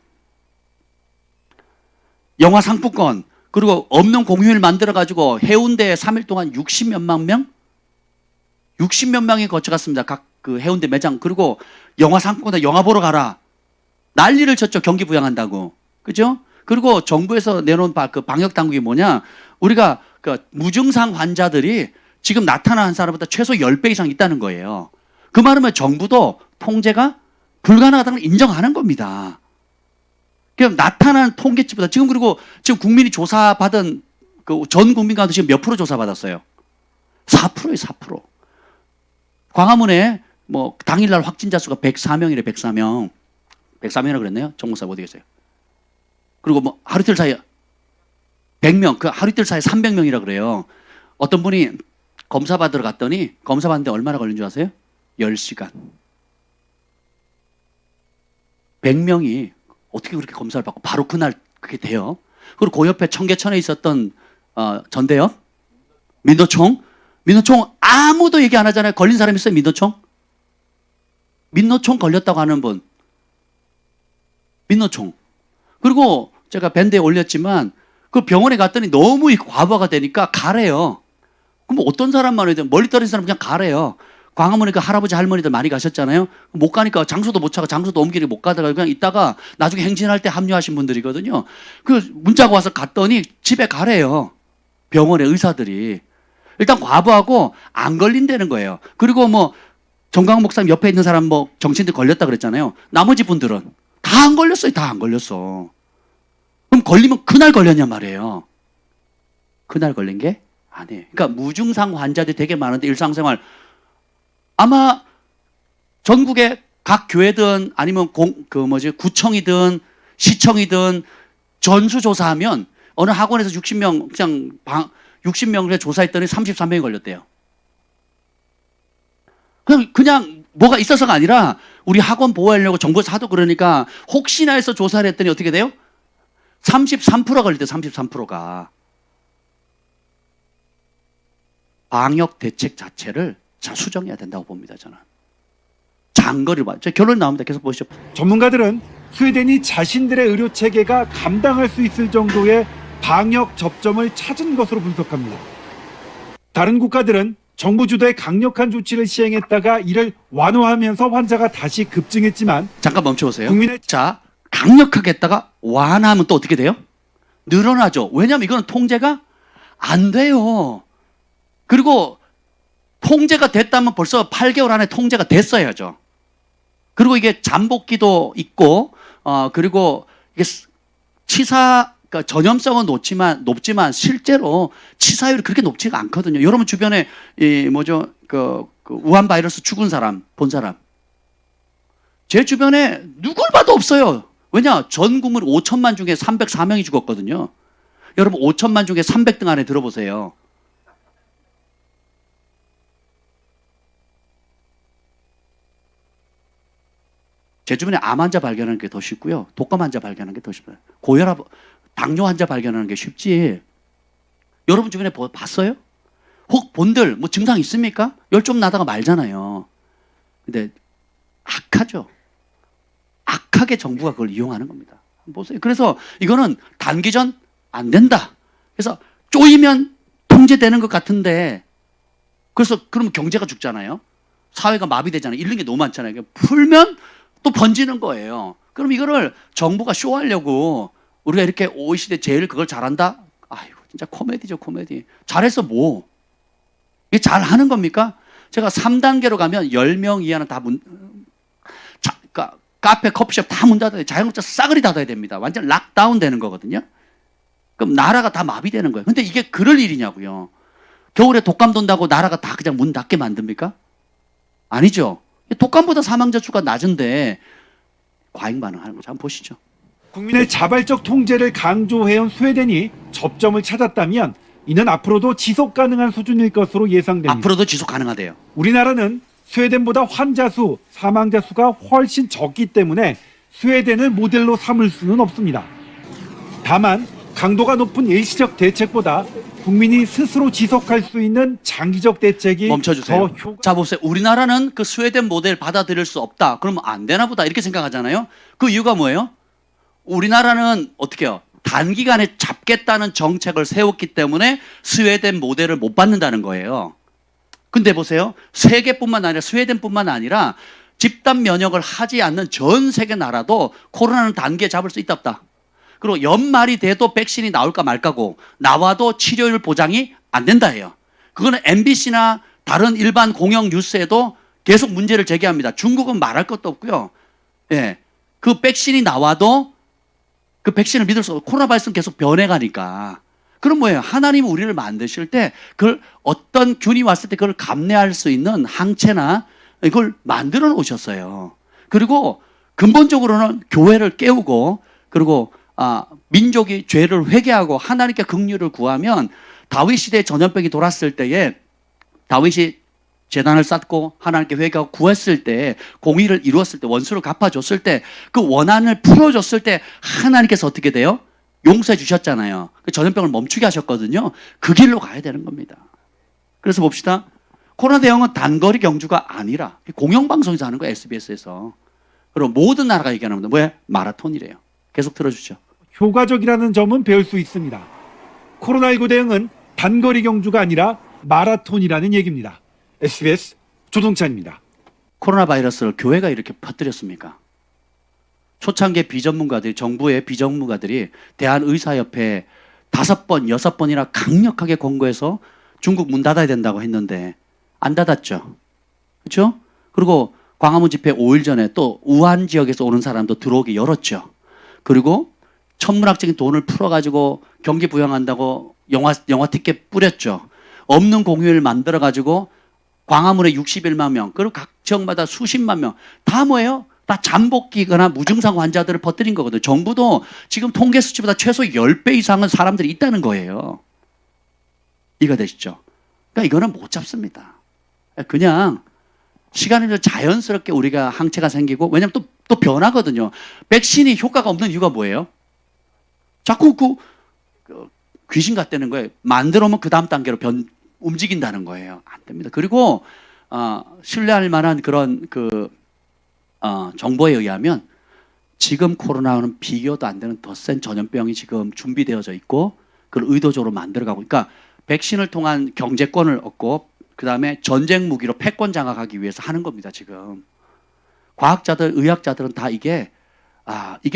영화 상품권, 그리고 없는 공휴일 만들어가지고 해운대에 3일 동안 60몇만 명? 60몇 명이 거쳐갔습니다. 각 그 해운대 매장. 그리고 영화 상품권에 영화 보러 가라. 난리를 쳤죠. 경기 부양한다고. 그죠? 그리고 정부에서 내놓은 그 방역 당국이 뭐냐? 우리가 그 무증상 환자들이 지금 나타난 사람보다 최소 10배 이상 있다는 거예요. 그 말은 정부도 통제가 불가능하다는 걸 인정하는 겁니다. 그럼 나타난 통계치보다 지금 그리고 지금 국민이 조사받은 그 전 국민 가운데 지금 몇 프로 조사받았어요? 4%예요, 4%. 광화문에 뭐 당일날 확진자 수가 104명이래, 104명. 104명이라고 그랬네요. 정무사 어디 계세요? 그리고 뭐 하루 이틀 사이에 100명, 그 하루 이틀 사이에 300명이라 그래요. 어떤 분이 검사 받으러 갔더니 검사 받는데 얼마나 걸린 줄 아세요? 10시간. 100명이 어떻게 그렇게 검사를 받고 바로 그날 그게 돼요? 그리고 그 옆에 청계천에 있었던 전대협, 민노총 아무도 얘기 안 하잖아요. 걸린 사람 있어요? 민노총 걸렸다고 하는 분. 민노총. 그리고 제가 밴드에 올렸지만 그 병원에 갔더니 너무 과부하가 되니까 가래요. 그럼 어떤 사람만 해도 멀리 떨어진 사람 그냥 가래요. 광화문에 그 할아버지 할머니들 많이 가셨잖아요. 못 가니까 장소도 못 찾고 장소도 옮기니 못 가다가 그냥 있다가 나중에 행진할 때 합류하신 분들이거든요. 그 문자가 와서 갔더니 집에 가래요. 병원에 의사들이. 일단 과부하고 안 걸린다는 거예요. 그리고 뭐 정강 목사님 옆에 있는 사람 뭐 정치인들 걸렸다 그랬잖아요. 나머지 분들은 다 안 걸렸어요. 다 안 걸렸어. 그럼 걸리면 그날 걸렸냔 말이에요. 그날 걸린 게 아니에요. 그러니까 무증상 환자들이 되게 많은데 일상생활 아마 전국의 각 교회든 아니면 구청이든 시청이든 전수조사하면 어느 학원에서 60명 그냥 60명을 조사했더니 33명이 걸렸대요. 그냥 뭐가 있어서가 아니라 우리 학원 보호하려고 정부에서 하도 그러니까 혹시나 해서 조사를 했더니 어떻게 돼요? 33%가 걸렸대요. 33%가. 방역 대책 자체를 수정해야 된다고 봅니다. 저는. 장거리 봐. 결론이 나옵니다. 계속 보시죠. 전문가들은 스웨덴이 자신들의 의료 체계가 감당할 수 있을 정도의 방역 접점을 찾은 것으로 분석합니다. 다른 국가들은 정부 주도의 강력한 조치를 시행했다가 이를 완화하면서 환자가 다시 급증했지만 잠깐 멈춰보세요. 국민의 자, 강력하게 했다가 완화하면 또 어떻게 돼요? 늘어나죠. 왜냐하면 이거는 통제가 안 돼요. 그리고 통제가 됐다면 벌써 8개월 안에 통제가 됐어야죠. 그리고 이게 잠복기도 있고, 그리고 이게 그러니까 전염성은 높지만 실제로 치사율이 그렇게 높지가 않거든요. 여러분 주변에 그 우한 바이러스 죽은 사람 본 사람 제 주변에 누굴 봐도 없어요. 왜냐? 전 국민 5천만 중에 304명이 죽었거든요. 여러분 5천만 중에 300등 안에 들어보세요. 제 주변에 암 환자 발견하는 게 더 쉽고요. 독감 환자 발견하는 게 더 쉽어요. 고혈압, 당뇨 환자 발견하는 게 쉽지. 여러분 주변에 봤어요? 혹 본들 뭐 증상 있습니까? 열 좀 나다가 말잖아요. 근데 악하죠. 악하게 정부가 그걸 이용하는 겁니다. 보세요. 그래서 이거는 단기전 안 된다. 그래서 쪼이면 통제되는 것 같은데 그래서 그러면 경제가 죽잖아요. 사회가 마비되잖아요. 잃는 게 너무 많잖아요. 풀면 또 번지는 거예요. 그럼 이거를 정부가 쇼하려고 우리가 이렇게 OECD 제일 그걸 잘한다? 아이고 진짜 코미디죠 코미디. 잘해서 뭐? 이게 잘하는 겁니까? 제가 3단계로 가면 10명 이하는 다 그러니까 카페, 커피숍 다 문 닫아야 돼요. 자영업자 싸그리 닫아야 됩니다. 완전 락다운 되는 거거든요. 그럼 나라가 다 마비되는 거예요. 근데 이게 그럴 일이냐고요. 겨울에 독감 돈다고 나라가 다 그냥 문 닫게 만듭니까? 아니죠. 독감보다 사망자 수가 낮은데 과잉 반응하는 거죠. 한번 보시죠. 국민의 자발적 통제를 강조해온 스웨덴이 접점을 찾았다면 이는 앞으로도 지속 가능한 수준일 것으로 예상됩니다. 앞으로도 지속 가능하대요. 우리나라는 스웨덴보다 환자 수, 사망자 수가 훨씬 적기 때문에 스웨덴을 모델로 삼을 수는 없습니다. 다만 강도가 높은 일시적 대책보다 국민이 스스로 지속할 수 있는 장기적 대책이 멈춰주세요. 더 자 보세요. 우리나라는 그 스웨덴 모델 받아들일 수 없다. 그러면 안 되나 보다 이렇게 생각하잖아요. 그 이유가 뭐예요? 우리나라는 어떻게 해요? 단기간에 잡겠다는 정책을 세웠기 때문에 스웨덴 모델을 못 받는다는 거예요. 근데 보세요. 세계뿐만 아니라 스웨덴뿐만 아니라 집단 면역을 하지 않는 전 세계 나라도 코로나는 단기에 잡을 수 있다 없다. 그리고 연말이 돼도 백신이 나올까 말까고 나와도 치료율 보장이 안 된다 해요. 그거는 MBC나 다른 일반 공영 뉴스에도 계속 문제를 제기합니다. 중국은 말할 것도 없고요. 예. 그 백신이 나와도 그 백신을 믿을 수 없고 코로나 바이러스는 계속 변해가니까. 그럼 뭐예요? 하나님은 우리를 만드실 때 그걸 어떤 균이 왔을 때 그걸 감내할 수 있는 항체나 이걸 만들어 놓으셨어요. 그리고 근본적으로는 교회를 깨우고 그리고 민족이 죄를 회개하고 하나님께 긍휼을 구하면 다윗 시대에 전염병이 돌았을 때에 다윗이 제단을 쌓고 하나님께 회개하고 구했을 때 공의를 이루었을 때 원수를 갚아줬을 때 그 원한을 풀어줬을 때 하나님께서 어떻게 돼요? 용서해 주셨잖아요. 그 전염병을 멈추게 하셨거든요. 그 길로 가야 되는 겁니다. 그래서 봅시다. 코로나 대응은 단거리 경주가 아니라 공영방송에서 하는 거예요. SBS에서. 그리고 모든 나라가 얘기하는 겁니다. 뭐예요? 마라톤이래요. 계속 들어주죠. 효과적이라는 점은 배울 수 있습니다. 코로나19 대응은 단거리 경주가 아니라 마라톤이라는 얘기입니다. SBS 조동찬입니다. 코로나 바이러스를 교회가 이렇게 퍼뜨렸습니까? 초창기에 비전문가들이 정부의 비전문가들이 대한의사협회에 5번, 6번이나 강력하게 권고해서 중국 문 닫아야 된다고 했는데 안 닫았죠. 그렇죠? 그리고 광화문 집회 5일 전에 또 우한 지역에서 오는 사람도 들어오게 열었죠. 그리고 천문학적인 돈을 풀어가지고 경기 부양한다고 영화 티켓 뿌렸죠. 없는 공휴일 만들어 가지고 광화문에 61만 명, 그리고 각 지역마다 수십만 명, 다 뭐예요? 다 잠복기거나 무증상 환자들을 퍼뜨린 거거든요. 정부도 지금 통계 수치보다 최소 10배 이상은 사람들이 있다는 거예요. 이해가 되시죠? 그러니까 이거는 못 잡습니다. 그냥 시간이 좀 자연스럽게 우리가 항체가 생기고, 왜냐면 또 변하거든요. 백신이 효과가 없는 이유가 뭐예요? 자꾸 그 귀신 같다는 거예요. 만들어 오면 그 다음 단계로 움직인다는 거예요. 안 됩니다. 그리고 신뢰할 만한 그런 정보에 의하면 지금 코로나와는 비교도 안 되는 더 센 전염병이 지금 준비되어져 있고, 그걸 의도적으로 만들어가고, 그러니까 백신을 통한 경제권을 얻고 그 다음에 전쟁 무기로 패권 장악하기 위해서 하는 겁니다. 지금 과학자들, 의학자들은 다 이게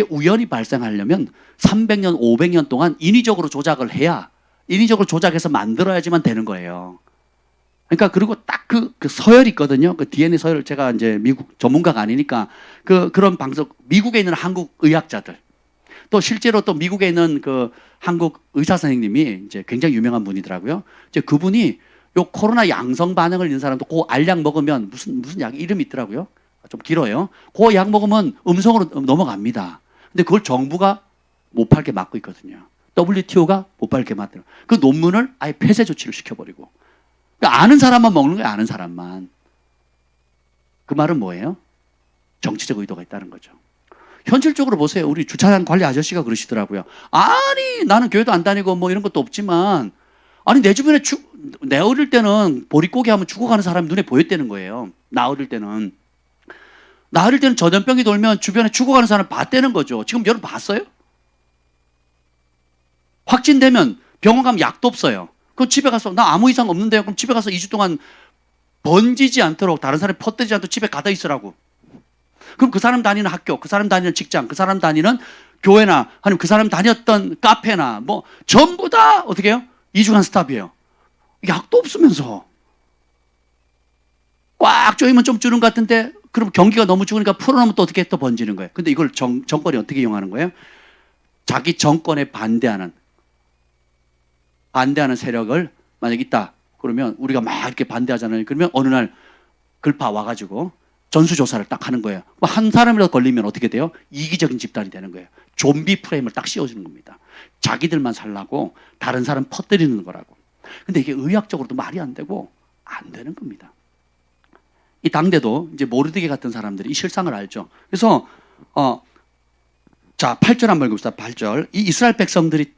우연히 발생하려면 300년, 500년 동안 인위적으로 조작을 해야, 인위적으로 조작해서 만들어야지만 되는 거예요. 그러니까 그리고 딱 그 서열이 있거든요. 그 DNA 서열, 제가 이제 미국 전문가가 아니니까 그런 방송, 미국에 있는 한국 의학자들, 또 실제로 또 미국에 있는 그 한국 의사 선생님이 이제 굉장히 유명한 분이더라고요. 이제 그분이 요 코로나 양성 반응을 있는 사람도 그 알약 먹으면 무슨 약 이름이 있더라고요. 좀 길어요. 그 약 먹으면 음성으로 넘어갑니다. 근데 그걸 정부가 못 팔게 막고 있거든요. WTO가 못 팔게 만들어. 그 논문을 아예 폐쇄 조치를 시켜버리고. 그러니까 아는 사람만 먹는 거예요. 아는 사람만. 그 말은 뭐예요? 정치적 의도가 있다는 거죠. 현실적으로 보세요. 우리 주차장 관리 아저씨가 그러시더라고요. 아니, 나는 교회도 안 다니고 뭐 이런 것도 없지만, 아니, 내 주변에 내 어릴 때는 보릿고개 하면 죽어가는 사람이 눈에 보였다는 거예요. 나 어릴 때는 전염병이 돌면 주변에 죽어가는 사람 봤다는 거죠. 지금 여러분 봤어요? 확진되면 병원 가면 약도 없어요. 그럼 집에 가서 나 아무 이상 없는데요. 그럼 집에 가서 2주 동안 번지지 않도록, 다른 사람이 퍼뜨리지 않도록 집에 가다 있으라고. 그럼 그 사람 다니는 학교, 그 사람 다니는 직장, 그 사람 다니는 교회나 아니면 그 사람 다녔던 카페나 뭐 전부 다 어떻게 해요? 2주간 스탑이에요. 약도 없으면서. 꽉 조이면 좀 주는 것 같은데, 그럼 경기가 너무 죽으니까 풀어놓으면 또 어떻게 또 번지는 거예요. 근데 이걸 정권이 어떻게 이용하는 거예요? 자기 정권에 반대하는 세력을 만약 있다. 그러면 우리가 막 이렇게 반대하잖아요. 그러면 어느 날 글파 와가지고 전수조사를 딱 하는 거예요. 한 사람이라도 걸리면 어떻게 돼요? 이기적인 집단이 되는 거예요. 좀비 프레임을 딱 씌워주는 겁니다. 자기들만 살라고 다른 사람 퍼뜨리는 거라고. 근데 이게 의학적으로도 말이 안 되고 안 되는 겁니다. 이 당대도 이제 모르드게 같은 사람들이 이 실상을 알죠. 그래서 자, 8절 한번 읽읍시다. 8절. 이 이스라엘 백성들이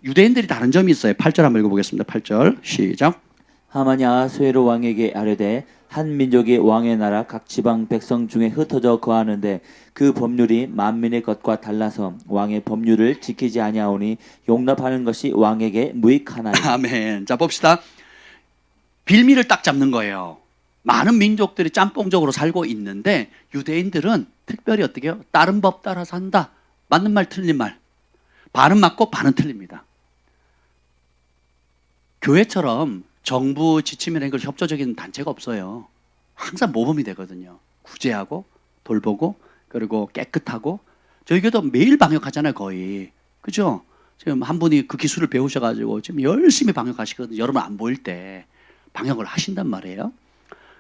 유대인들이 다른 점이 있어요. 8절 한번 읽어보겠습니다. 8절 시작. 하만이 아하수에로 왕에게 아뢰되 한 민족이 왕의 나라 각 지방 백성 중에 흩어져 거하는데 그 법률이 만민의 것과 달라서 왕의 법률을 지키지 아니하오니 용납하는 것이 왕에게 무익하나니. 아멘. 자, 봅시다. 빌미를 딱 잡는 거예요. 많은 민족들이 짬뽕적으로 살고 있는데 유대인들은 특별히 어떻게 해요? 다른 법 따라 산다. 맞는 말 틀린 말. 반은 맞고 반은 틀립니다. 교회처럼 정부 지침이나 이걸 협조적인 단체가 없어요. 항상 모범이 되거든요. 구제하고 돌보고 그리고 깨끗하고. 저희 교회도 매일 방역하잖아요. 거의. 그죠? 지금 한 분이 그 기술을 배우셔가지고 지금 열심히 방역하시거든요. 여러분 안 보일 때 방역을 하신단 말이에요.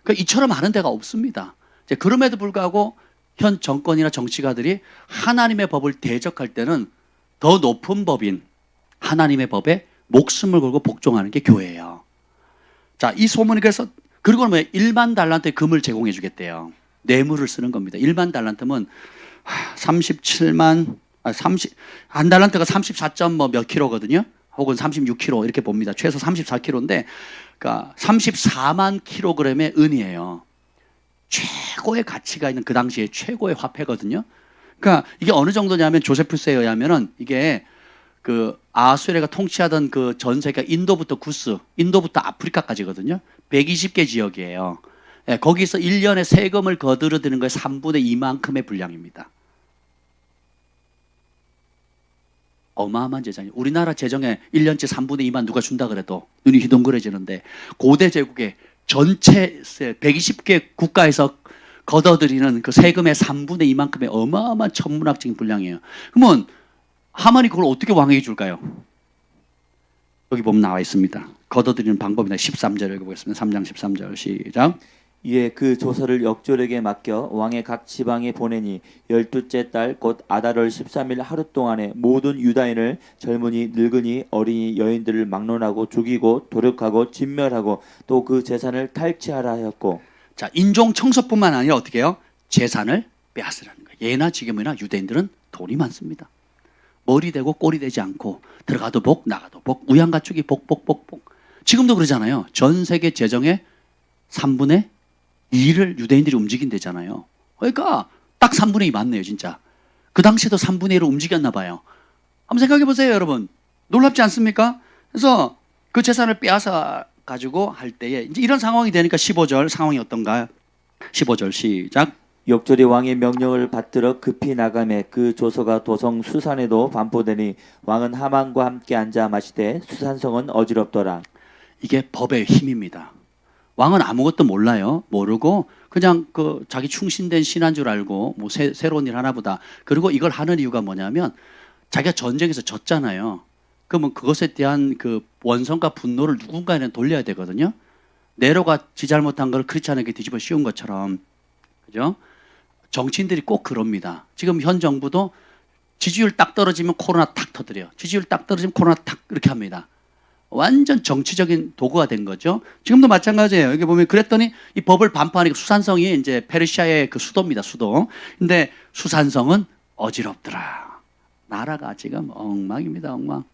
그러니까 이처럼 하는 데가 없습니다. 이제 그럼에도 불구하고 현 정권이나 정치가들이 하나님의 법을 대적할 때는 더 높은 법인 하나님의 법에 목숨을 걸고 복종하는 게 교회예요. 자, 이 소문이 그래서 그리고 뭐 1만 달란트의 금을 제공해 주겠대요. 뇌물을 쓰는 겁니다. 1만 달란트면 한 달란트가 34점 몇 킬로거든요. 혹은 36킬로 이렇게 봅니다. 최소 34킬로인데 그러니까 34만 킬로그램의 은이에요. 최고의 가치가 있는 그 당시에 최고의 화폐거든요. 그러니까 이게 어느 정도냐면 조세푸스에 의하면은 이게 그 아수에르가 통치하던 그 전 세계 인도부터 구스, 인도부터 아프리카까지거든요. 120개 지역이에요. 예, 거기서 1년에 세금을 거두어들이는 거에 3분의 2만큼의 분량입니다. 어마어마한 재산이에요. 우리나라 재정에 1년치 3분의 2만 누가 준다 그래도 눈이 휘둥그레지는데 고대 제국의 전체 120개 국가에서 걷어들이는 그 세금의 3분의 2만큼의 어마어마한 천문학적인 분량이에요. 그러면 하만이 그걸 어떻게 왕에게 줄까요? 여기 보면 나와 있습니다. 거둬들이는 방법이다. 13절 읽어보겠습니다. 3장 13절 시작. 이에 그 조서를 역졸에게 맡겨 왕의 각 지방에 보내니 12째 달 곧 아달월 13일 하루 동안에 모든 유다인을 젊은이 늙은이 어린이 여인들을 막론하고 죽이고 도륙하고 진멸하고 또 그 재산을 탈취하라 하였고. 자, 인종 청소뿐만 아니라 어떻게 해요? 재산을 빼앗으라는 거예요. 예나 지금이나 유대인들은 돈이 많습니다. 머리 되고 꼬리 되지 않고 들어가도 복 나가도 복, 우양가축이 복. 지금도 그러잖아요. 전 세계 재정의 3분의 2를 유대인들이 움직인대잖아요. 그러니까 딱 3분의 2 맞네요, 진짜. 그 당시에도 3분의 1을 움직였나 봐요. 한번 생각해 보세요, 여러분. 놀랍지 않습니까? 그래서 그 재산을 빼앗아 가지고 할 때에 이제 이런 상황이 되니까 15절 상황이 어떤가요? 15절 시작. 역졸이 왕의 명령을 받들어 급히 나가매 그 조서가 도성 수산에도 반포되니 왕은 하만과 함께 앉아 마시되 수산성은 어지럽더라. 이게 법의 힘입니다. 왕은 아무것도 몰라요. 모르고 그냥 그 자기 충신된 신한 줄 알고 뭐 새로운 일 하나보다. 그리고 이걸 하는 이유가 뭐냐면 자기가 전쟁에서 졌잖아요. 그러면 그것에 대한 그 원성과 분노를 누군가에는 돌려야 되거든요. 네로가 지 잘못한 걸 크리스찬에게 뒤집어 씌운 것처럼. 그죠? 정치인들이 꼭 그럽니다. 지금 현 정부도 지지율 딱 떨어지면 코로나 탁 터뜨려요. 지지율 딱 떨어지면 코로나 탁 이렇게 합니다. 완전 정치적인 도구가 된 거죠. 지금도 마찬가지예요. 여기 보면 그랬더니 이 법을 반포하니까 수산성이 이제 페르시아의 그 수도입니다. 수도. 근데 수산성은 어지럽더라. 나라가 지금 엉망입니다. 엉망.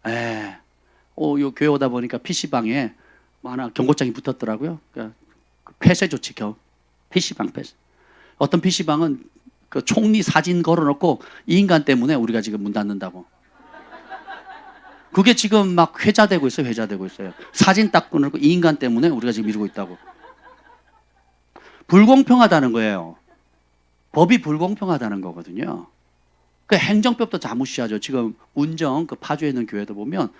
요 교회 오다 보니까 PC방에 뭐 하나 경고장이 붙었더라고요. 그러니까 폐쇄 조치 PC방 폐쇄. 어떤 PC방은 그 총리 사진 걸어놓고 이 인간 때문에 우리가 지금 문 닫는다고. 그게 지금 막 회자되고 있어요. 사진 딱 끊어놓고 이 인간 때문에 우리가 지금 이러고 있다고. 불공평하다는 거예요. 법이 불공평하다는 거거든요. 그 행정법도 자무시하죠. 지금 운정 그 파주에 있는 교회도 보면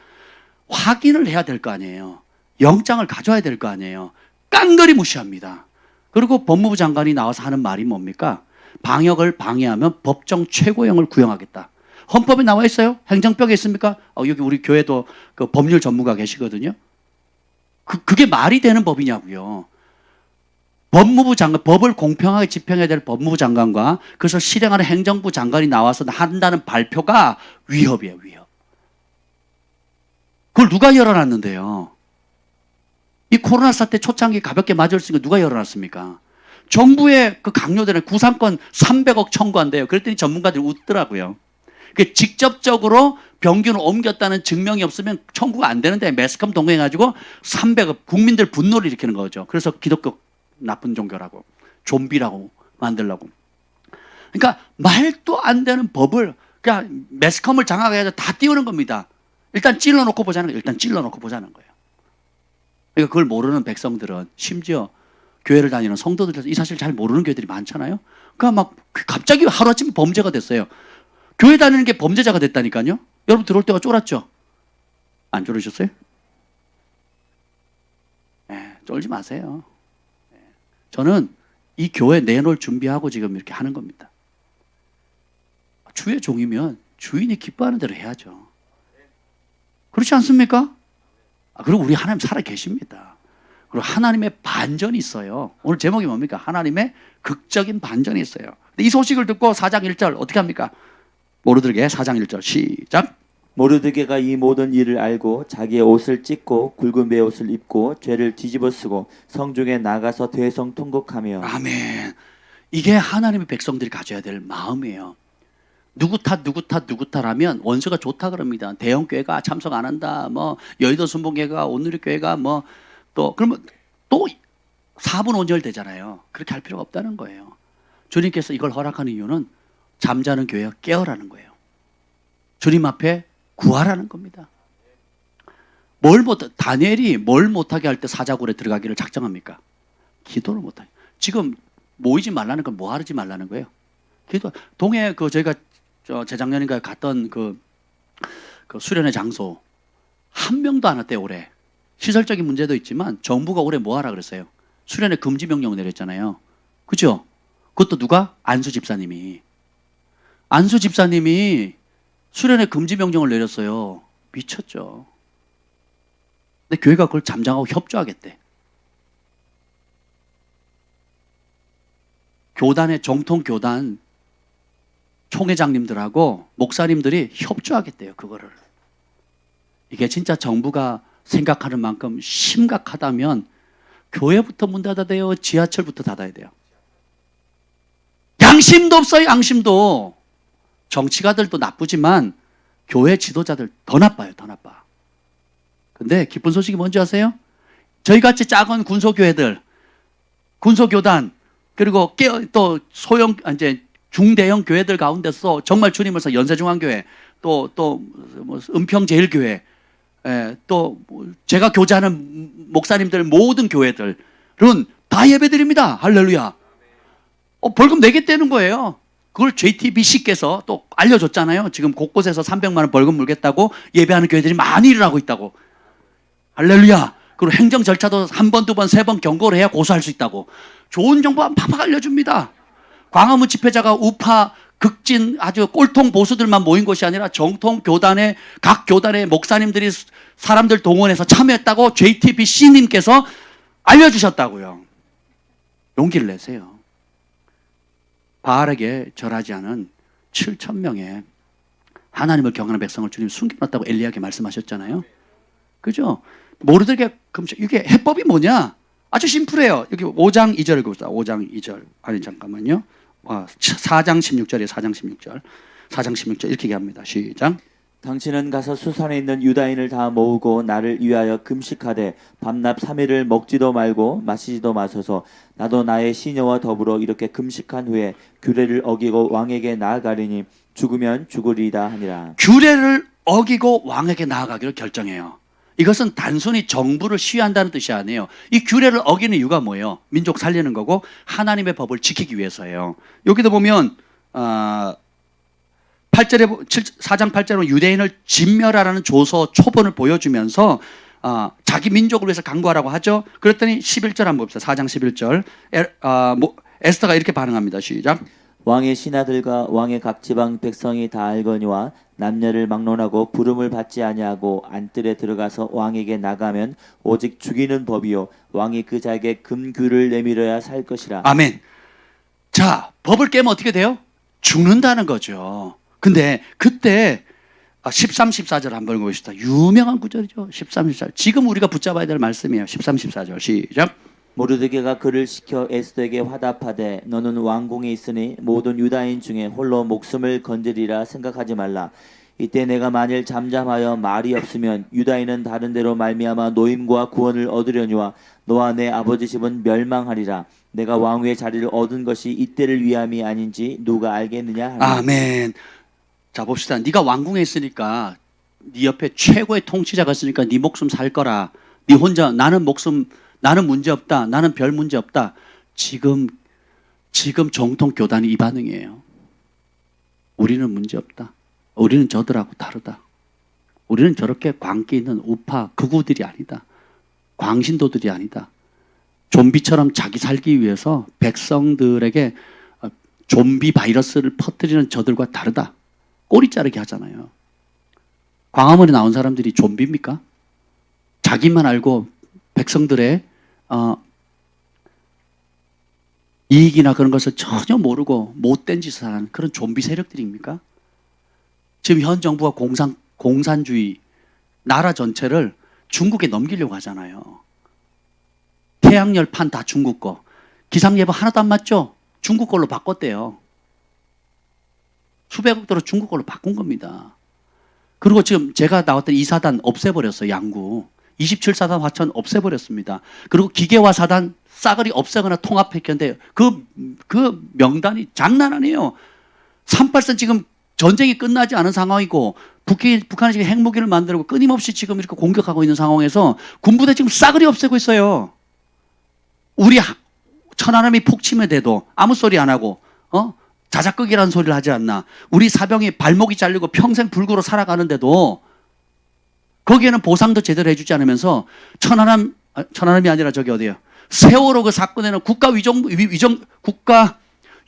확인을 해야 될 거 아니에요. 영장을 가져야 될 거 아니에요. 깡그리 무시합니다. 그리고 법무부 장관이 나와서 하는 말이 뭡니까? 방역을 방해하면 법정 최고형을 구형하겠다. 헌법에 나와 있어요? 행정법에 있습니까? 여기 우리 교회도 그 법률 전문가 계시거든요. 그게 말이 되는 법이냐고요. 법무부 장관, 법을 공평하게 집행해야 될 법무부 장관과 그것을 실행하는 행정부 장관이 나와서 한다는 발표가 위협이에요, 위협. 그걸 누가 열어놨는데요? 이 코로나 사태 초창기 가볍게 맞을 수 있는 거 누가 열어놨습니까? 정부의 그 강요되는 구상권 300억 청구한대요. 그랬더니 전문가들이 웃더라고요. 그 직접적으로 병균을 옮겼다는 증명이 없으면 청구가 안 되는데 매스컴 동행해가지고 300억 국민들 분노를 일으키는 거죠. 그래서 기독교 나쁜 종교라고 좀비라고 만들려고. 그러니까 말도 안 되는 법을 그냥 매스컴을 장악해서 다 띄우는 겁니다. 일단 찔러놓고 보자는 거예요. 그러니까 그걸 모르는 백성들은 심지어 교회를 다니는 성도들 이 사실 잘 모르는 교회들이 많잖아요. 그러니까 막 갑자기 하루아침에 범죄가 됐어요. 교회 다니는 게 범죄자가 됐다니까요. 여러분 들어올 때가 쫄았죠? 안 쫄으셨어요? 쫄지 마세요. 저는 이 교회 내놓을 준비하고 지금 이렇게 하는 겁니다. 주의 종이면 주인이 기뻐하는 대로 해야죠. 그렇지 않습니까? 그리고 우리 하나님 살아 계십니다. 그리고 하나님의 반전이 있어요. 오늘 제목이 뭡니까? 하나님의 극적인 반전이 있어요. 근데 이 소식을 듣고 4장 1절 어떻게 합니까? 모르드게 4장 1절 시작. 모르드게가 이 모든 일을 알고 자기의 옷을 찢고 굵은 베옷을 입고 죄를 뒤집어 쓰고 성중에 나가서 대성통곡하며. 아멘. 이게 하나님의 백성들이 가져야 될 마음이에요. 누구 탓라면 원수가 좋다 그럽니다. 대형교회가 참석 안 한다. 뭐 여의도 순복교회가 온누리교회가 뭐 또 그러면 또 4분 5절 되잖아요. 그렇게 할 필요가 없다는 거예요. 주님께서 이걸 허락하는 이유는 잠자는 교회가 깨어라는 거예요. 주님 앞에 구하라는 겁니다. 다니엘이 뭘 못하게 할 때 사자굴에 들어가기를 작정합니까? 기도를 못하게. 지금 모이지 말라는 건 뭐 하지 말라는 거예요? 기도. 동해 저희가 재작년인가 갔던 그 수련회 장소 한 명도 안 왔대요, 올해. 시설적인 문제도 있지만 정부가 올해 뭐 하라 그랬어요? 수련회 금지 명령을 내렸잖아요. 그죠? 그것도 누가? 안수 집사님이 수련회 금지 명령을 내렸어요. 미쳤죠. 근데 교회가 그걸 잠잠하고 협조하겠대. 교단의 정통 교단 총회장님들하고 목사님들이 협조하겠대요, 그거를. 이게 진짜 정부가 생각하는 만큼 심각하다면 교회부터 문 닫아야 돼요, 지하철부터 닫아야 돼요. 양심도 없어요, 양심도. 정치가들도 나쁘지만 교회 지도자들 더 나빠요, 더 나빠. 근데 기쁜 소식이 뭔지 아세요? 저희같이 작은 군소교회들, 군소교단, 그리고 또 소형, 이제 중대형 교회들 가운데서 정말 주님을 연세중앙교회, 또 은평제일교회, 또 제가 교제하는 목사님들 모든 교회들은 다 예배드립니다. 할렐루야. 벌금 내겠다는 거예요. 그걸 JTBC께서 또 알려줬잖아요. 지금 곳곳에서 300만 원 벌금 물겠다고 예배하는 교회들이 많이 일어나고 있다고. 할렐루야. 그리고 행정 절차도 한 번, 두 번, 세 번 경고를 해야 고소할 수 있다고. 좋은 정보 팍팍 알려줍니다. 광화문 집회자가 우파, 극진, 아주 꼴통 보수들만 모인 것이 아니라 정통 교단의, 각 교단의 목사님들이 사람들 동원해서 참여했다고 JTBC님께서 알려주셨다고요. 용기를 내세요. 바알에게 절하지 않은 7천 명의 하나님을 경외하는 백성을 주님 숨겨놨다고 엘리야에게 말씀하셨잖아요. 그죠? 모르들에게 금식. 이게 해법이 뭐냐? 아주 심플해요. 여기 5장 2절 읽어봅시다. 5장 2절. 아니, 잠깐만요. 4장 16절이에요. 4장 16절. 4장 16절 이렇게 얘기합니다. 시작. 당신은 가서 수산에 있는 유다인을 다 모으고 나를 위하여 금식하되 밤낮 3일을 먹지도 말고 마시지도 마소서. 나도 나의 시녀와 더불어 이렇게 금식한 후에 규례를 어기고 왕에게 나아가리니 죽으면 죽으리이다 하니라. 규례를 어기고 왕에게 나아가기로 결정해요. 이것은 단순히 정부를 시위한다는 뜻이 아니에요. 이 규례를 어기는 이유가 뭐예요? 민족 살리는 거고 하나님의 법을 지키기 위해서예요. 여기도 보면 4장 8절에 유대인을 진멸하라는 조서 초본을 보여주면서 자기 민족을 위해서 강구하라고 하죠. 그랬더니 11절 한번 봅시다. 4장 11절. 에스더가 이렇게 반응합니다. 시작. 왕의 신하들과 왕의 각 지방 백성이 다 알거니와 남녀를 막론하고 부름을 받지 아니하고 안뜰에 들어가서 왕에게 나가면 오직 죽이는 법이요 왕이 그 자에게 금규를 내밀어야 살 것이라. 아멘. 자, 법을 깨면 어떻게 돼요? 죽는다는 거죠. 근데 그때 13, 14절 한번 읽어봅시다. 유명한 구절이죠. 13, 14절. 지금 우리가 붙잡아야 될 말씀이에요. 13, 14절 시작. 모르드게가 그를 시켜 에스더에게 화답하되 너는 왕궁에 있으니 모든 유다인 중에 홀로 목숨을 건지리라 생각하지 말라. 이때 내가 만일 잠잠하여 말이 없으면 유다인은 다른 데로 말미암아 노임과 구원을 얻으려니와 너와 내 아버지 집은 멸망하리라. 내가 왕위의 자리를 얻은 것이 이때를 위함이 아닌지 누가 알겠느냐 하니. 아멘. 자, 봅시다. 네가 왕궁에 있으니까 네 옆에 최고의 통치자가 있으니까 네 목숨 살 거라. 네 혼자 나는 문제 없다. 나는 별 문제 없다. 지금 정통 교단이 이 반응이에요. 우리는 문제 없다. 우리는 저들하고 다르다. 우리는 저렇게 광기 있는 우파 극우들이 아니다. 광신도들이 아니다. 좀비처럼 자기 살기 위해서 백성들에게 좀비 바이러스를 퍼뜨리는 저들과 다르다. 꼬리 자르게 하잖아요. 광화문에 나온 사람들이 좀비입니까? 자기만 알고 백성들의 이익이나 그런 것을 전혀 모르고 못된 짓을 하는 그런 좀비 세력들입니까? 지금 현 정부가 공산주의 나라 전체를 중국에 넘기려고 하잖아요. 태양열판 다 중국 거. 기상예보 하나도 안 맞죠? 중국 걸로 바꿨대요. 수백억 도로 중국 걸로 바꾼 겁니다. 그리고 지금 제가 나왔던 이 사단 없애버렸어요. 양구. 27사단 화천 없애버렸습니다. 그리고 기계화 사단 싸그리 없애거나 통합했는데 그 명단이 장난 아니에요. 38선 지금 전쟁이 끝나지 않은 상황이고 북한이 지금 핵무기를 만들고 끊임없이 지금 이렇게 공격하고 있는 상황에서 군부대 지금 싸그리 없애고 있어요. 우리 천안함이 폭 치면 돼도 아무 소리 안 하고 자작극이라는 소리를 하지 않나. 우리 사병이 발목이 잘리고 평생 불구로 살아가는데도 거기에는 보상도 제대로 해주지 않으면서 천안함이 아니라 저기 어디예요? 세월호 그 사건에는 국가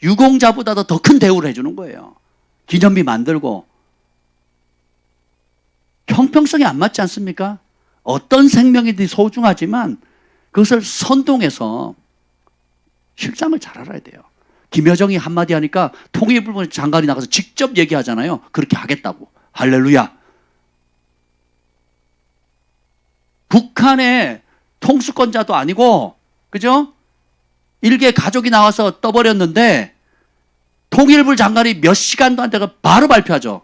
유공자보다도 더 큰 대우를 해주는 거예요. 기념비 만들고. 형평성이 안 맞지 않습니까? 어떤 생명이든 소중하지만 그것을 선동해서 실상을 잘 알아야 돼요. 김여정이 한마디 하니까 통일부 장관이 나가서 직접 얘기하잖아요. 그렇게 하겠다고. 할렐루야. 북한의 통수권자도 아니고, 그죠? 일개 가족이 나와서 떠버렸는데 통일부 장관이 몇 시간도 안 돼가 바로 발표하죠.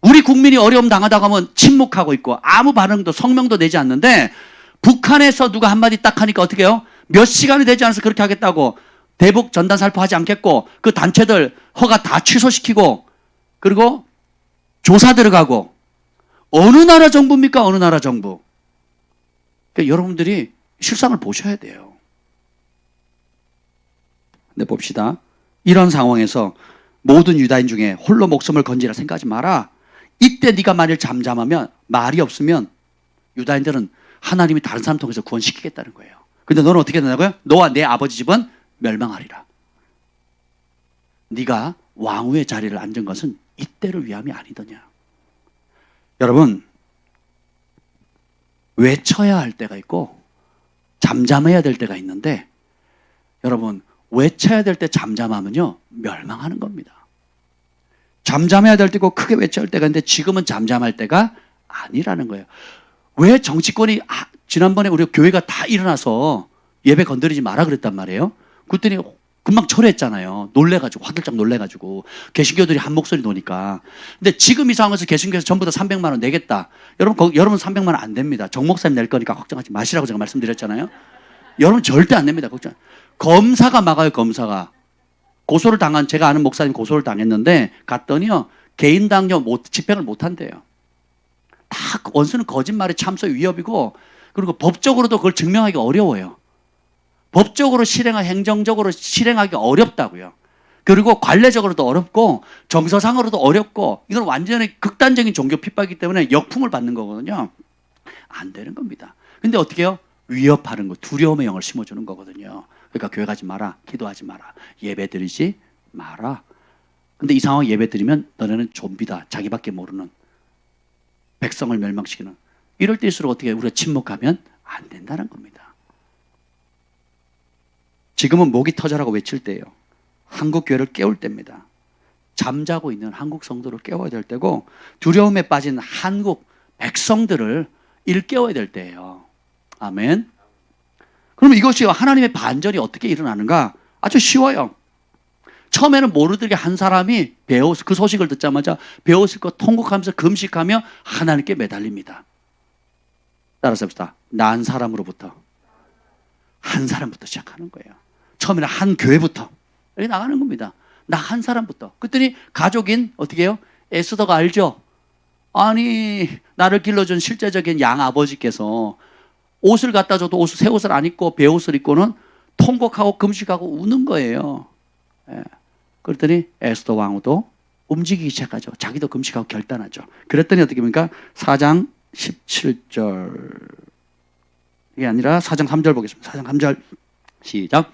우리 국민이 어려움 당하다가 하면 침묵하고 있고 아무 반응도 성명도 내지 않는데 북한에서 누가 한마디 딱 하니까 어떻게 해요? 몇 시간이 되지 않아서 그렇게 하겠다고 대북 전단 살포하지 않겠고 그 단체들 허가 다 취소시키고 그리고 조사 들어가고 어느 나라 정부입니까? 어느 나라 정부. 그러니까 여러분들이 실상을 보셔야 돼요. 네, 봅시다. 이런 상황에서 모든 유다인 중에 홀로 목숨을 건지라 생각하지 마라. 이때 네가 만일 잠잠하면 말이 없으면 유다인들은 하나님이 다른 사람 통해서 구원시키겠다는 거예요. 근데 너는 어떻게 된다고요? 너와 내 아버지 집은 멸망하리라. 네가 왕후의 자리를 앉은 것은 이때를 위함이 아니더냐. 여러분, 외쳐야 할 때가 있고 잠잠해야 될 때가 있는데 여러분, 외쳐야 될 때 잠잠하면요 멸망하는 겁니다. 잠잠해야 될 때고 크게 외쳐야 할 때가 있는데 지금은 잠잠할 때가 아니라는 거예요. 왜 정치권이 지난번에 우리 교회가 다 일어나서 예배 건드리지 마라 그랬단 말이에요. 그랬더니 금방 철회했잖아요. 놀래가지고 화들짝 놀래가지고 개신교들이 한 목소리 노니까. 근데 지금 이 상황에서 개신교에서 전부 다 300만 원 내겠다. 여러분 300만 원 안 됩니다. 정 목사님 낼 거니까 걱정하지 마시라고 제가 말씀드렸잖아요. 여러분 절대 안 냅니다. 걱정. 검사가 막아요. 검사가. 고소를 당한 제가 아는 목사님 고소를 당했는데 갔더니요 개인당뇨 집행을 못 한대요. 다 원수는 거짓말에 참소 위협이고 그리고 법적으로도 그걸 증명하기 어려워요. 법적으로 행정적으로 실행하기 어렵다고요. 그리고 관례적으로도 어렵고 정서상으로도 어렵고 이건 완전히 극단적인 종교 핍박이기 때문에 역풍을 받는 거거든요. 안 되는 겁니다. 근데 어떻게 해요? 위협하는 거, 두려움의 영을 심어주는 거거든요. 그러니까 교회 가지 마라, 기도하지 마라, 예배 드리지 마라. 근데 이 상황 예배 드리면 너네는 좀비다, 자기밖에 모르는 백성을 멸망시키는. 이럴 때일수록 어떻게 우리가 침묵하면 안 된다는 겁니다. 지금은 목이 터져라고 외칠 때예요. 한국 교회를 깨울 때입니다. 잠자고 있는 한국 성도를 깨워야 될 때고 두려움에 빠진 한국 백성들을 일깨워야 될 때예요. 아멘. 그러면 이것이 하나님의 반전이 어떻게 일어나는가? 아주 쉬워요. 처음에는 모르게 한 사람이 그 소식을 듣자마자 배웠을 것 통곡하면서 금식하며 하나님께 매달립니다. 따라서 해봅시다. 난 사람으로부터 한 사람부터 시작하는 거예요. 처음에는 한 교회부터 여기 나가는 겁니다. 나 한 사람부터. 그랬더니 가족인 어떻게 해요? 에스더가 알죠? 아니 나를 길러준 실제적인 양 아버지께서 옷을 갖다 줘도 새 옷을 안 입고 배옷을 입고는 통곡하고 금식하고 우는 거예요. 예. 그랬더니 에스더 왕후도 움직이기 시작하죠. 자기도 금식하고 결단하죠. 그랬더니 어떻게 됩니까? 4장 17절 이게 아니라 4장 3절 보겠습니다. 4장 3절 시작.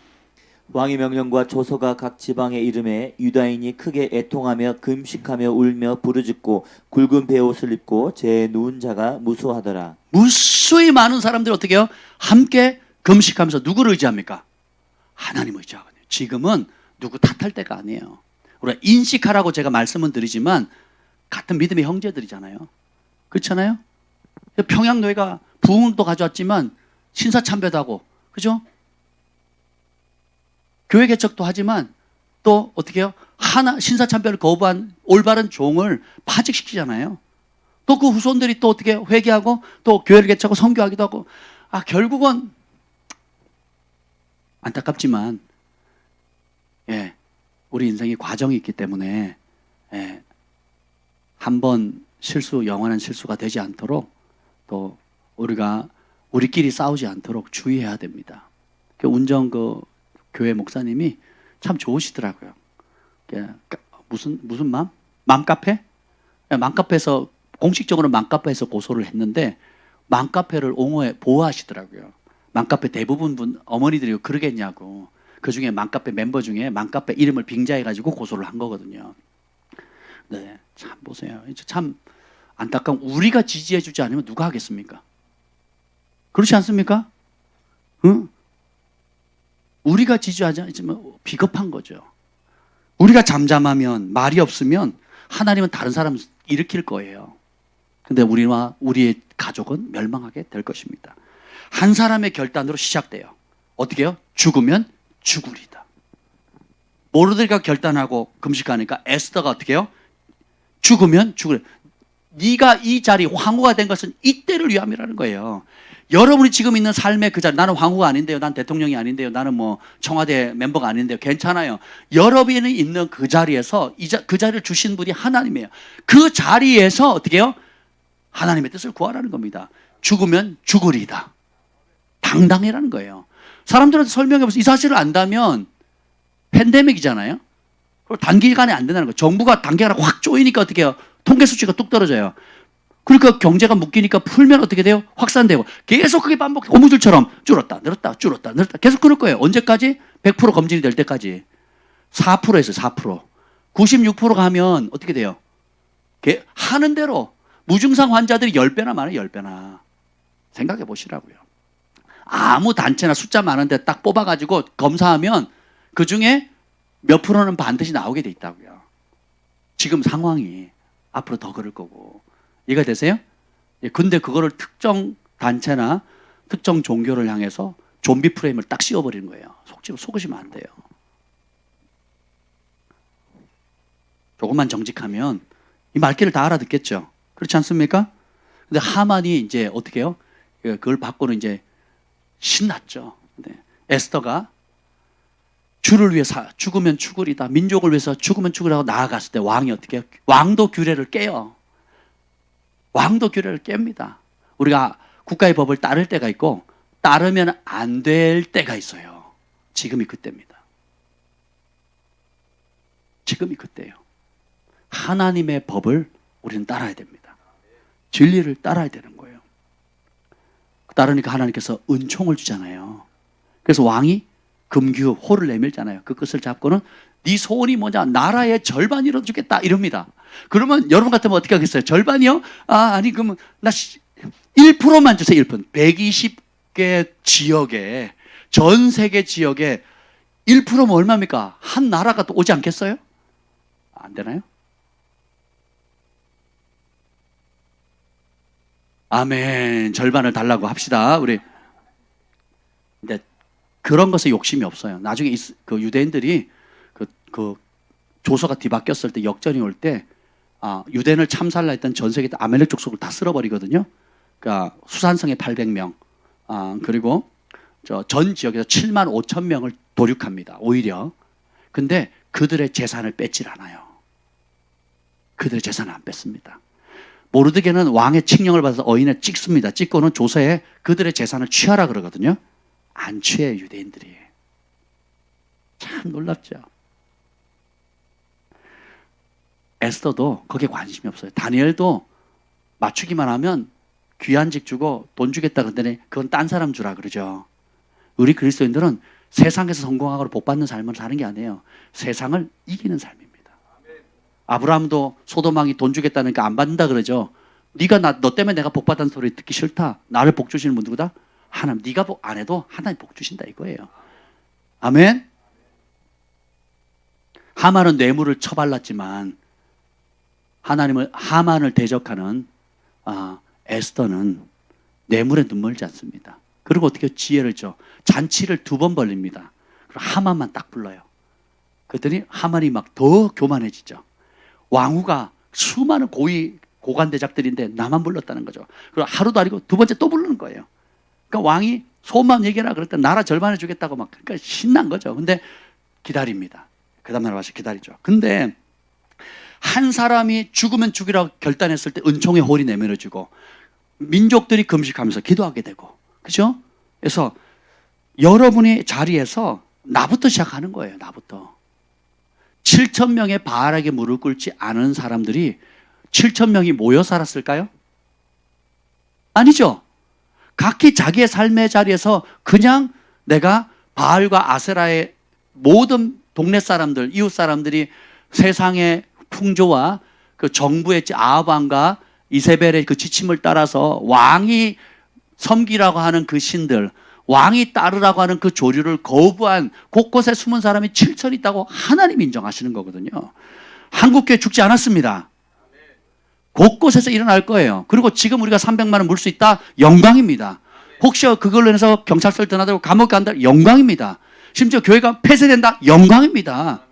왕의 명령과 조서가 각 지방에 이름에 유다인이 크게 애통하며 금식하며 울며 부르짖고 굵은 베옷을 입고 제 누운 자가 무수하더라. 무수히 많은 사람들이 어떻게 해요? 함께 금식하면서 누구를 의지합니까? 하나님을 의지하거든요. 지금은 누구 탓할 때가 아니에요. 우리가 인식하라고 제가 말씀은 드리지만 같은 믿음의 형제들이잖아요. 그렇잖아요? 평양노예가 부흥도 가져왔지만 신사참배도 하고, 그죠? 교회 개척도 하지만 또 어떻게 해요? 신사참배를 거부한 올바른 종을 파직시키잖아요. 또 그 후손들이 또 어떻게 회개하고 또 교회를 개척하고 선교하기도 하고. 결국은 안타깝지만 우리 인생이 과정이 있기 때문에 한번 영원한 실수가 되지 않도록 또 우리가 우리끼리 싸우지 않도록 주의해야 됩니다. 운정 교회 목사님이 참 좋으시더라고요. 무슨 맘카페? 맘카페에서 공식적으로 맘카페에서 고소를 했는데 맘카페를 보호하시더라고요. 맘카페 대부분 어머니들이 그러겠냐고. 그중에 맘카페 멤버 중에 맘카페 이름을 빙자해가지고 고소를 한 거거든요. 네, 참 보세요. 참 안타까운 우리가 지지해주지 않으면 누가 하겠습니까? 그렇지 않습니까? 응? 우리가 지지하지 않으면 비겁한 거죠. 우리가 잠잠하면, 말이 없으면 하나님은 다른 사람 일으킬 거예요. 근데 우리와 우리의 가족은 멸망하게 될 것입니다. 한 사람의 결단으로 시작돼요. 어떻게 해요? 죽으면 죽으리다. 모르드가 결단하고 금식하니까 에스더가 어떻게 해요? 죽으면 죽으리다. 네가 이 자리 황후가 된 것은 이때를 위함이라는 거예요. 여러분이 지금 있는 삶의 그 자리, 나는 황후가 아닌데요, 난 대통령이 아닌데요, 나는 뭐 청와대 멤버가 아닌데요, 괜찮아요. 여러분이 있는 그 자리에서 그 자리를 주신 분이 하나님이에요. 그 자리에서 어떻게 해요? 하나님의 뜻을 구하라는 겁니다. 죽으면 죽으리다. 당당해라는 거예요. 사람들한테 설명해보세요. 이 사실을 안다면 팬데믹이잖아요. 그리고 단기간에 안 된다는 거예요. 정부가 단기간에 확 쪼이니까 어떻게 해요? 통계 수치가 뚝 떨어져요. 그러니까 경제가 묶이니까 풀면 어떻게 돼요? 확산되고 계속 그게 반복, 고무줄처럼 줄었다 늘었다 줄었다 늘었다 계속 그럴 거예요. 언제까지? 100% 검진이 될 때까지. 4%에서 4%. 96%가 하면 어떻게 돼요? 하는 대로 무증상 환자들이 10배나 많아요. 10배나. 생각해 보시라고요. 아무 단체나 숫자 많은데 딱 뽑아가지고 검사하면 그중에 몇 프로는 반드시 나오게 돼 있다고요. 지금 상황이 앞으로 더 그럴 거고. 이해가 되세요? 근데 그거를 특정 단체나 특정 종교를 향해서 좀비 프레임을 딱 씌워버리는 거예요. 속으시면 안 돼요. 조금만 정직하면 이 말귀를 다 알아듣겠죠. 그렇지 않습니까? 근데 하만이 이제 어떻게 해요? 그걸 받고는 이제 신났죠. 에스더가 주를 위해서 죽으면 죽으리다. 민족을 위해서 죽으면 죽으라고 나아갔을 때 왕이 어떻게 해요? 왕도 규례를 깨요. 왕도 규례를 깹니다. 우리가 국가의 법을 따를 때가 있고 따르면 안 될 때가 있어요. 지금이 그때입니다. 지금이 그때예요. 하나님의 법을 우리는 따라야 됩니다. 진리를 따라야 되는 거예요. 따르니까 하나님께서 은총을 주잖아요. 그래서 왕이 금규 호를 내밀잖아요. 그 끝을 잡고는 네 소원이 뭐냐? 나라의 절반 이뤄주겠다 이럽니다. 그러면 여러분 같으면 어떻게 하겠어요? 절반이요? 아니 그러면 나 1%만 주세요. 1%. 120개 지역에 전 세계 지역에 1%면 얼마입니까? 한 나라가 또 오지 않겠어요? 안 되나요? 아멘. 절반을 달라고 합시다. 우리. 근데 그런 것에 욕심이 없어요. 나중에 그 유대인들이 그 조서가 뒤바뀌었을 때 역전이 올 때 유대인을 참살라 했던 전 세계 아멜렉 족속을 다 쓸어버리거든요. 그러니까 수산성에 800명, 그리고 전 지역에서 7만 5천 명을 도륙합니다. 오히려. 근데 그들의 재산을 뺏질 않아요. 그들의 재산을 안 뺐습니다. 모르드게는 왕의 칙령을 받아서 어인을 찍습니다. 찍고는 조서에 그들의 재산을 취하라 그러거든요. 안 취해요, 유대인들이. 참 놀랍죠. 에스더도 거기에 관심이 없어요. 다니엘도 맞추기만 하면 귀한직 주고 돈 주겠다 그랬더니 그건 딴 사람 주라 그러죠. 우리 그리스도인들은 세상에서 성공하고 복 받는 삶을 사는 게 아니에요. 세상을 이기는 삶입니다. 아브라함도 소돔왕이 돈 주겠다니까 안 받는다 그러죠. 너 때문에 내가 복 받는 소리 듣기 싫다. 나를 복 주시는 분 누구다? 하나님. 네가 복 안 해도 하나님 복 주신다 이거예요. 아멘. 하만은 뇌물을 처발랐지만 하만을 대적하는 에스더는 뇌물에 눈물지 않습니다. 그리고 어떻게 지혜를 줘? 잔치를 2번 벌립니다. 그리고 하만만 딱 불러요. 그랬더니 하만이 막 더 교만해지죠. 왕후가 수많은 고관대작들인데 나만 불렀다는 거죠. 그리고 하루도 아니고 2번째 또 부르는 거예요. 그러니까 왕이 소만 얘기해라 그랬더니 나라 절반을 주겠다고 막 그러니까 신난 거죠. 근데 기다립니다. 그 다음 날 와서 기다리죠. 근데 한 사람이 죽으면 죽이라고 결단했을 때 은총의 홀이 내밀어지고 민족들이 금식하면서 기도하게 되고, 그죠? 그래서 여러분의 자리에서 나부터 시작하는 거예요. 나부터. 7천 명의 바알에게 무릎 꿇지 않은 사람들이 7천 명이 모여 살았을까요? 아니죠. 각기 자기의 삶의 자리에서 그냥 내가 바알과 아세라의 모든 동네 사람들, 이웃 사람들이 세상의 풍조와 그 정부의 아합 왕과 이세벨의 그 지침을 따라서 왕이 섬기라고 하는 그 신들, 왕이 따르라고 하는 그 조류를 거부한 곳곳에 숨은 사람이 7천 있다고 하나님이 인정하시는 거거든요. 한국교회 죽지 않았습니다. 곳곳에서 일어날 거예요. 그리고 지금 우리가 300만 원 물 수 있다? 영광입니다. 혹시 그걸로 인해서 경찰서를 떠나다고 감옥 간다? 영광입니다. 심지어 교회가 폐쇄된다? 영광입니다.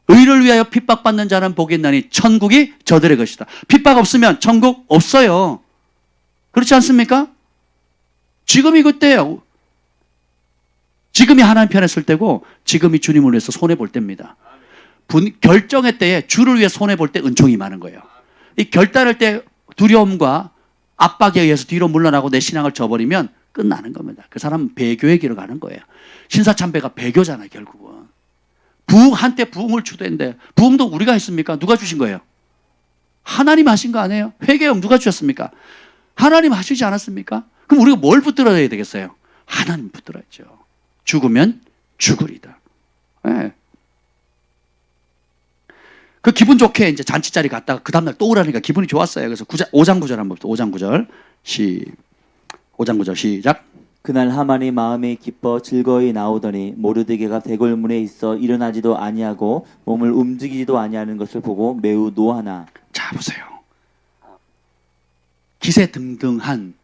의를 위하여 핍박받는 자는 복이 있나니 천국이 저들의 것이다. 핍박 없으면 천국 없어요. 그렇지 않습니까? 지금이 그때예요. 지금이 하나님 편에 설 때고 지금이 주님을 위해서 손해볼 때입니다. 결정의 때에 주를 위해 손해볼 때 은총이 많은 거예요. 이 결단할 때 두려움과 압박에 의해서 뒤로 물러나고 내 신앙을 저버리면 끝나는 겁니다. 그 사람은 배교의 길을 가는 거예요. 신사참배가 배교잖아요, 결국은. 한때 부흥을 주도했는데 부흥도 우리가 했습니까? 누가 주신 거예요? 하나님 하신 거 아니에요? 회개형 누가 주셨습니까? 하나님 하시지 않았습니까? 그럼 우리가 뭘 붙들어야 되겠어요? 하나님 붙들어야죠. 죽으면 죽으리다. 네. 그 기분 좋게 이제 잔치 자리 갔다가 그 다음날 또 오라니까 기분이 좋았어요. 그래서 5장 9절 한번 봅시다. 5장 9절 5장 9절 시작. 그날 하만이 마음에 기뻐 즐거이 나오더니 모르드게가 대궐문에 있어 일어나지도 아니하고 몸을 움직이지도 아니하는 것을 보고 매우 노하나. 자 보세요. 기세등등한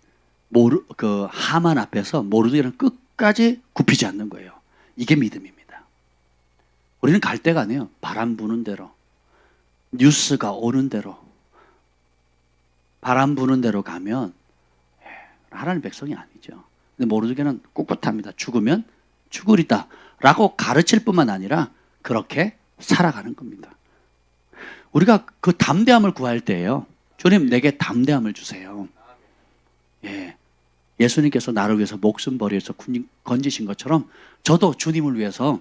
그 하만 앞에서 모르드게는 끝까지 굽히지 않는 거예요. 이게 믿음입니다. 우리는 갈 데가 아니에요. 바람 부는 대로, 뉴스가 오는 대로, 바람 부는 대로 가면 하나님 백성이 아니죠. 근데 모르드게는 꿋꿋합니다. 죽으면 죽으리다 라고 가르칠 뿐만 아니라 그렇게 살아가는 겁니다. 우리가 그 담대함을 구할 때예요. 주님 내게 담대함을 주세요. 예수님께서 나를 위해서 목숨 버려서 건지신 것처럼 저도 주님을 위해서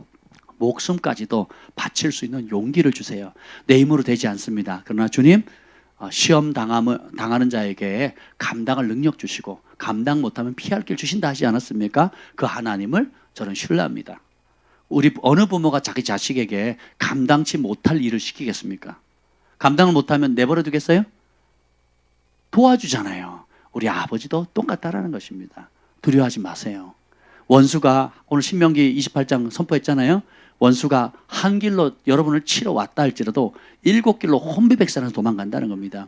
목숨까지도 바칠 수 있는 용기를 주세요. 내 힘으로 되지 않습니다. 그러나 주님 시험 당하는 자에게 감당할 능력 주시고 감당 못하면 피할 길 주신다 하지 않았습니까? 그 하나님을 저는 신뢰합니다. 우리 어느 부모가 자기 자식에게 감당치 못할 일을 시키겠습니까? 감당을 못하면 내버려 두겠어요? 도와주잖아요. 우리 아버지도 똑같다라는 것입니다. 두려워하지 마세요. 원수가 오늘 신명기 28장 선포했잖아요. 원수가 한 길로 여러분을 치러 왔다 할지라도 7길로 혼비백산해서 도망간다는 겁니다.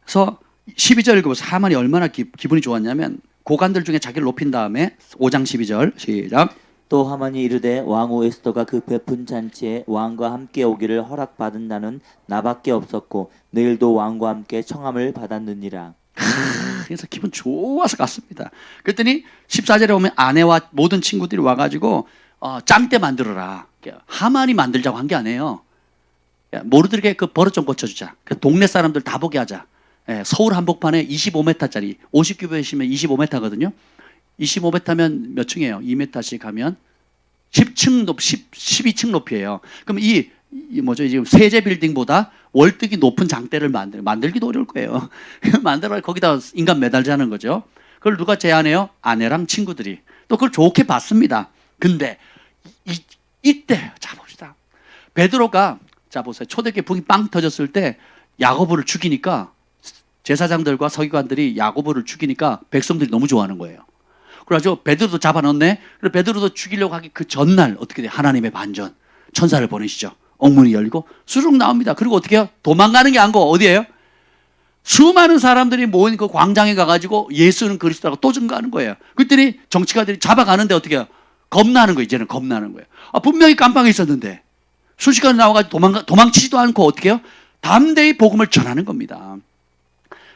그래서 12절 읽어보세요. 하만이 얼마나 기분이 좋았냐면 고관들 중에 자기를 높인 다음에 5장 12절 시작. 또 하만이 이르되 왕후 에스더가 그 베푼 잔치에 왕과 함께 오기를 허락받은다는 나밖에 없었고 내일도 왕과 함께 청함을 받았느니라. 그래서 기분 좋아서 갔습니다. 그랬더니 14절에 보면 아내와 모든 친구들이 와가지고 짱대 만들어라. 하만이 만들자고 한 게 아니에요. 모르드게 그 버릇 좀 고쳐주자. 그 동네 사람들 다 보게 하자. 서울 한복판에 25m짜리 50규빗이면 25m거든요. 25m면 몇 층이에요? 2m씩 하면 10층 높, 12층 높이에요. 그럼 이 뭐죠? 지금 세제 빌딩보다 월등히 높은 장대를 만들기도 어려울 거예요. 만들어 거기다 인간 매달자는 거죠. 그걸 누가 제안해요? 아내랑 친구들이. 또 그걸 좋게 봤습니다. 근데 이때 자 봅시다. 베드로가 자 보세요. 초대교회 붕이 빵 터졌을 때 야고보를 죽이니까 제사장들과 서기관들이 야고보를 죽이니까 백성들이 너무 좋아하는 거예요. 그래가지고 베드로도 잡아넣네. 그래서 베드로도 죽이려고 하기 그 전날 어떻게 돼요? 하나님의 반전. 천사를 보내시죠. 옥문이 열리고 수룩 나옵니다. 그리고 어떻게 해요? 도망가는 게 아니고 어디예요? 수많은 사람들이 모인 그 광장에 가가지고 예수는 그리스도라고 또 증거하는 거예요. 그랬더니 정치가들이 잡아가는데 어떻게 해요? 겁나는 거예요. 이제는 겁나는 거예요. 분명히 깜빵에 있었는데 순식간에 나와가지고 도망치지도 않고 어떻게 해요? 담대히 복음을 전하는 겁니다.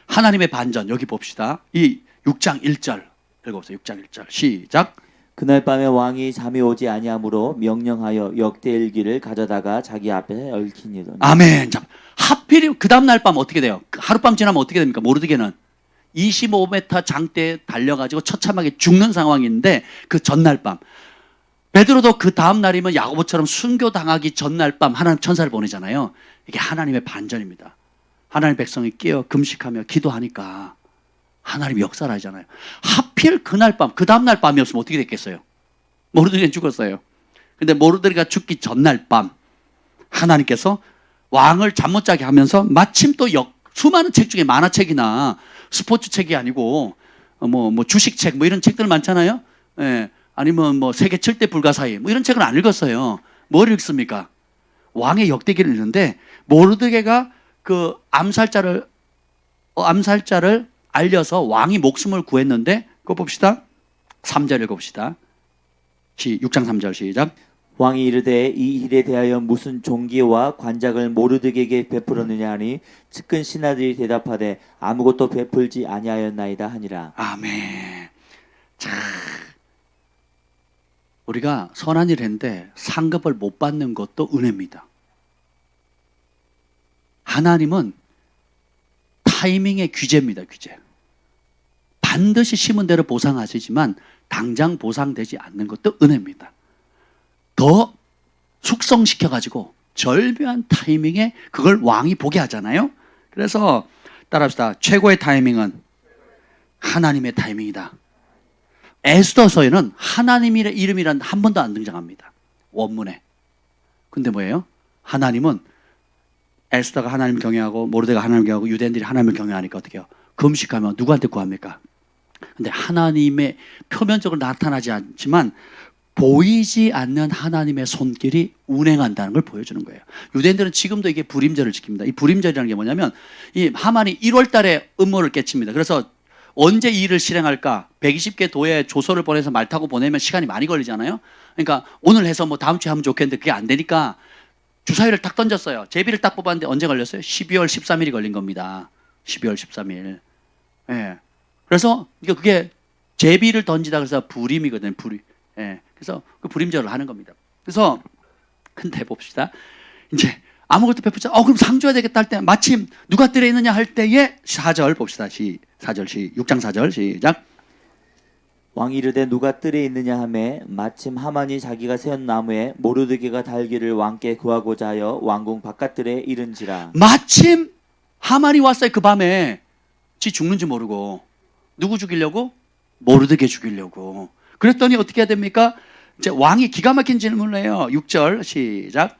하나님의 반전 여기 봅시다. 이 6장 1절 읽어보세요. 6장 1절 시작. 그날 밤에 왕이 잠이 오지 아니하므로 명령하여 역대일기를 가져다가 자기 앞에 얽히니더니. 아멘. 자, 하필이 그 다음 날 밤 어떻게 돼요? 하룻밤 지나면 어떻게 됩니까? 모르드게는 25m 장대에 달려가지고 처참하게 죽는 상황인데 그 전날 밤 베드로도 그 다음 날이면 야고보처럼 순교당하기 전날 밤 하나님 천사를 보내잖아요. 이게 하나님의 반전입니다. 하나님 백성이 깨어 금식하며 기도하니까 하나님 역사를 하잖아요. 하필 그날 밤, 그 다음날 밤이었으면 어떻게 됐겠어요? 모르드게는 죽었어요. 근데 모르드게가 죽기 전날 밤 하나님께서 왕을 잠 못 자게 하면서 마침 또 수많은 책 중에 만화책이나 스포츠 책이 아니고 뭐 주식책 뭐 이런 책들 많잖아요. 예. 아니면 뭐 세계 7대 불가사의 뭐 이런 책을 안 읽었어요. 뭘 읽습니까? 왕의 역대기를 읽는데 모르드게가 그 암살자를 알려서 왕이 목숨을 구했는데 그거 봅시다. 3절 읽어봅시다. 6장 3절 시작. 왕이 이르되 이 일에 대하여 무슨 종기와 관작을 모르드게에게 베풀었느냐 하니 측근 신하들이 대답하되 아무것도 베풀지 아니하였나이다 하니라. 아멘. 자, 우리가 선한 일 했는데 상급을 못 받는 것도 은혜입니다. 하나님은 타이밍의 귀재입니다. 귀재. 반드시 심은 대로 보상하시지만 당장 보상되지 않는 것도 은혜입니다. 더 숙성시켜가지고 절묘한 타이밍에 그걸 왕이 보게 하잖아요. 그래서 따라합시다. 최고의 타이밍은 하나님의 타이밍이다. 에스더서에는 하나님의 이름이란 한 번도 안 등장합니다. 원문에. 근데 뭐예요? 하나님은 에스더가 하나님을 경외하고 모르드게가 하나님을 경외하고 유대인들이 하나님을 경외하니까 어떻게 해요? 금식하면 누구한테 구합니까? 근데 하나님의 표면적으로 나타나지 않지만 보이지 않는 하나님의 손길이 운행한다는 걸 보여주는 거예요. 유대인들은 지금도 이게 불임절을 지킵니다. 이 불임절이라는 게 뭐냐면 이 하만이 1월 달에 음모를 깨칩니다. 그래서 언제 이 일을 실행할까? 120개 도에 조서를 보내서 말 타고 보내면 시간이 많이 걸리잖아요. 그러니까 오늘 해서 뭐 다음 주에 하면 좋겠는데 그게 안 되니까 주사위를 딱 던졌어요. 제비를 딱 뽑았는데 언제 걸렸어요? 12월 13일이 걸린 겁니다. 12월 13일. 예. 그래서 그게 제비를 던지다 그래서 불임이거든요. 불임. 예. 그래서 그 불임절을 하는 겁니다. 그래서 근데 봅시다. 이제 아무것도 베풀지 그럼 상 줘야 되겠다 할 때 마침 누가 뜰에 있느냐 할 때에 4절 봅시다. 6장 4절 시작. 왕이 이르되 누가 뜰에 있느냐 하매 마침 하만이 자기가 세운 나무에 모르드게가 달기를 왕께 구하고자 하여 왕궁 바깥들에 이른지라. 마침 하만이 왔어요. 그 밤에 지 죽는지 모르고 누구 죽이려고? 모르드게 죽이려고. 그랬더니 어떻게 해야 됩니까? 이제 왕이 기가 막힌 질문을 해요. 6절 시작.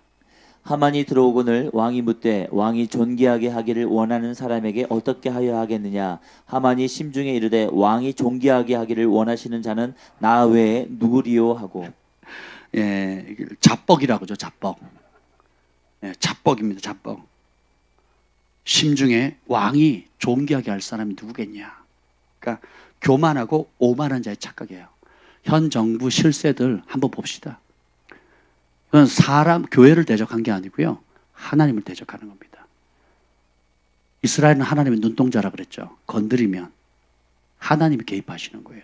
하만이 들어오거늘 왕이 묻되 왕이 존귀하게 하기를 원하는 사람에게 어떻게 하여 하겠느냐. 하만이 심중에 이르되 왕이 존귀하게 하기를 원하시는 자는 나 외에 누구리요 하고. 예, 자뻑이라고 하죠. 자뻑. 예, 자뻑입니다. 자뻑. 심중에 왕이 존귀하게 할 사람이 누구겠냐. 그러니까 교만하고 오만한 자의 착각이에요. 현 정부 실세들 한번 봅시다. 그건 교회를 대적한 게 아니고요. 하나님을 대적하는 겁니다. 이스라엘은 하나님의 눈동자라 그랬죠. 건드리면 하나님이 개입하시는 거예요.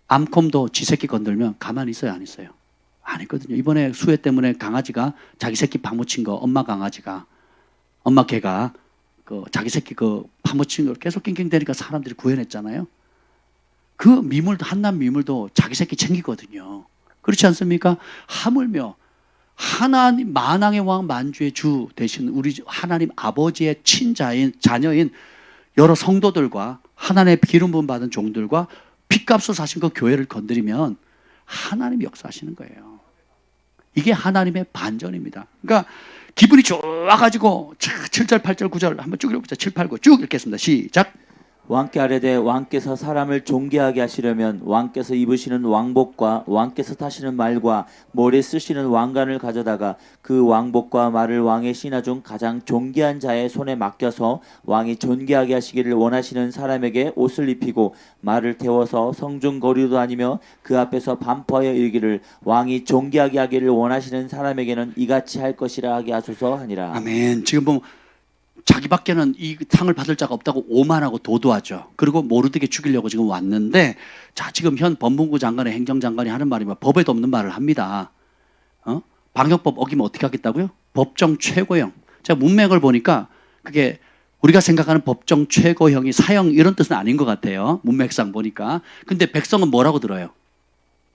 암콤도 지 새끼 건들면 가만히 있어요, 안 있어요? 안 있거든요. 이번에 수해 때문에 강아지가 자기 새끼 파묻힌 거, 엄마 개가 자기 새끼 파묻힌 걸 계속 낑낑대니까 사람들이 구해냈잖아요. 그 미물도, 한남 미물도 자기 새끼 챙기거든요. 그렇지 않습니까? 하물며 하나님 만왕의 왕 만주의 주 되신 우리 하나님 아버지의 자녀인 여러 성도들과 하나님의 기름 부음 받은 종들과 핏값을 사신 그 교회를 건드리면 하나님이 역사하시는 거예요. 이게 하나님의 반전입니다. 그러니까 기분이 좋아가지고 7절, 8절, 9절 한번 쭉 읽어보자. 7, 8, 9 쭉 읽겠습니다. 시작. 왕께 아뢰되 왕께서 사람을 존귀하게 하시려면 왕께서 입으시는 왕복과 왕께서 타시는 말과 머리에 쓰시는 왕관을 가져다가 그 왕복과 말을 왕의 신하 중 가장 존귀한 자의 손에 맡겨서 왕이 존귀하게 하시기를 원하시는 사람에게 옷을 입히고 말을 태워서 성중 거리로 다니며 그 앞에서 반포하여 이르기를 왕이 존귀하게 하기를 원하시는 사람에게는 이같이 할 것이라 하게 하소서 하니라. 아멘. 지금 보면 자기밖에는 이 상을 받을 자가 없다고 오만하고 도도하죠. 그리고 모르드게 죽이려고 지금 왔는데, 자, 지금 현 법무부 장관의 행정장관이 하는 말이 법에도 없는 말을 합니다. 방역법 어기면 어떻게 하겠다고요? 법정 최고형. 제가 문맥을 보니까 그게 우리가 생각하는 법정 최고형이 사형 이런 뜻은 아닌 것 같아요. 문맥상 보니까. 근데 백성은 뭐라고 들어요?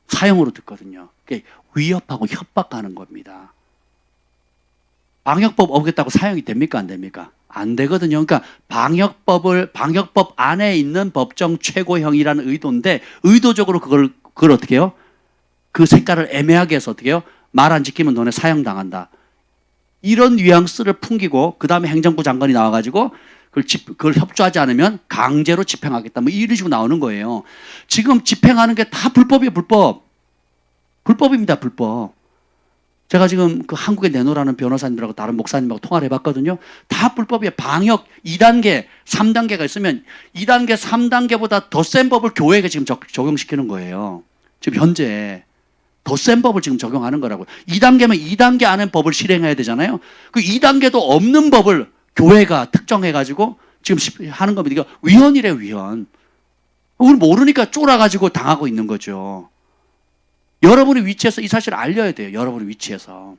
사형으로 듣거든요. 그게 위협하고 협박하는 겁니다. 방역법 어겼다고 사형이 됩니까? 안 됩니까? 안 되거든요. 그러니까 방역법 안에 있는 법정 최고형이라는 의도인데 의도적으로 그걸 어떻게 해요? 그 색깔을 애매하게 해서 어떻게 해요? 말 안 지키면 너네 사형 당한다. 이런 뉘앙스를 풍기고 그 다음에 행정부 장관이 나와가지고 그걸 협조하지 않으면 강제로 집행하겠다. 뭐 이런 식으로 나오는 거예요. 지금 집행하는 게 다 불법이에요, 불법. 불법입니다, 불법. 제가 지금 그 한국에 내놓으라는 변호사님들하고 다른 목사님하고 통화를 해봤거든요. 다 불법이에요. 방역 2단계, 3단계가 있으면 2단계, 3단계보다 더 센 법을 교회가 지금 적용시키는 거예요. 지금 현재 더 센 법을 지금 적용하는 거라고요. 2단계면 2단계 안에 법을 실행해야 되잖아요. 그 2단계도 없는 법을 교회가 특정해가지고 지금 하는 겁니다. 이거 위헌이래요, 위헌. 우리 모르니까 쫄아가지고 당하고 있는 거죠. 여러분의 위치에서 이 사실을 알려야 돼요. 여러분의 위치에서.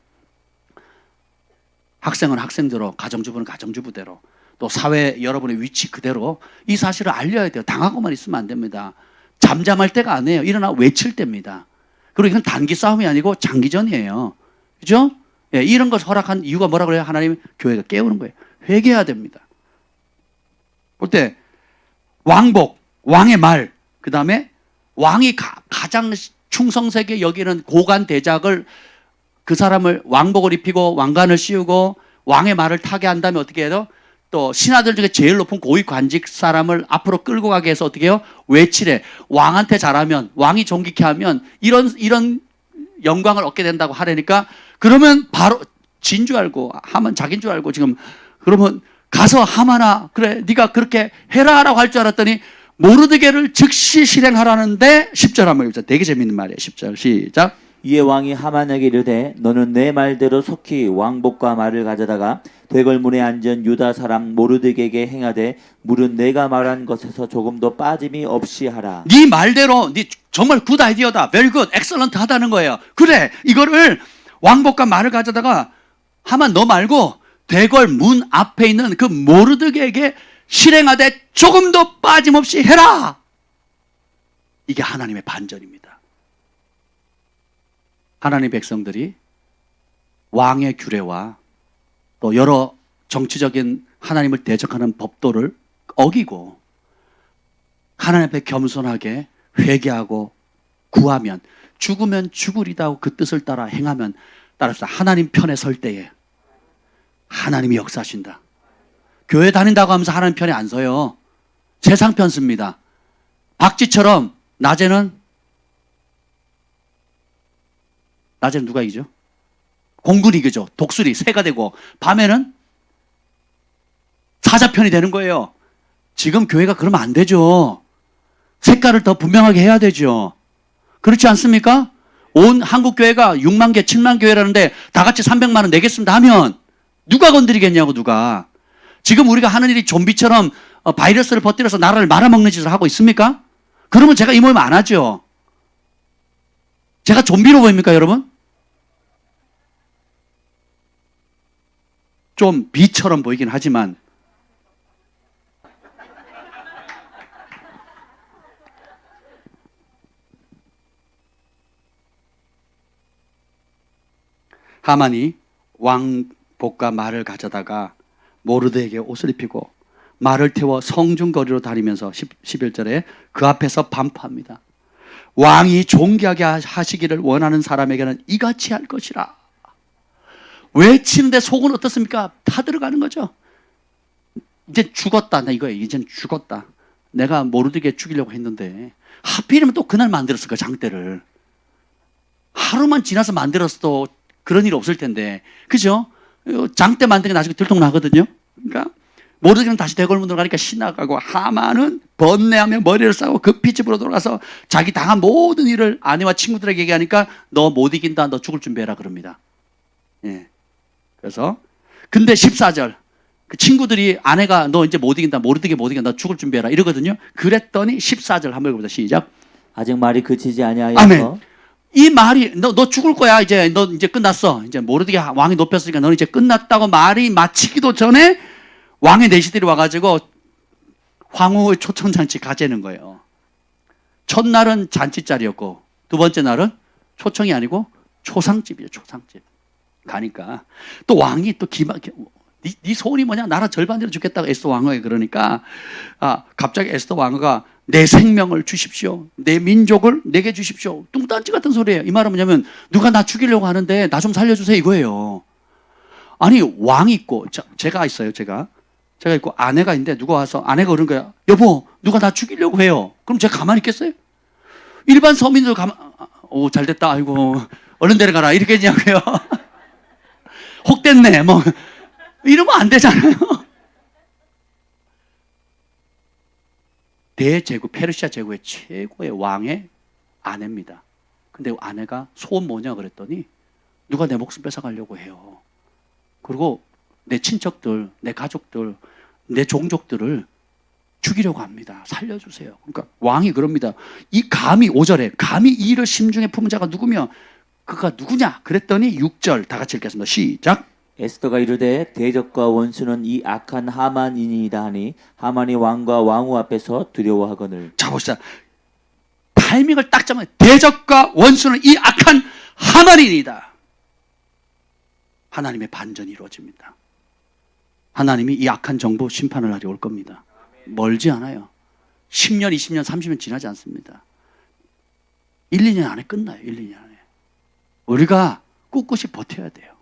학생은 학생대로, 가정주부는 가정주부대로, 또 사회 여러분의 위치 그대로 이 사실을 알려야 돼요. 당하고만 있으면 안 됩니다. 잠잠할 때가 아니에요. 일어나 외칠 때입니다. 그리고 이건 단기 싸움이 아니고 장기전이에요. 그죠? 예, 이런 것을 허락한 이유가 뭐라고 그래요? 하나님 교회가 깨우는 거예요. 회개해야 됩니다. 볼 때 왕복, 왕의 말, 그 다음에 왕이 가장 충성스럽게 여기는 고관 대작을 그 사람을 왕복을 입히고 왕관을 씌우고 왕의 말을 타게 한 다음에 어떻게 해요? 또 신하들 중에 제일 높은 고위 관직 사람을 앞으로 끌고 가게 해서 어떻게 해요? 외치래. 왕한테 잘하면, 왕이 존귀케 하면 이런 영광을 얻게 된다고 하려니까 그러면 바로 진 줄 알고 하만 자기인 줄 알고 지금 그러면 가서 하만아 그래 네가 그렇게 해라라고 할 줄 알았더니 모르드게를 즉시 실행하라는데 10절 한번 읽자. 되게 재밌는 말이에요. 10절 시작. 이에 왕이 하만에게 이르되 너는 내 말대로 속히 왕복과 말을 가져다가 대궐문에 앉은 유다 사람 모르드게에게 행하되 물은 내가 말한 것에서 조금도 빠짐이 없이 하라. 네 말대로 네 정말 굿 아이디어다. very good, excellent 하다는 거예요. 그래 이거를 왕복과 말을 가져다가 하만 너 말고 대궐 문 앞에 있는 그 모르드게에게 실행하되 조금도 빠짐없이 해라. 이게 하나님의 반전입니다. 하나님의 백성들이 왕의 규례와 또 여러 정치적인 하나님을 대적하는 법도를 어기고 하나님 앞에 겸손하게 회개하고 구하면 죽으면 죽으리다고 그 뜻을 따라 행하면 따라서 하나님 편에 설 때에 하나님이 역사하신다. 교회 다닌다고 하면서 하나님 편에 안 서요. 세상 편 씁니다. 박쥐처럼 낮에는 누가 이기죠? 공군이 이기죠. 독수리, 새가 되고 밤에는 사자편이 되는 거예요. 지금 교회가 그러면 안 되죠. 색깔을 더 분명하게 해야 되죠. 그렇지 않습니까? 온 한국 교회가 6만 개, 7만 교회라는데 다 같이 300만 원 내겠습니다 하면 누가 건드리겠냐고 누가. 지금 우리가 하는 일이 좀비처럼 바이러스를 퍼뜨려서 나라를 말아먹는 짓을 하고 있습니까? 그러면 제가 이 모임 안 하죠. 제가 좀비로 보입니까 여러분? 좀 비처럼 보이긴 하지만 하만이 왕복과 말을 가져다가 모르드에게 옷을 입히고 말을 태워 성중거리로 다니면서 11절에 그 앞에서 반포합니다. 왕이 존귀하게 하시기를 원하는 사람에게는 이같이 할 것이라. 외치는데 속은 어떻습니까? 다 들어가는 거죠. 이제 죽었다. 나 이거예요. 이젠 죽었다. 내가 모르드게 죽이려고 했는데 하필이면 또 그날 만들었을 거야. 장대를. 하루만 지나서 만들었어도 그런 일 없을 텐데. 그죠? 장대 만든 게 나중에 들통나거든요. 그러니까 모르드게는 다시 대궐문으로 가니까 신나가고 하만은 번뇌하며 머리를 싸고 급히 집으로 돌아가서 자기 당한 모든 일을 아내와 친구들에게 얘기하니까 너 못 이긴다. 너 죽을 준비해라 그럽니다. 예. 그래서 근데 14절 그 친구들이 아내가 너 이제 못 이긴다. 모르드게 못 이긴다. 너 죽을 준비해라 이러거든요. 그랬더니 14절 한번 읽어보자. 시작. 아직 말이 그치지 아니하여서 아멘. 이 말이 너 죽을 거야. 이제 너 이제 끝났어. 이제 모르드게 왕이 높였으니까 너는 이제 끝났다고 말이 마치기도 전에 왕의 내시들이 와가지고 황후의 초청잔치 가재는 거예요. 첫날은 잔치자리였고 두 번째 날은 초청이 아니고 초상집이에요. 초상집. 가니까 또 왕이 또 네 소원이 뭐냐? 나라 절반대로 죽겠다고 에스더 왕후에게 그러니까 갑자기 에스더 왕후가 내 생명을 주십시오. 내 민족을 내게 주십시오. 뚱딴지 같은 소리예요. 이 말은 뭐냐면 누가 나 죽이려고 하는데 나 좀 살려주세요 이거예요. 아니 왕이 있고 제가 있어요. 제가 있고 아내가 있는데 누가 와서 아내가 그런 거야. 여보 누가 나 죽이려고 해요. 그럼 제가 가만히 있겠어요? 일반 서민들 오 잘됐다. 아이고 얼른 데려가라 이렇게 했냐고요. 혹됐네 뭐 이러면 안 되잖아요. 대제국 페르시아 제국의 최고의 왕의 아내입니다. 근데 아내가 소원 뭐냐 그랬더니 누가 내 목숨 뺏어가려고 해요. 그리고 내 친척들, 내 가족들, 내 종족들을 죽이려고 합니다. 살려주세요. 그러니까 왕이 그럽니다. 이 감히 5절에 감히 이 일을 심중에 품은 자가 누구며 그가 누구냐 그랬더니 6절 다 같이 읽겠습니다. 시작. 에스더가 이르되 대적과 원수는 이 악한 하만이니이다 하니 하만이 왕과 왕후 앞에서 두려워하거늘. 자 봅시다. 타이밍을 딱 잡으면 대적과 원수는 이 악한 하만이니이다. 하나님의 반전이 이루어집니다. 하나님이 이 악한 정부 심판을 하려 올 겁니다. 멀지 않아요. 10년, 20년, 30년 지나지 않습니다. 1, 2년 안에 끝나요. 1, 2년 안에. 우리가 꿋꿋이 버텨야 돼요.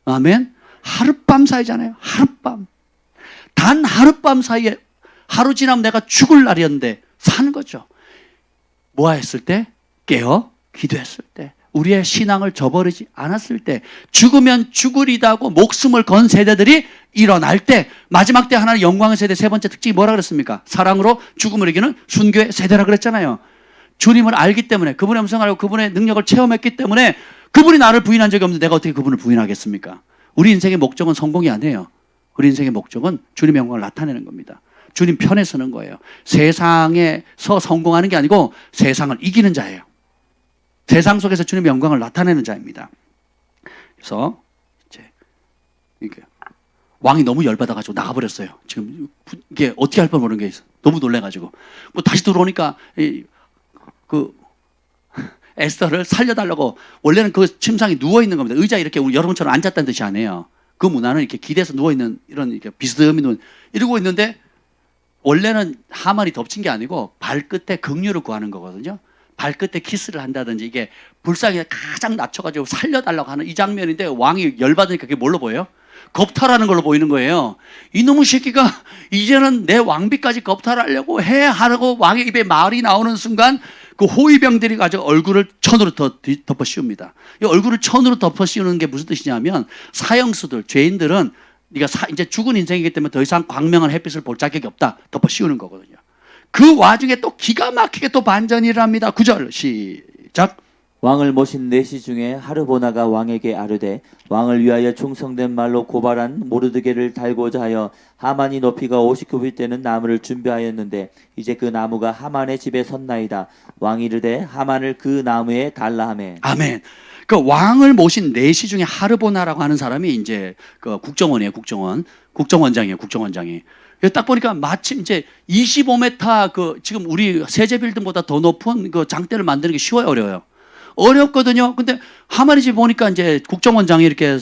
아멘. 하룻밤 사이잖아요. 하룻밤. 단 하룻밤 사이에 하루 지나면 내가 죽을 날이었는데 사는 거죠. 뭐 했을 때? 깨어 기도했을 때. 우리의 신앙을 저버리지 않았을 때, 죽으면 죽으리다고 목숨을 건 세대들이 일어날 때, 마지막 때 하나는 영광의 세대 세 번째 특징이 뭐라 그랬습니까? 사랑으로 죽음을 이기는 순교의 세대라 그랬잖아요. 주님을 알기 때문에, 그분의 음성을 알고 그분의 능력을 체험했기 때문에 그분이 나를 부인한 적이 없는데 내가 어떻게 그분을 부인하겠습니까? 우리 인생의 목적은 성공이 아니에요. 우리 인생의 목적은 주님의 영광을 나타내는 겁니다. 주님 편에 서는 거예요. 세상에서 성공하는 게 아니고 세상을 이기는 자예요. 세상 속에서 주님의 영광을 나타내는 자입니다. 그래서 이제 이게 왕이 너무 열받아가지고 나가버렸어요. 지금 이게 어떻게 할 뻔 모르는 게 있어. 너무 놀래가지고 뭐 다시 들어오니까 그 에스더를 살려달라고. 원래는 그 침상에 누워 있는 겁니다. 의자 이렇게 우리 여러분처럼 앉았다는 뜻이 아니에요. 그 문화는 이렇게 기대서 누워 있는 이런 이렇게 비스듬히 누운 이러고 있는데 원래는 하만이 덮친 게 아니고 발끝에 긍휼을 구하는 거거든요. 발끝에 키스를 한다든지 이게 불쌍히 가장 낮춰가지고 살려달라고 하는 이 장면인데 왕이 열받으니까 그게 뭘로 보여요? 겁탈하는 걸로 보이는 거예요. 이놈의 새끼가 이제는 내 왕비까지 겁탈하려고 해 하라고 왕의 입에 말이 나오는 순간 그 호위병들이 가지고 얼굴을 천으로 덮어 씌웁니다. 이 얼굴을 천으로 덮어 씌우는 게 무슨 뜻이냐면 사형수들, 죄인들은 네가 이제 죽은 인생이기 때문에 더 이상 광명한 햇빛을 볼 자격이 없다. 덮어 씌우는 거거든요. 그 와중에 또 기가 막히게 또 반전이 일어납니다. 9절 시작. 왕을 모신 내시 중에 하르보나가 왕에게 아뢰되 왕을 위하여 충성된 말로 고발한 모르드게를 달고자 하여 하만이 높이가 50규빗 되는 나무를 준비하였는데 이제 그 나무가 하만의 집에 섰나이다. 왕이 이르되 하만을 그 나무에 달라 하매. 아멘. 그 왕을 모신 내시 중에 하르보나라고 하는 사람이 이제 그 국정원이에요. 국정원장이에요. 국정원장이. 딱 보니까 마침 이제 25m 그 지금 우리 세제 빌딩보다 더 높은 그 장대를 만드는 게 쉬워요, 어려워요? 어렵거든요. 근데 하만이 집 보니까 이제 국정원장이 이렇게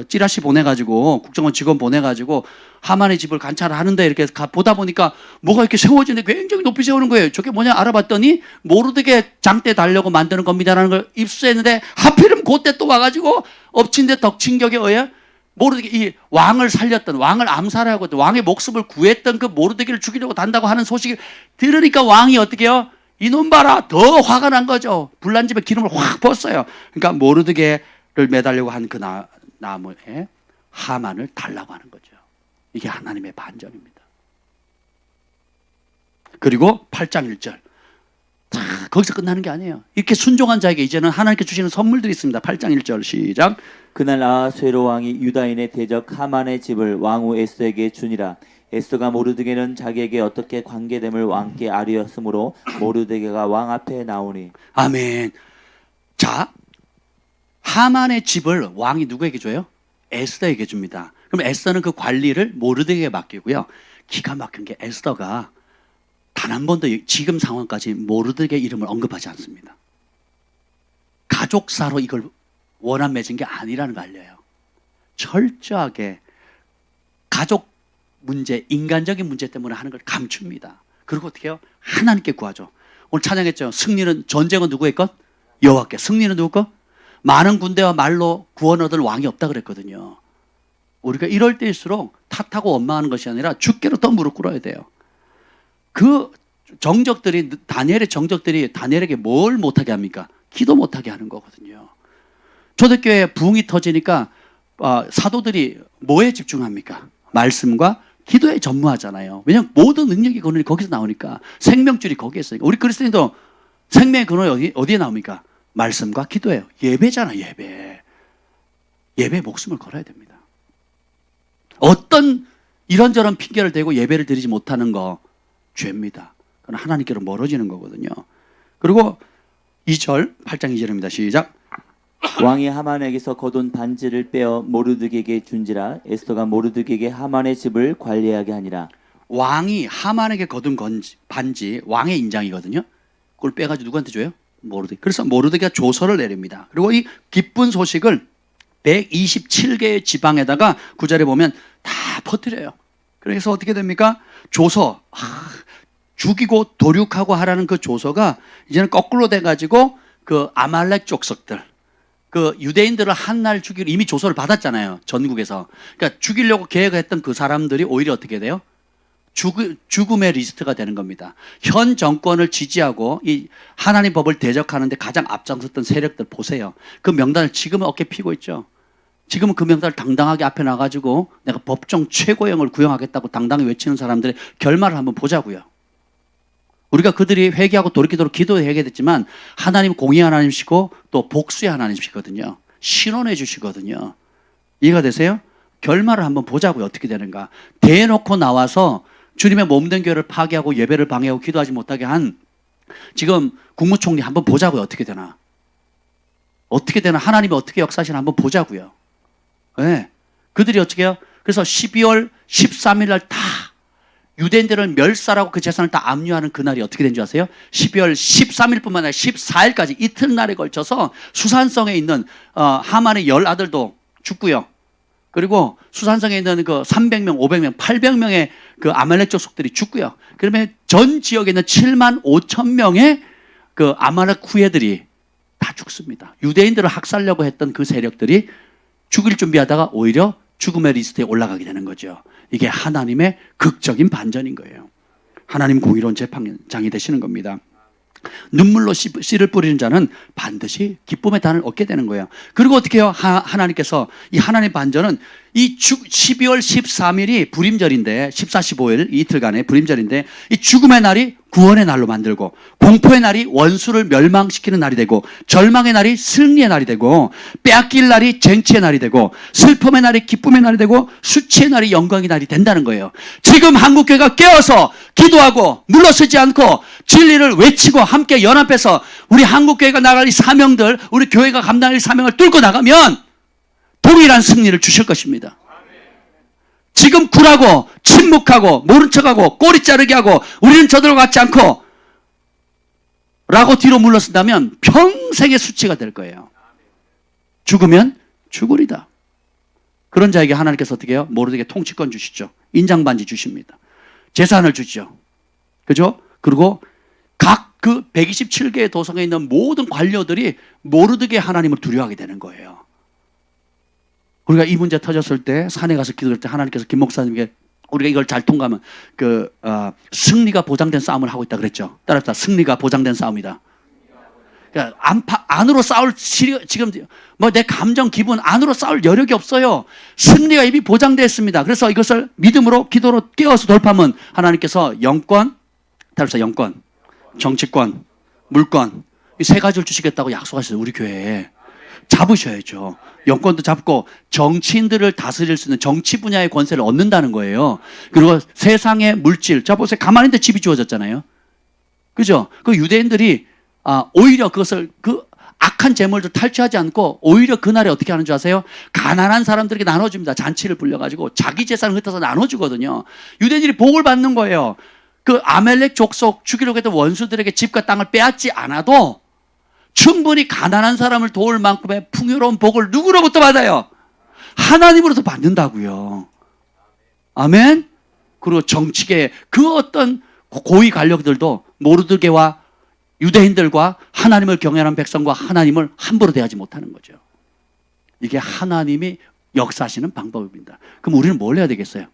찌라시 보내가지고 국정원 직원 보내가지고 하만의 집을 관찰하는데 이렇게 보다 보니까 뭐가 이렇게 세워지는데 굉장히 높이 세우는 거예요. 저게 뭐냐 알아봤더니 모르드게 장대 달려고 만드는 겁니다라는 걸 입수했는데 하필이면 그때 또 와가지고 엎친 데 덕친 격에 의해 모르드게 이 왕을 살렸던, 왕을 암살하고 왕의 목숨을 구했던 그 모르드게를 죽이려고 단다고 하는 소식을 들으니까 왕이 어떻게 해요? 이놈 봐라, 더 화가 난 거죠. 불난 집에 기름을 확 부었어요. 그러니까 모르드게를 매달려고 한 그 나무에 하만을 달라고 하는 거죠. 이게 하나님의 반전입니다. 그리고 8장 1절. 거기서 끝나는 게 아니에요. 이렇게 순종한 자에게 이제는 하나님께 주시는 선물들이 있습니다. 8장 1절 시작. 그날 아하수에로 왕이 유다인의 대적 하만의 집을 왕후 에스더에게 주니라. 에스더가 모르드게는 자기에게 어떻게 관계됨을 왕께 아뢰었으므로 모르드게가 왕 앞에 나오니. 아멘. 자, 하만의 집을 왕이 누구에게 줘요? 에스더에게 줍니다. 그럼 에스더는 그 관리를 모르드게에게 맡기고요. 기가 막힌 게 에스더가 단 한 번도 지금 상황까지 모르드게 이름을 언급하지 않습니다. 가족사로 이걸 원한 맺은 게 아니라는 걸 알려요. 철저하게 가족 문제, 인간적인 문제 때문에 하는 걸 감춥니다. 그리고 어떻게 해요? 하나님께 구하죠. 오늘 찬양했죠. 승리는, 전쟁은 누구의 것? 여호와께. 승리는 누구 것? 많은 군대와 말로 구원 얻을 왕이 없다 그랬거든요. 우리가 이럴 때일수록 탓하고 원망하는 것이 아니라 주께로 더 무릎 꿇어야 돼요. 그 정적들이, 다니엘의 정적들이 다니엘에게 뭘 못하게 합니까? 기도 못하게 하는 거거든요. 초대교회에 부흥이 터지니까 사도들이 뭐에 집중합니까? 말씀과 기도에 전무하잖아요. 왜냐하면 모든 능력의 근원이 거기서 나오니까. 생명줄이 거기에 있으니까. 우리 그리스도인도 생명의 근원이 어디에 나옵니까? 말씀과 기도예요. 예배잖아, 예배. 예배에 목숨을 걸어야 됩니다. 어떤 이런저런 핑계를 대고 예배를 드리지 못하는 거 죄입니다. 그건 하나님께로 멀어지는 거거든요. 그리고 2절, 8장 2절입니다. 시작. 왕이 하만에게서 거둔 반지를 빼어 모르드게에게 준지라. 에스더가 모르드게에게 하만의 집을 관리하게 하니라. 왕이 하만에게 거둔 반지, 왕의 인장이거든요. 그걸 빼가지고 누구한테 줘요? 모르드게. 그래서 모르드게가 조서를 내립니다. 그리고 이 기쁜 소식을 127개의 지방에다가 9절에 보면 다 퍼뜨려요. 그래서 어떻게 됩니까? 조서, 죽이고 도륙하고 하라는 그 조서가 이제는 거꾸로 돼가지고 그 아말렉 족속들, 그 유대인들을 한 날 죽이려 이미 조서를 받았잖아요. 전국에서. 그러니까 죽이려고 계획했던 그 사람들이 오히려 어떻게 돼요? 죽음의 리스트가 되는 겁니다. 현 정권을 지지하고 이 하나님 법을 대적하는데 가장 앞장섰던 세력들 보세요. 그 명단을 지금은 어깨 피고 있죠. 지금은 그 명단을 당당하게 앞에 나가지고 내가 법정 최고형을 구형하겠다고 당당히 외치는 사람들의 결말을 한번 보자고요. 우리가 그들이 회개하고 돌이키도록 기도해 야겠지만 하나님 공의 하나님이시고 또 복수의 하나님이시거든요. 신원해 주시거든요. 이해가 되세요? 결말을 한번 보자고요. 어떻게 되는가. 대놓고 나와서 주님의 몸된 교회를 파괴하고 예배를 방해하고 기도하지 못하게 한 지금 국무총리 한번 보자고요. 어떻게 되나. 어떻게 되나. 하나님이 어떻게 역사하시나 한번 보자고요. 네. 그들이 어떻게 해요? 그래서 12월 13일 날 다 유대인들을 멸살하고 그 재산을 다 압류하는 그날이 어떻게 된 줄 아세요? 12월 13일뿐만 아니라 14일까지 이틀날에 걸쳐서 수산성에 있는 하만의 10아들도 죽고요. 그리고 수산성에 있는 그 300명, 500명, 800명의 그 아말렉 족속들이 죽고요. 그러면 전 지역에 있는 7만 5천 명의 그 아말렉 후예들이 다 죽습니다. 유대인들을 학살려고 했던 그 세력들이 죽일 준비하다가 오히려 죽음의 리스트에 올라가게 되는 거죠. 이게 하나님의 극적인 반전인 거예요. 하나님 공의로운 재판장이 되시는 겁니다. 눈물로 씨를 뿌리는 자는 반드시 기쁨의 단을 얻게 되는 거예요. 그리고 어떻게 해요? 하나님께서 이 하나님의 반전은 이 12월 13일이 불임절인데 14, 15일 이틀간의 불임절인데 이 죽음의 날이 구원의 날로 만들고 공포의 날이 원수를 멸망시키는 날이 되고 절망의 날이 승리의 날이 되고 빼앗길 날이 쟁취의 날이 되고 슬픔의 날이 기쁨의 날이 되고 수치의 날이 영광의 날이 된다는 거예요. 지금 한국교회가 깨어서 기도하고 물러서지 않고 진리를 외치고 함께 연합해서 우리 한국교회가 나갈 이 사명들, 우리 교회가 감당할 이 사명을 뚫고 나가면 동일한 승리를 주실 것입니다. 지금 굴하고 침묵하고 모른 척하고 꼬리 자르게 하고 우리는 저들과 같지 않고 라고 뒤로 물러선다면 평생의 수치가 될 거예요. 죽으면 죽으리다. 그런 자에게 하나님께서 어떻게 해요? 모르드게 통치권 주시죠. 인장반지 주십니다. 재산을 주죠. 그죠? 그리고 각 그 127개의 도성에 있는 모든 관료들이 모르드게 하나님을 두려워하게 되는 거예요. 우리가 이 문제 터졌을 때 산에 가서 기도할 때 하나님께서 김 목사님에게 우리가 이걸 잘 통과하면 승리가 보장된 싸움을 하고 있다 그랬죠. 따라서 승리가 보장된 싸움이다. 그러니까 안으로 싸울 지금 뭐 내 감정 기분 안으로 싸울 여력이 없어요. 승리가 이미 보장됐습니다. 그래서 이것을 믿음으로 기도로 깨워서 돌파하면 하나님께서 영권, 따라서 영권, 정치권, 물권 이 세 가지를 주시겠다고 약속하셨어요. 우리 교회에. 잡으셔야죠. 영권도 잡고 정치인들을 다스릴 수 있는 정치 분야의 권세를 얻는다는 거예요. 그리고 세상의 물질. 자, 보세요. 가만히 있는데 집이 주어졌잖아요. 그죠? 그 유대인들이 오히려 그것을 그 악한 재물들 탈취하지 않고 오히려 그날에 어떻게 하는 줄 아세요? 가난한 사람들에게 나눠줍니다. 잔치를 불려가지고 자기 재산을 흩어서 나눠주거든요. 유대인들이 복을 받는 거예요. 그 아멜렉 족속 죽이려고 했던 원수들에게 집과 땅을 빼앗지 않아도 충분히 가난한 사람을 도울 만큼의 풍요로운 복을 누구로부터 받아요? 하나님으로부터 받는다고요. 아멘? 그리고 정치계 그 어떤 고위 관력들도 모르드게와 유대인들과 하나님을 경외하는 백성과 하나님을 함부로 대하지 못하는 거죠. 이게 하나님이 역사하시는 방법입니다. 그럼 우리는 뭘 해야 되겠어요?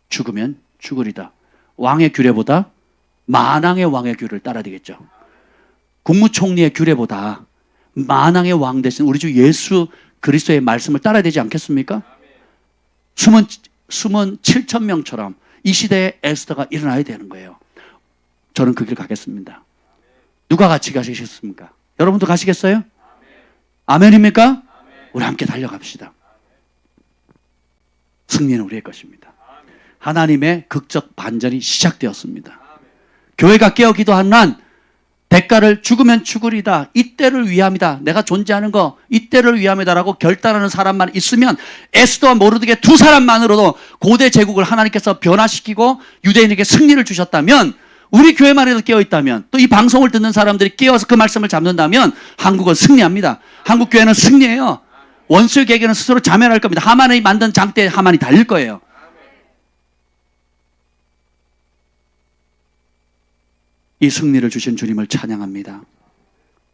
죽으면 죽으리다. 왕의 규례보다 만왕의 왕의 규례를 따라야 되겠죠. 국무총리의 규례보다 만왕의 왕 대신 우리 주 예수 그리스도의 말씀을 따라야 되지 않겠습니까? 숨은 7천 명처럼 이 시대에 에스더가 일어나야 되는 거예요. 저는 그 길 가겠습니다. 누가 같이 가시겠습니까? 여러분도 가시겠어요? 아멘입니까? 우리 함께 달려갑시다. 승리는 우리의 것입니다. 하나님의 극적 반전이 시작되었습니다. 교회가 깨어 기도한 한 대가를 죽으면 죽으리다. 이때를 위함이다. 내가 존재하는 거 이때를 위함이다라고 결단하는 사람만 있으면 에스더와 모르드게 두 사람만으로도 고대 제국을 하나님께서 변화시키고 유대인에게 승리를 주셨다면, 우리 교회만 해도 깨어 있다면, 또 이 방송을 듣는 사람들이 깨어서 그 말씀을 잡는다면 한국은 승리합니다. 한국 교회는 승리해요. 원수의 계획에는 스스로 자멸할 겁니다. 하만이 만든 장대에 하만이 달릴 거예요. 이 승리를 주신 주님을 찬양합니다.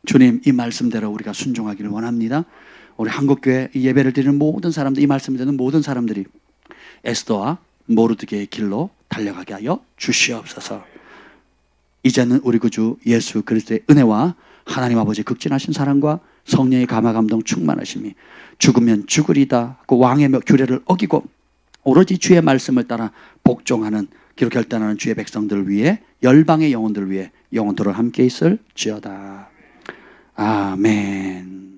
주님, 이 말씀대로 우리가 순종하기를 원합니다. 우리 한국교회 이 예배를 드리는 모든 사람들, 이 말씀을 듣는 모든 사람들이 에스더와 모르드게의 길로 달려가게 하여 주시옵소서. 이제는 우리 구주 예수 그리스도의 은혜와 하나님 아버지 극진하신 사랑과 성령의 감화 감동 충만하심이 죽으면 죽으리다 그 왕의 규례를 어기고 오로지 주의 말씀을 따라 복종하는 기로 결단하는 주의 백성들을 위해, 열방의 영혼들을 위해 영원토록 함께 있을지어다. 아멘.